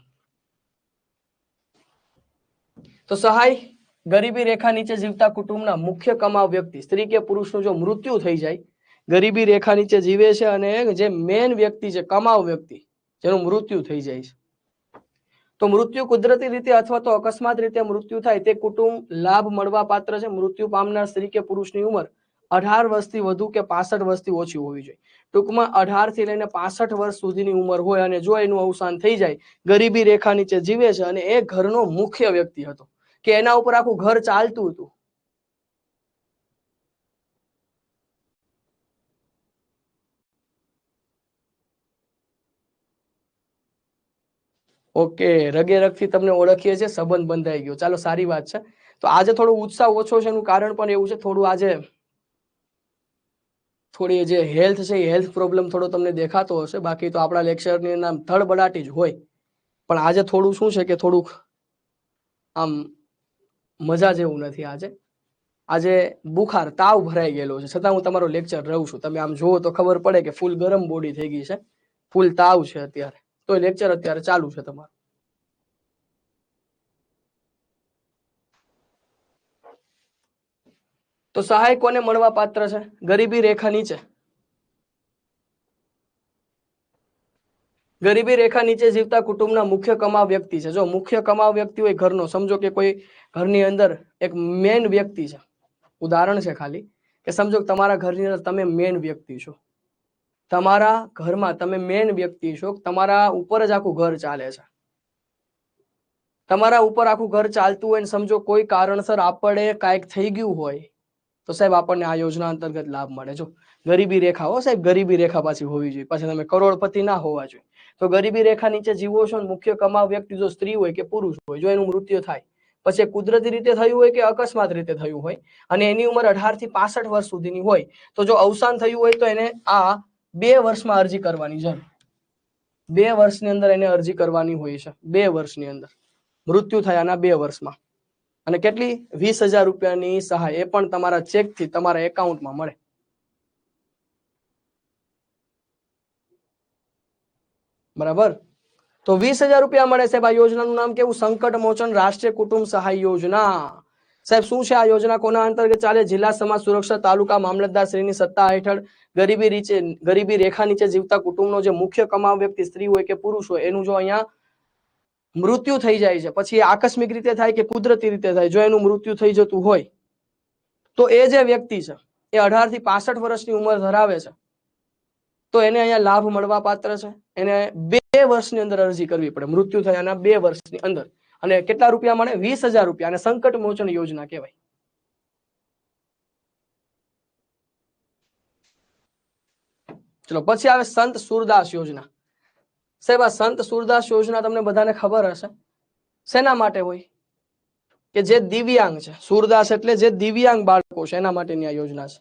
તો સહાય ગરીબી રેખા નીચે જીવતા કુટુંબના મુખ્ય કમાવ વ્યક્તિ, સ્ત્રી કે પુરુષનું જો મૃત્યુ થઈ જાય, ગરીબી રેખા નીચે જીવે છે અને જે મેન વ્યક્તિ છે, કમાવ વ્યક્તિ, જેનું મૃત્યુ થઈ જાય છે, તો મૃત્યુ કુદરતી રીતે અથવા તો અકસ્માત રીતે મૃત્યુ થાય તે કુટુંબ લાભ મળવા પાત્ર છે. મૃત્યુ પામનાર સ્ત્રી કે પુરુષની ઉંમર 18 વર્ષથી વધુ કે 65 વર્ષથી ઓછી હોવી જોઈએ. ટૂંકમાં 18 થી લઈને 65 વર્ષ સુધીની ઉંમર હોય અને જો એનું અવસાન થઈ જાય, ગરીબી રેખા નીચે જીવે છે અને એ ઘરનો મુખ્ય વ્યક્તિ હતો, કે એના ઉપર આખું ઘર ચાલતું હતું. ઓકે, રગે રગથી તમને ઓળખીએ છીએ, સંબંધ બંધાઈ ગયો. ચાલો, સારી વાત છે. તો આજે થોડો ઉત્સાહ ઓછો છે, એનું કારણ પણ એવું છે, થોડું આજે થોડી જે હેલ્થ છે એ હેલ્થ પ્રોબ્લેમ થોડો તમને દેખાતો હશે. બાકી તો આપણા લેક્ચરની નામ ધડબડાટી જ હોય, પણ આજે થોડું શું છે કે થોડુંક આમ મજા જેવું નથી. આજે બુખાર તાવ ભરાઈ ગયેલો છે, છતાં હું તમારો લેક્ચર રહું છું. તમે આમ જુઓ તો ખબર પડે કે ફૂલ ગરમ બોડી થઈ ગઈ છે, ફૂલ તાવ છે અત્યારે, તો લેક્ચર અત્યારે ચાલુ છે તમારું. તો સહાય કોને મળવા પાત્ર છે? ગરીબી રેખા નીચે, ગરીબી રેખા નીચે જીવતા કુટુંબના મુખ્ય કમાવ વ્યક્તિ છે. જો મુખ્ય કમાવ વ્યક્તિ હોય ઘરનો, સમજો કે કોઈ ઘરની અંદર એક મેન વ્યક્તિ છે, ઉદાહરણ છે ખાલી, કે સમજો કે તમારા ઘરની અંદર તમે મેન વ્યક્તિ છો, તમારા ઘરમાં તમે મેન વ્યક્તિ છો, તમારા ઉપર જ આખું ઘર ચાલે છે. તમારા ઉપર આખું ઘર ચાલતું હોય ને સમજો કોઈ કારણસર આપણે કાંઈક થઈ ગયું હોય, તો સાહેબ આપણને આ યોજના અંતર્ગત લાભ મળે. જો ગરીબી રેખા, હો સાહેબ, ગરીબી રેખા પાછી હોવી જોઈએ, પાછી તમે કરોડપતિ ના હોવા જોઈએ. તો ગરીબી રેખા નીચે જીવો છો, મુખ્ય કમાવ વ્યક્તિ જો સ્ત્રી હોય કે પુરુષ હોય, જો એનું મૃત્યુ થાય, પછી કુદરતી રીતે થયું હોય કે અકસ્માત રીતે થયું હોય, અને એની ઉંમર 18 થી 65 વર્ષ સુધીની હોય, તો જો અવસાન થયું હોય તો એને આ 2 વર્ષમાં અરજી કરવાની છે. 2 વર્ષની અંદર એને અરજી કરવાની હોય છે. 2 વર્ષની અંદર મૃત્યુ થયાના 2 વર્ષમાં. અને કેટલી? 20,000 રૂપિયાની સહાય, એ પણ તમારા ચેકથી તમારા એકાઉન્ટમાં મળે. બરાબર? તો 20,000 રૂપિયા મળે. સાહેબ, આ યોજનાનું નામ કેવું? સંકટ મોચન રાષ્ટ્રીય કુટુંબ સહાય યોજના. સાહેબ, શું છે આ યોજના? કોના અંતર્ગત ચાલે? જિલ્લા સમાજ સુરક્ષા તાલુકા મામલતદાર શ્રીની સત્તા હેઠળ ગરીબી રેખા નીચે જીવતા કુટુંબનો જે મુખ્ય કમાવ વ્યક્તિ સ્ત્રી હોય કે પુરુષ હોય, એનું જો અહીંયા મૃત્યુ થઈ જાય છે, પછી આકસ્મિક રીતે થાય કે કુદરતી રીતે થાય, જો એનું મૃત્યુ થઈ જતું હોય, તો એ જે વ્યક્તિ છે એ 18 થી 65 વર્ષની ઉંમર ધરાવે છે, તો એને અહીંયા લાભ મળવા પાત્ર છે. એને 2 વર્ષની અંદર અરજી કરવી પડે, મૃત્યુ થયાના 2 વર્ષની અંદર. અને કેટલા રૂપિયા મળે? 20,000 રૂપિયા. અને સંકટ મોચન યોજના કહેવાય. ચલો, પછી આવે સંત સુરદાસ યોજના. સાહેબ, આ સંત સુરદાસ યોજના તમને બધાને ખબર હશે, શેના માટે હોય? કે જે દિવ્યાંગ છે. સુરદાસ એટલે જે દિવ્યાંગ બાળકો છે એના માટેની આ યોજના છે.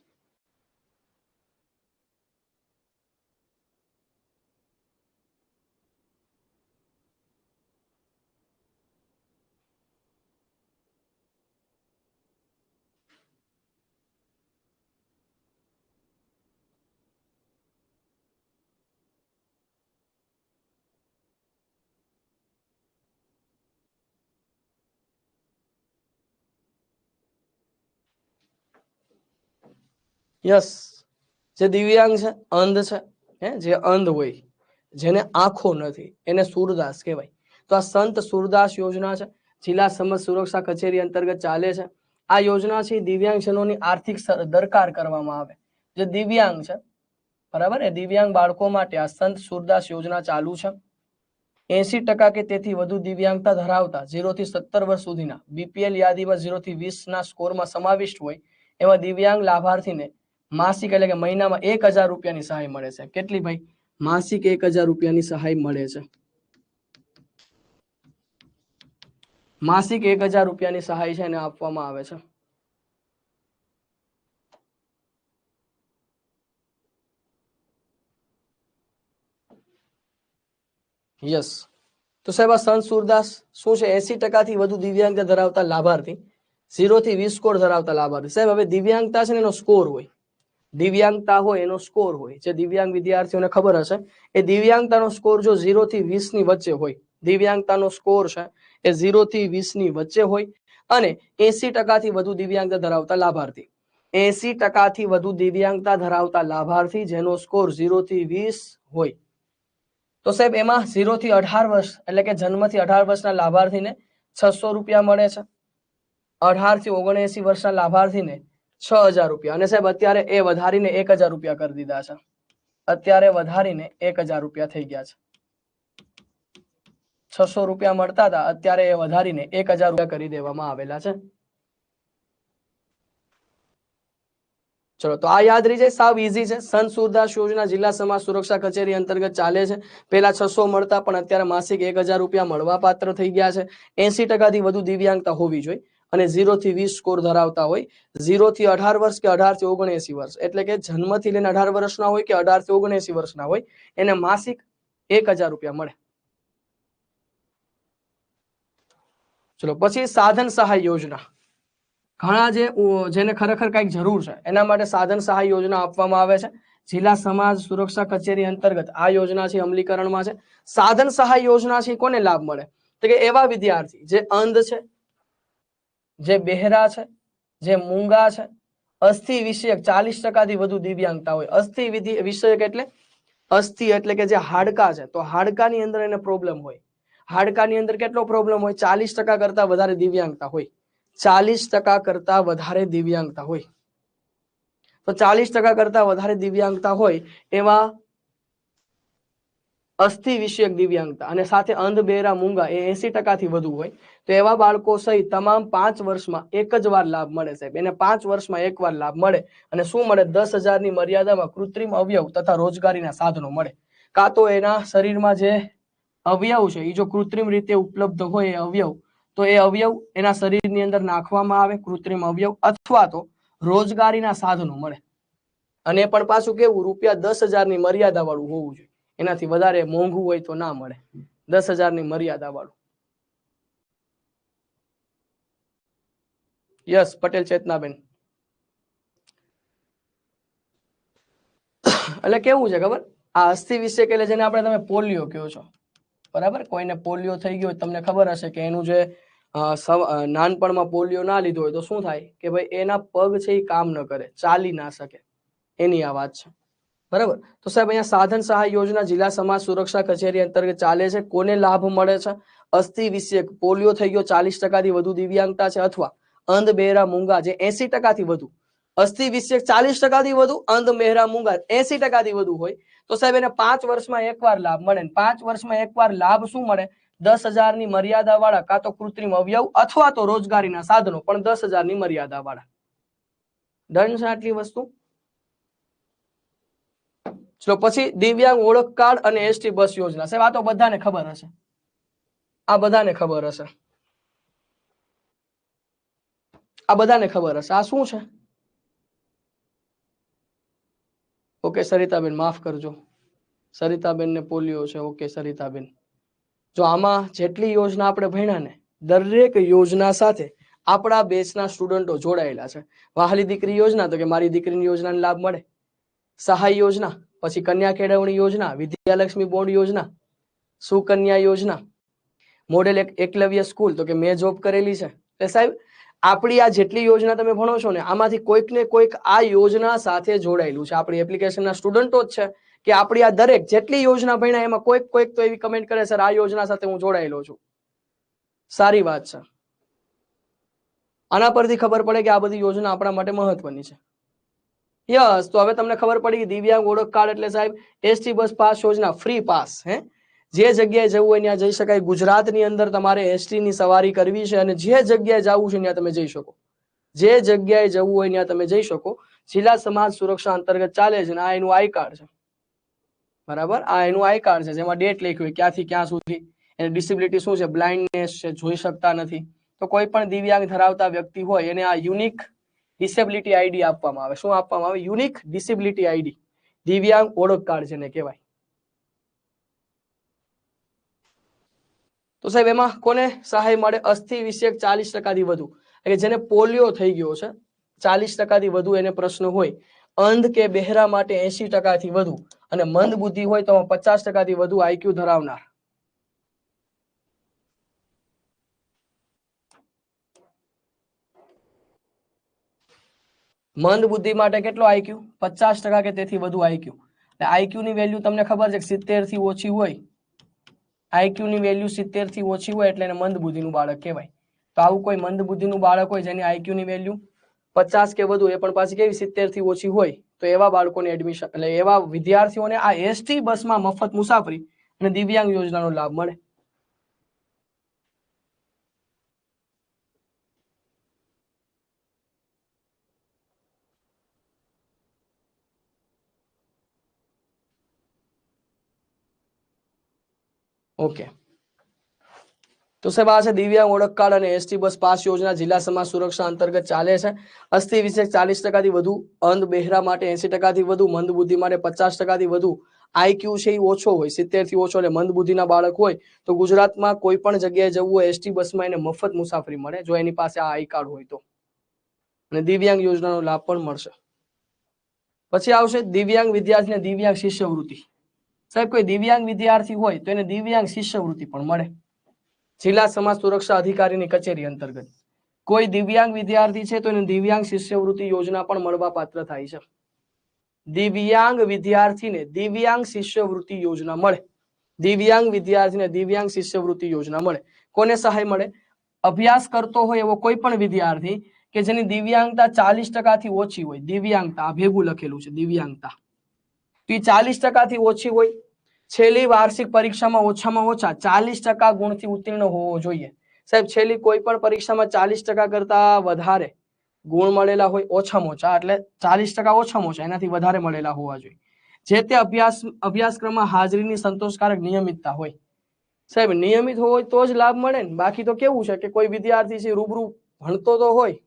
યસ, જે દિવ્યાંગ છે, અંધ છે, જે અંધ હોય, જેને આંખો નથી, એને સુરદાસ કહેવાય. તો આ સંત સુરદાસ યોજના છે, જિલ્લા સમાજ સુરક્ષા કચેરી અંતર્ગત ચાલે છે. આ યોજના છે દિવ્યાંગજનોની આર્થિક દરકાર કરવામાં આવે. જે દિવ્યાંગ છે, બરાબર, એ દિવ્યાંગ બાળકો માટે આ સંત સુરદાસ યોજના ચાલુ છે. 80% કે તેથી વધુ દિવ્યાંગતા ધરાવતા 0 થી 17 વર્ષ સુધીના બીપીએલ યાદીમાં 0 થી 20 ના સ્કોરમાં સમાવિષ્ટ હોય એવા દિવ્યાંગ લાભાર્થીને માસિક એટલે કે મહિનામાં 1,000 રૂપિયાની સહાય મળે છે. કેટલી ભાઈ? માસિક 1,000 રૂપિયાની સહાય મળે છે. માસિક 1,000 રૂપિયાની સહાય છે એને આપવામાં આવે છે. યસ, તો સાહેબ આ સંત સુરદાસ શું છે? 80% થી વધુ દિવ્યાંગતા ધરાવતા લાભાર્થી, 0 થી 20 સ્કોર ધરાવતા લાભાર્થી. સાહેબ હવે દિવ્યાંગતા છે ને એનો સ્કોર હોય, દિવ્યાંગતા હોય એનો સ્કોર હોય. જે દિવ્યાંગ વિદ્યાર્થીઓને ખબર હશે, એ દિવ્યાંગતાનો સ્કોર જો 0 થી 20 ની વચ્ચે હોય, દિવ્યાંગતાનો સ્કોર છે એ 0 થી 20 ની વચ્ચે હોય, અને 80% થી વધુ દિવ્યાંગતા ધરાવતા લાભાર્થી, 80% થી વધુ દિવ્યાંગતા ધરાવતા લાભાર્થી જેનો સ્કોર 0 થી 20 હોય, તો સાહેબ એમાં 0 થી 18 વર્ષ એટલે કે જન્મથી 18 વર્ષના લાભાર્થીને 600 રૂપિયા મળે છે, 18 થી 79 વર્ષના લાભાર્થીને 6000 રૂપિયા. અને સાહેબ અત્યારે એ વધારીને 1000 રૂપિયા કરી દીધા છે, અત્યારે વધારીને 1000 રૂપિયા થઈ ગયા છે. 600 રૂપિયા મળતા હતા, અત્યારે એ વધારીને 1000 રૂપિયા કરી દેવામાં આવેલા છે. ચલો, તો આ યાદ રહી જાય, સાવ ઈઝી છે. સંત સુરદાસ યોજના જિલ્લા સમાજ સુરક્ષા કચેરી અંતર્ગત ચાલે છે. પેલા 600 મળતા પણ અત્યારે માસિક 1000 રૂપિયા મળવા પાત્ર થઈ ગયા છે. 80% થી વધુ દિવ્યાંગતા હોવી જોઈએ અને 0 થી 20 સ્કોર ધરાવતા હોય, 0 થી 18 વર્ષ કે 18 થી 79 વર્ષ, એટલે કે જન્મથી લઈને 18 વર્ષના હોય કે 18 થી 79 વર્ષના હોય, એને માસિક 1000 રૂપિયા મળે. ચલો, પછી સાધન સહાય યોજના. ઘણા જેને ખરેખર કઈક જરૂર છે એના માટે સાધન સહાય યોજના આપવામાં આવે છે. જિલ્લા સમાજ સુરક્ષા કચેરી અંતર્ગત આ યોજના છે અમલીકરણમાં છે. સાધન સહાય યોજના છે કોને લાભ મળે? તો કે એવા વિદ્યાર્થી જે અંધ છે, જે બહેરા છે, જે મૂંગા છે, અસ્થિ વિષયક 40% થી વધુ દિવ્યાંગતા હોય. અસ્થિ વિષયક એટલે અસ્થિ એટલે કે જે હાડકા છે, તો હાડકાની અંદર એને પ્રોબ્લેમ હોય. હાડકાની અંદર કેટલો પ્રોબ્લેમ હોય? 40% કરતા વધારે દિવ્યાંગતા હોય, 40% કરતા વધારે દિવ્યાંગતા હોય. તો 40% કરતા વધારે દિવ્યાંગતા હોય એવા અસ્થિ વિષયક દિવ્યાંગતા અને સાથે અંધ બહેરા મૂંગા એ 80% થી વધુ હોય, તો એવા બાળકો સહિત તમામ 5 વર્ષમાં એક જ વાર લાભ મળે. સાહેબ એને 5 વર્ષમાં એક વાર લાભ મળે. અને શું મળે? 10,000 ની મર્યાદામાં કૃત્રિમ અવયવ તથા રોજગારીના સાધનો મળે. કાં તો એના શરીરમાં જે અવયવ છે એ જો કૃત્રિમ રીતે ઉપલબ્ધ હોય એ અવયવ, તો એ અવયવ એના શરીરની અંદર નાખવામાં આવે, કૃત્રિમ અવયવ, અથવા તો રોજગારીના સાધનો મળે. અને પણ પાછું કેવું? ₹10,000 ની મર્યાદા વાળું હોવું જોઈએ, એનાથી વધારે મોંઘું હોય તો ના મળે. 10,000 ની મર્યાદા વાળું. યસ, પટેલ ચેતનાબેન. એટલે કેવું છે ખબર? આ અસ્થિ વિશે એટલે જેને આપણે તમે પોલિયો કહો છો, બરાબર? કોઈને પોલિયો થઈ ગયો, તમને ખબર હશે કે એનું જે નાનપણમાં પોલિયો ના લીધો હોય તો શું થાય કે ભાઈ એના પગ છે એ કામ ન કરે, ચાલી ના શકે, એની આ વાત છે, બરાબર? તો સાહેબ અહીંયા સાધન સહાય યોજના જિલ્લા સમાજ સુરક્ષા કચેરી અંતર્ગત ચાલે છે. કોને લાભ મળે છે? અસ્થિ વિષયક પોલિયો થઈ ગયો, 40% થી વધુ દિવ્યાંગતા છે, અથવા અંધ બહેરા મૂંગા જે 80% થી વધુ, અસ્થિ વિષયક 40% થી વધુ, અંધ બહેરા મૂંગા 80% થી વધુ હોય, તો સાહેબ એને 5 વર્ષમાં એકવાર લાભ મળે. 5 વર્ષમાં એકવાર લાભ શું મળે? 10,000 ની મર્યાદા વાળા કાં તો કૃત્રિમ અવયવ અથવા તો રોજગારીના સાધનો, પણ 10,000 ની મર્યાદા વાળા. ડન છે આટલી વસ્તુ? ચલો, પછી દિવ્યાંગ ઓળખ કાર્ડ અને એસટી બસ યોજના. સાહેબ આ તો બધાને ખબર હશે, આ બધાને ખબર હશે, આ બધાને ખબર હશે. આ શું છે? ઓકે સરિતાબેન, માફ કરજો, સરિતાબેન ને પોલિયો છે. ઓકે સરિતાબેન, જો આમાં જેટલી યોજના આપણે ભણ્યા ને, દરેક યોજના સાથે આપણા બેચના સ્ટુડન્ટો જોડાયેલા છે. વહાલી દીકરી યોજના, તો કે મારી દીકરીની યોજનાનો લાભ મળે. સહાય યોજના, પછી કન્યા કેળવણી યોજના, વિદ્યાલક્ષ્મી બોર્ડ યોજના, સુકન્યા યોજના, મોડેલ એકલવ્ય સ્કૂલ, તો કે મેં જોબ કરેલી છે. એટલે સાહેબ આપણી આ જેટલી યોજના તમે ભણો છો ને, આમાંથી કોઈક ને કોઈક આ યોજના સાથે જોડાયેલું છે. આપણી એપ્લિકેશનના સ્ટુડન્ટો જ છે કે આપણી આ દરેક જેટલી યોજના ભણ્યા એમાં કોઈક તો એવી કમેન્ટ કરે, સર આ યોજના સાથે હું જોડાયેલો છું. સારી વાત છે. આના પરથી ખબર પડે કે આ બધી યોજના આપણા માટે મહત્વની છે. યસ, તો હવે તમને ખબર પડી કે દિવ્યાંગ ઓળખ કાર્ડ એટલે સાહેબ એસટી બસ પાસ યોજના, ફ્રી પાસ. જે જગ્યાએ જવું હોય ત્યાં જઈ શકાય. ગુજરાતની અંદર તમારે એસટી ની સવારી કરવી છે અને જે જગ્યાએ જવું છે ત્યાં તમે જઈ શકો. જે જગ્યાએ જવું હોય ત્યાં તમે જઈ શકો. જિલ્લા સમાજ સુરક્ષા અંતર્ગત ચાલે છે. આ એનું આઈ કાર્ડ છે, બરાબર? આ એનું આઈ કાર્ડ છે જેમાં ડેટ લખી હોય, ક્યાંથી ક્યાં સુધી. એની ડિસેબિલિટી શું છે? બ્લાઇન્ડનેસ છે, જોઈ શકતા નથી. તો કોઈ પણ દિવ્યાંગ ધરાવતા વ્યક્તિ હોય એને આ યુનિક ડિસેબિલિટી આઈડી આપવામાં આવે. શું આપવામાં આવે? યુનિક ડિસેબિલિટી આઈડી, દિવ્યાંગ ઓળખ કાર્ડ જેને કહેવાય. તો સાહેબ એમાં કોને સહાય મળે? અસ્થિ વિષયક 40% વધુ, એટલે જેને પોલિયો થઈ ગયો છે 40% વધુ એને પ્રશ્ન હોય, અંધ કે બહેરા માટે 80% વધુ, અને મંદ બુદ્ધિ હોય તો 50% વધુ આઈક્યુ ધરાવનાર. મંદ બુદ્ધિ માટે કેટલો આઈક્યુ? 50% કે તેથી વધુ આઈક્યુ. આઈક્યુ ની વેલ્યુ તમને ખબર છે કે 70 થી ઓછી હોય, આઈક્યુ ની વેલ્યુ 70 થી ઓછી હોય એટલે એને મંદ બુદ્ધિનું બાળક કહેવાય. તો આવું કોઈ મંદ બુદ્ધિનું બાળક હોય જેની આઈક્યુ ની વેલ્યુ 50 કે વધુ, એ પણ પાછી કેવી 70 થી ઓછી હોય, તો એવા બાળકોને એડમિશન, એટલે એવા વિદ્યાર્થીઓને આ એસટી બસમાં મફત મુસાફરી અને દિવ્યાંગ યોજનાનો લાભ મળે. ઓકે, તો સાહેબ આ છે દિવ્યાંગ ઓળખ કાર્ડ અને એસટી બસ પાસ યોજના જિલ્લા સમાજ સુરક્ષા અંતર્ગત ચાલે છે. અસ્થિ વિષયક 40% થી વધુ, અંધ બહેરા માટે 80% થી વધુ, મંદ બુદ્ધિ માટે 50% થી વધુ, આઈક્યુ છે એ ઓછો હોય 70 થી ઓછો, એટલે મંદ બુદ્ધિના બાળક હોય તો ગુજરાતમાં કોઈ પણ જગ્યાએ જવું હોય એસટી બસમાં એને મફત મુસાફરી મળે જો એની પાસે આ આઈ કાર્ડ હોય તો, અને દિવ્યાંગ યોજનાનો લાભ પણ મળશે. પછી આવશે દિવ્યાંગ વિદ્યાર્થીને દિવ્યાંગ શિષ્યવૃત્તિ. સાહેબ કોઈ દિવ્યાંગ વિદ્યાર્થી હોય તો એને દિવ્યાંગ શિષ્યવૃત્તિ પણ મળે જિલ્લા સમાજ સુરક્ષા અધિકારીની કચેરી અંતર્ગત. કોઈ દિવ્યાંગ વિદ્યાર્થી છે તો એને દિવ્યાંગ શિષ્યવૃત્તિ યોજના પણ મળવા પાત્ર થાય છે. દિવ્યાંગ વિદ્યાર્થીને દિવ્યાંગ શિષ્યવૃત્તિ યોજના મળે. દિવ્યાંગ વિદ્યાર્થીને દિવ્યાંગ શિષ્યવૃત્તિ યોજના મળે. કોને સહાય મળે? અભ્યાસ કરતો હોય એવો કોઈ પણ વિદ્યાર્થી કે જેની દિવ્યાંગતા 40% થી ઓછી હોય, દિવ્યાંગતા ભેગું લખેલું છે દિવ્યાંગતા, તો 40% થી ઓછી હોય, છેલ્લી વાર્ષિક પરીક્ષામાં ઓછામાં ઓછા 40% ગુણથી ઉત્તીર્ણ હોવો જોઈએ. સાહેબ છેલ્લી કોઈ પણ પરીક્ષામાં 40% કરતા વધારે ગુણ મળેલા હોય, ઓછામાં ઓછા, એટલે 40% ઓછામાં ઓછા, એનાથી વધારે મળેલા હોવા જોઈએ. જે તે અભ્યાસક્રમમાં હાજરીની સંતોષકારક નિયમિતતા હોય. સાહેબ નિયમિત હોય તો જ લાભ મળે ને, બાકી તો કેવું છે કે કોઈ વિદ્યાર્થી છે રૂબરૂ ભણતો તો હોય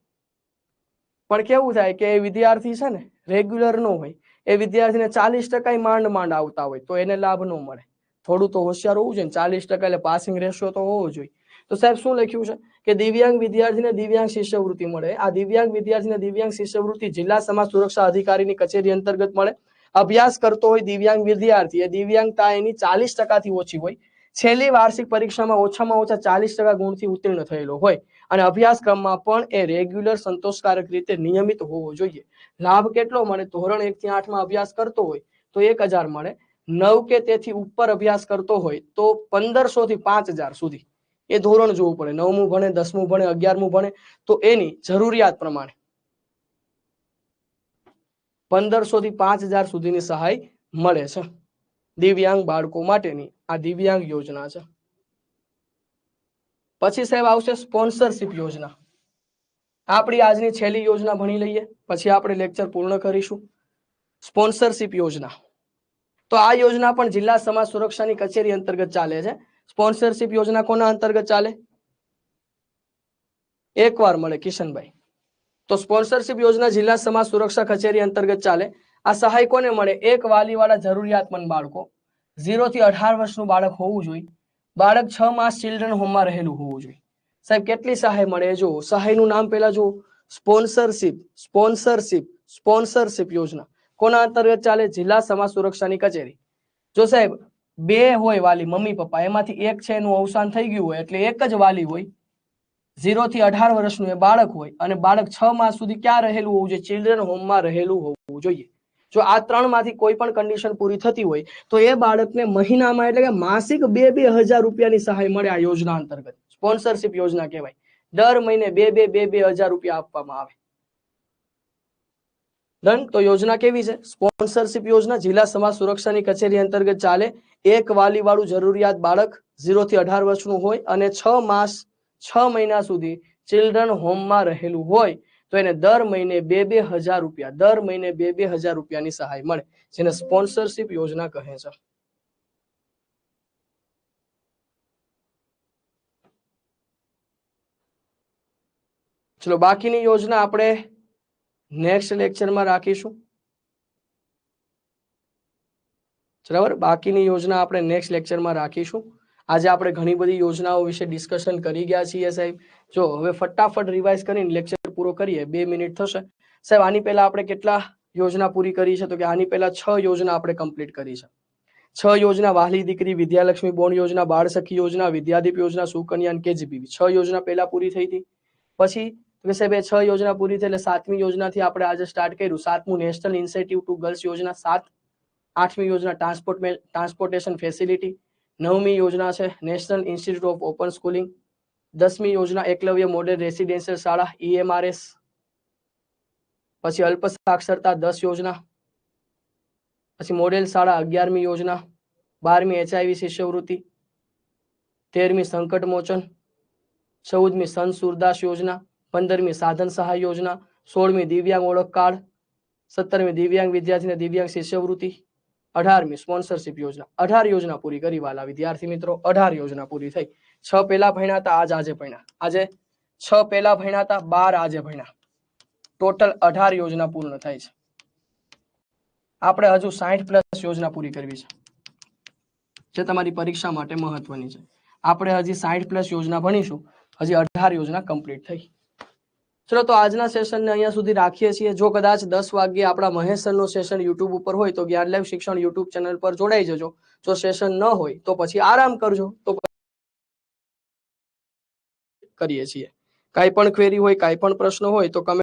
પણ કેવું થાય કે એ વિદ્યાર્થી છે ને રેગ્યુલર ન હોય, એ વિદ્યાર્થીને 40% માંડ માંડ આવતા હોય તો એને લાભ ન મળે. થોડું તો હોશિયાર હોવું જોઈએ, 40% એટલે પાસિંગ રેશિયો તો હોવો જોઈએ. તો સાહેબ શું લખ્યું છે કે દિવ્યાંગ વિદ્યાર્થીને દિવ્યાંગ શિષ્યવૃત્તિ મળે. આ દિવ્યાંગ વિદ્યાર્થીને દિવ્યાંગ શિષ્યવૃત્તિ જિલ્લા સમાજ સુરક્ષા અધિકારીની કચેરી અંતર્ગત મળે. અભ્યાસ કરતો હોય દિવ્યાંગ વિદ્યાર્થી, એ દિવ્યાંગતા એની 40% થી ઓછી હોય, છેલ્લી વાર્ષિક પરીક્ષામાં ઓછામાં ઓછા 40% ગુણથી ઉત્તીર્ણ થયેલો હોય, અને અભ્યાસક્રમમાં પણ એ રેગ્યુલર સંતોષકારક રીતે નિયમિત હોવો જોઈએ. લાભ કેટલો મળે? ધોરણ 1 થી 8 માં અભ્યાસ કરતો હોય તો 1000 મળે, 9 કે તેથી ઉપર અભ્યાસ કરતો હોય તો 1500 થી 5000 સુધી. એ ધોરણ જોવું પડે, 9મું ભણે, 10મું ભણે, 11મું ભણે તો એની જરૂરિયાત પ્રમાણે 1500 થી 5000 સુધીની સહાય મળે છે દિવ્યાંગ બાળકો માટેની. આ દિવ્યાંગ યોજના છે. પછી સાહેબ આવશે સ્પોન્સરશિપ યોજના. આપણી આજની છેલ્લી યોજના ભણી લઈએ પછી આપણે લેક્ચર પૂર્ણ કરીશું. સ્પોન્સરશિપ યોજના, તો આ યોજના પણ જિલ્લા સમાજ સુરક્ષાની કચેરી અંતર્ગત ચાલે છે. સ્પોન્સરશિપ યોજના કોના અંતર્ગત ચાલે? એકવાર મળે કિશનભાઈ. તો સ્પોન્સરશિપ યોજના જિલ્લા સમાજ સુરક્ષા કચેરી અંતર્ગત ચાલે. આ સહાય કોને મળે? એક વાલીવાળા જરૂરિયાતમંદ બાળકો, 0 થી 18 વર્ષનું બાળક હોવું જોઈએ, બાળક 6 માસ ચિલ્ડ્રન હોમમાં રહેલું હોવું જોઈએ. સાહેબ કેટલી સહાય મળે જો? સહાયનું નામ પહેલા જો, સ્પોન્સરશિપ. સ્પોન્સરશિપ સ્પોન્સરશિપ યોજના કોના અંતર્ગત ચાલે? જિલ્લા સમાજ સુરક્ષાની કચેરી. જો સાહેબ બે હોય વાલી, મમ્મી પપ્પા, એમાંથી એક છે એનું અવસાન થઈ ગયું હોય એટલે એક જ વાલી હોય, 0 થી 18 વર્ષનું એ બાળક હોય, અને બાળક 6 માસ સુધી ક્યાં રહેલું હોવું જોઈએ? ચિલ્ડ્રન હોમમાં રહેલું હોવું જોઈએ. જો આ ત્રણમાંથી કોઈ પણ કન્ડિશન પૂરી થતી હોય તો એ બાળકને મહિનામાં એટલે કે માસિક 2,000 રૂપિયાની સહાય મળે. આ યોજના અંતર્ગત સ્પોન્સરશિપ યોજના કહેવાય. દર મહિને 2,000 રૂપિયા આપવામાં આવે. ડન. તો યોજના કેવી છે? સ્પોન્સરશિપ યોજના જિલ્લા સમાજ સુરક્ષાની કચેરી અંતર્ગત ચાલે. એક વાલી વાળું જરૂરિયાત બાળક 0 થી 18 વર્ષનું હોય અને 6 માસ 6 મહિના સુધી ચિલ્ડ્રન હોમમાં રહેલું હોય તો એને દર મહિને 2,000 રૂપિયા, દર મહિને 2,000 રૂપિયાની સહાય મળે, જેને સ્પોન્સરશિપ યોજના કહે છે. ચલો બાકીની યોજના આપણે નેક્સ્ટ લેક્ચરમાં રાખીશું. બરાબર, બાકીની યોજના આપણે નેક્સ્ટ લેક્ચરમાં રાખીશું. આજે આપણે ઘણી બધી યોજનાઓ વિશે ડિસ્કશન કરી ગયા છીએ સાહેબ. જો હવે ફટાફટ રિવાઇઝ કરીને લેક્ચર પૂરો કરીએ, 2 મિનિટ થશે સાહેબ. આની પહેલા આપણે કેટલા યોજના પૂરી કરી છે? તો કે આની પહેલા 6 યોજના આપણે કમ્પ્લીટ કરી છે. 6 યોજના: વહાલી દીકરી, વિદ્યાલક્ષ્મી બોર્ડ યોજના, બાળ સખી યોજના, વિદ્યાદીપ યોજના, સુકન્યા અને કેજીબીવી. 6 યોજના પહેલા પૂરી થઈ હતી. પછી સાહેબ એ 6 યોજના પૂરી થઈ એટલે 7મી યોજનાથી આપણે આજે સ્ટાર્ટ કર્યું. 7મું નેશનલ ઇન્સેન્ટિવ ટુ ગર્લ્સ યોજના 7. 8મી યોજના ટ્રાન્સપોર્ટેશન ફેસિલિટી. 9મી યોજના છે National Institute of Open Schooling. 10મી યોજના એકલવ્ય મોડેલ રેસિડેન્શિયલ શાળા EMRS. પછી અલ્પ સાક્ષરતા 10 યોજના. પછી મોડેલ શાળા 11મી યોજના. 12મી HIV શિષ્યવૃત્તિ. 13મી સંકટ મોચન. 14મી સંત સુરદાસ યોજના. 15મી સાધન સહાય યોજના. 16મી દિવ્યાંગ ઓળખ કાર્ડ. 17મી દિવ્યાંગ વિદ્યાર્થીને દિવ્યાંગ શિષ્યવૃત્તિ. 18મી સ્પોન્સરશિપ યોજના. 18 યોજના પૂરી કરી વાલા વિદ્યાર્થી મિત્રો. 18 યોજના પૂરી થઈ. 6 પહેલા ભણ્યા હતા, આજે ભણ્યા. આજે 6 પહેલા ભણ્યા હતા, 12 આજે ભણ્યા. ટોટલ 18 યોજના પૂર્ણ થાય છે. આપણે હજુ 60+ યોજના પૂરી કરવી છે, જે તમારી પરીક્ષા માટે મહત્વની છે. આપણે હજી 60+ યોજના ભણીશું. હજી 18 યોજના કમ્પ્લીટ થઈ. ચલો તો આજના સેશનને અહીંયા સુધી રાખીએ છીએ. જો કદાચ 10 વાગ્યે આપણા મહેશ સરનું સેશન યુટ્યુબ ઉપર હોય તો જ્ઞાન લાઈવ શિક્ષણ યુટ્યુબ ચેનલ પર જોડાઈ જજો. જો સેશન ન હોય તો પછી આરામ કરજો. તો કરીએ છીએ. કાંઈ પણ ક્વેરી હોય, કાંઈ પણ પ્રશ્ન હોય તો કમેન્ટ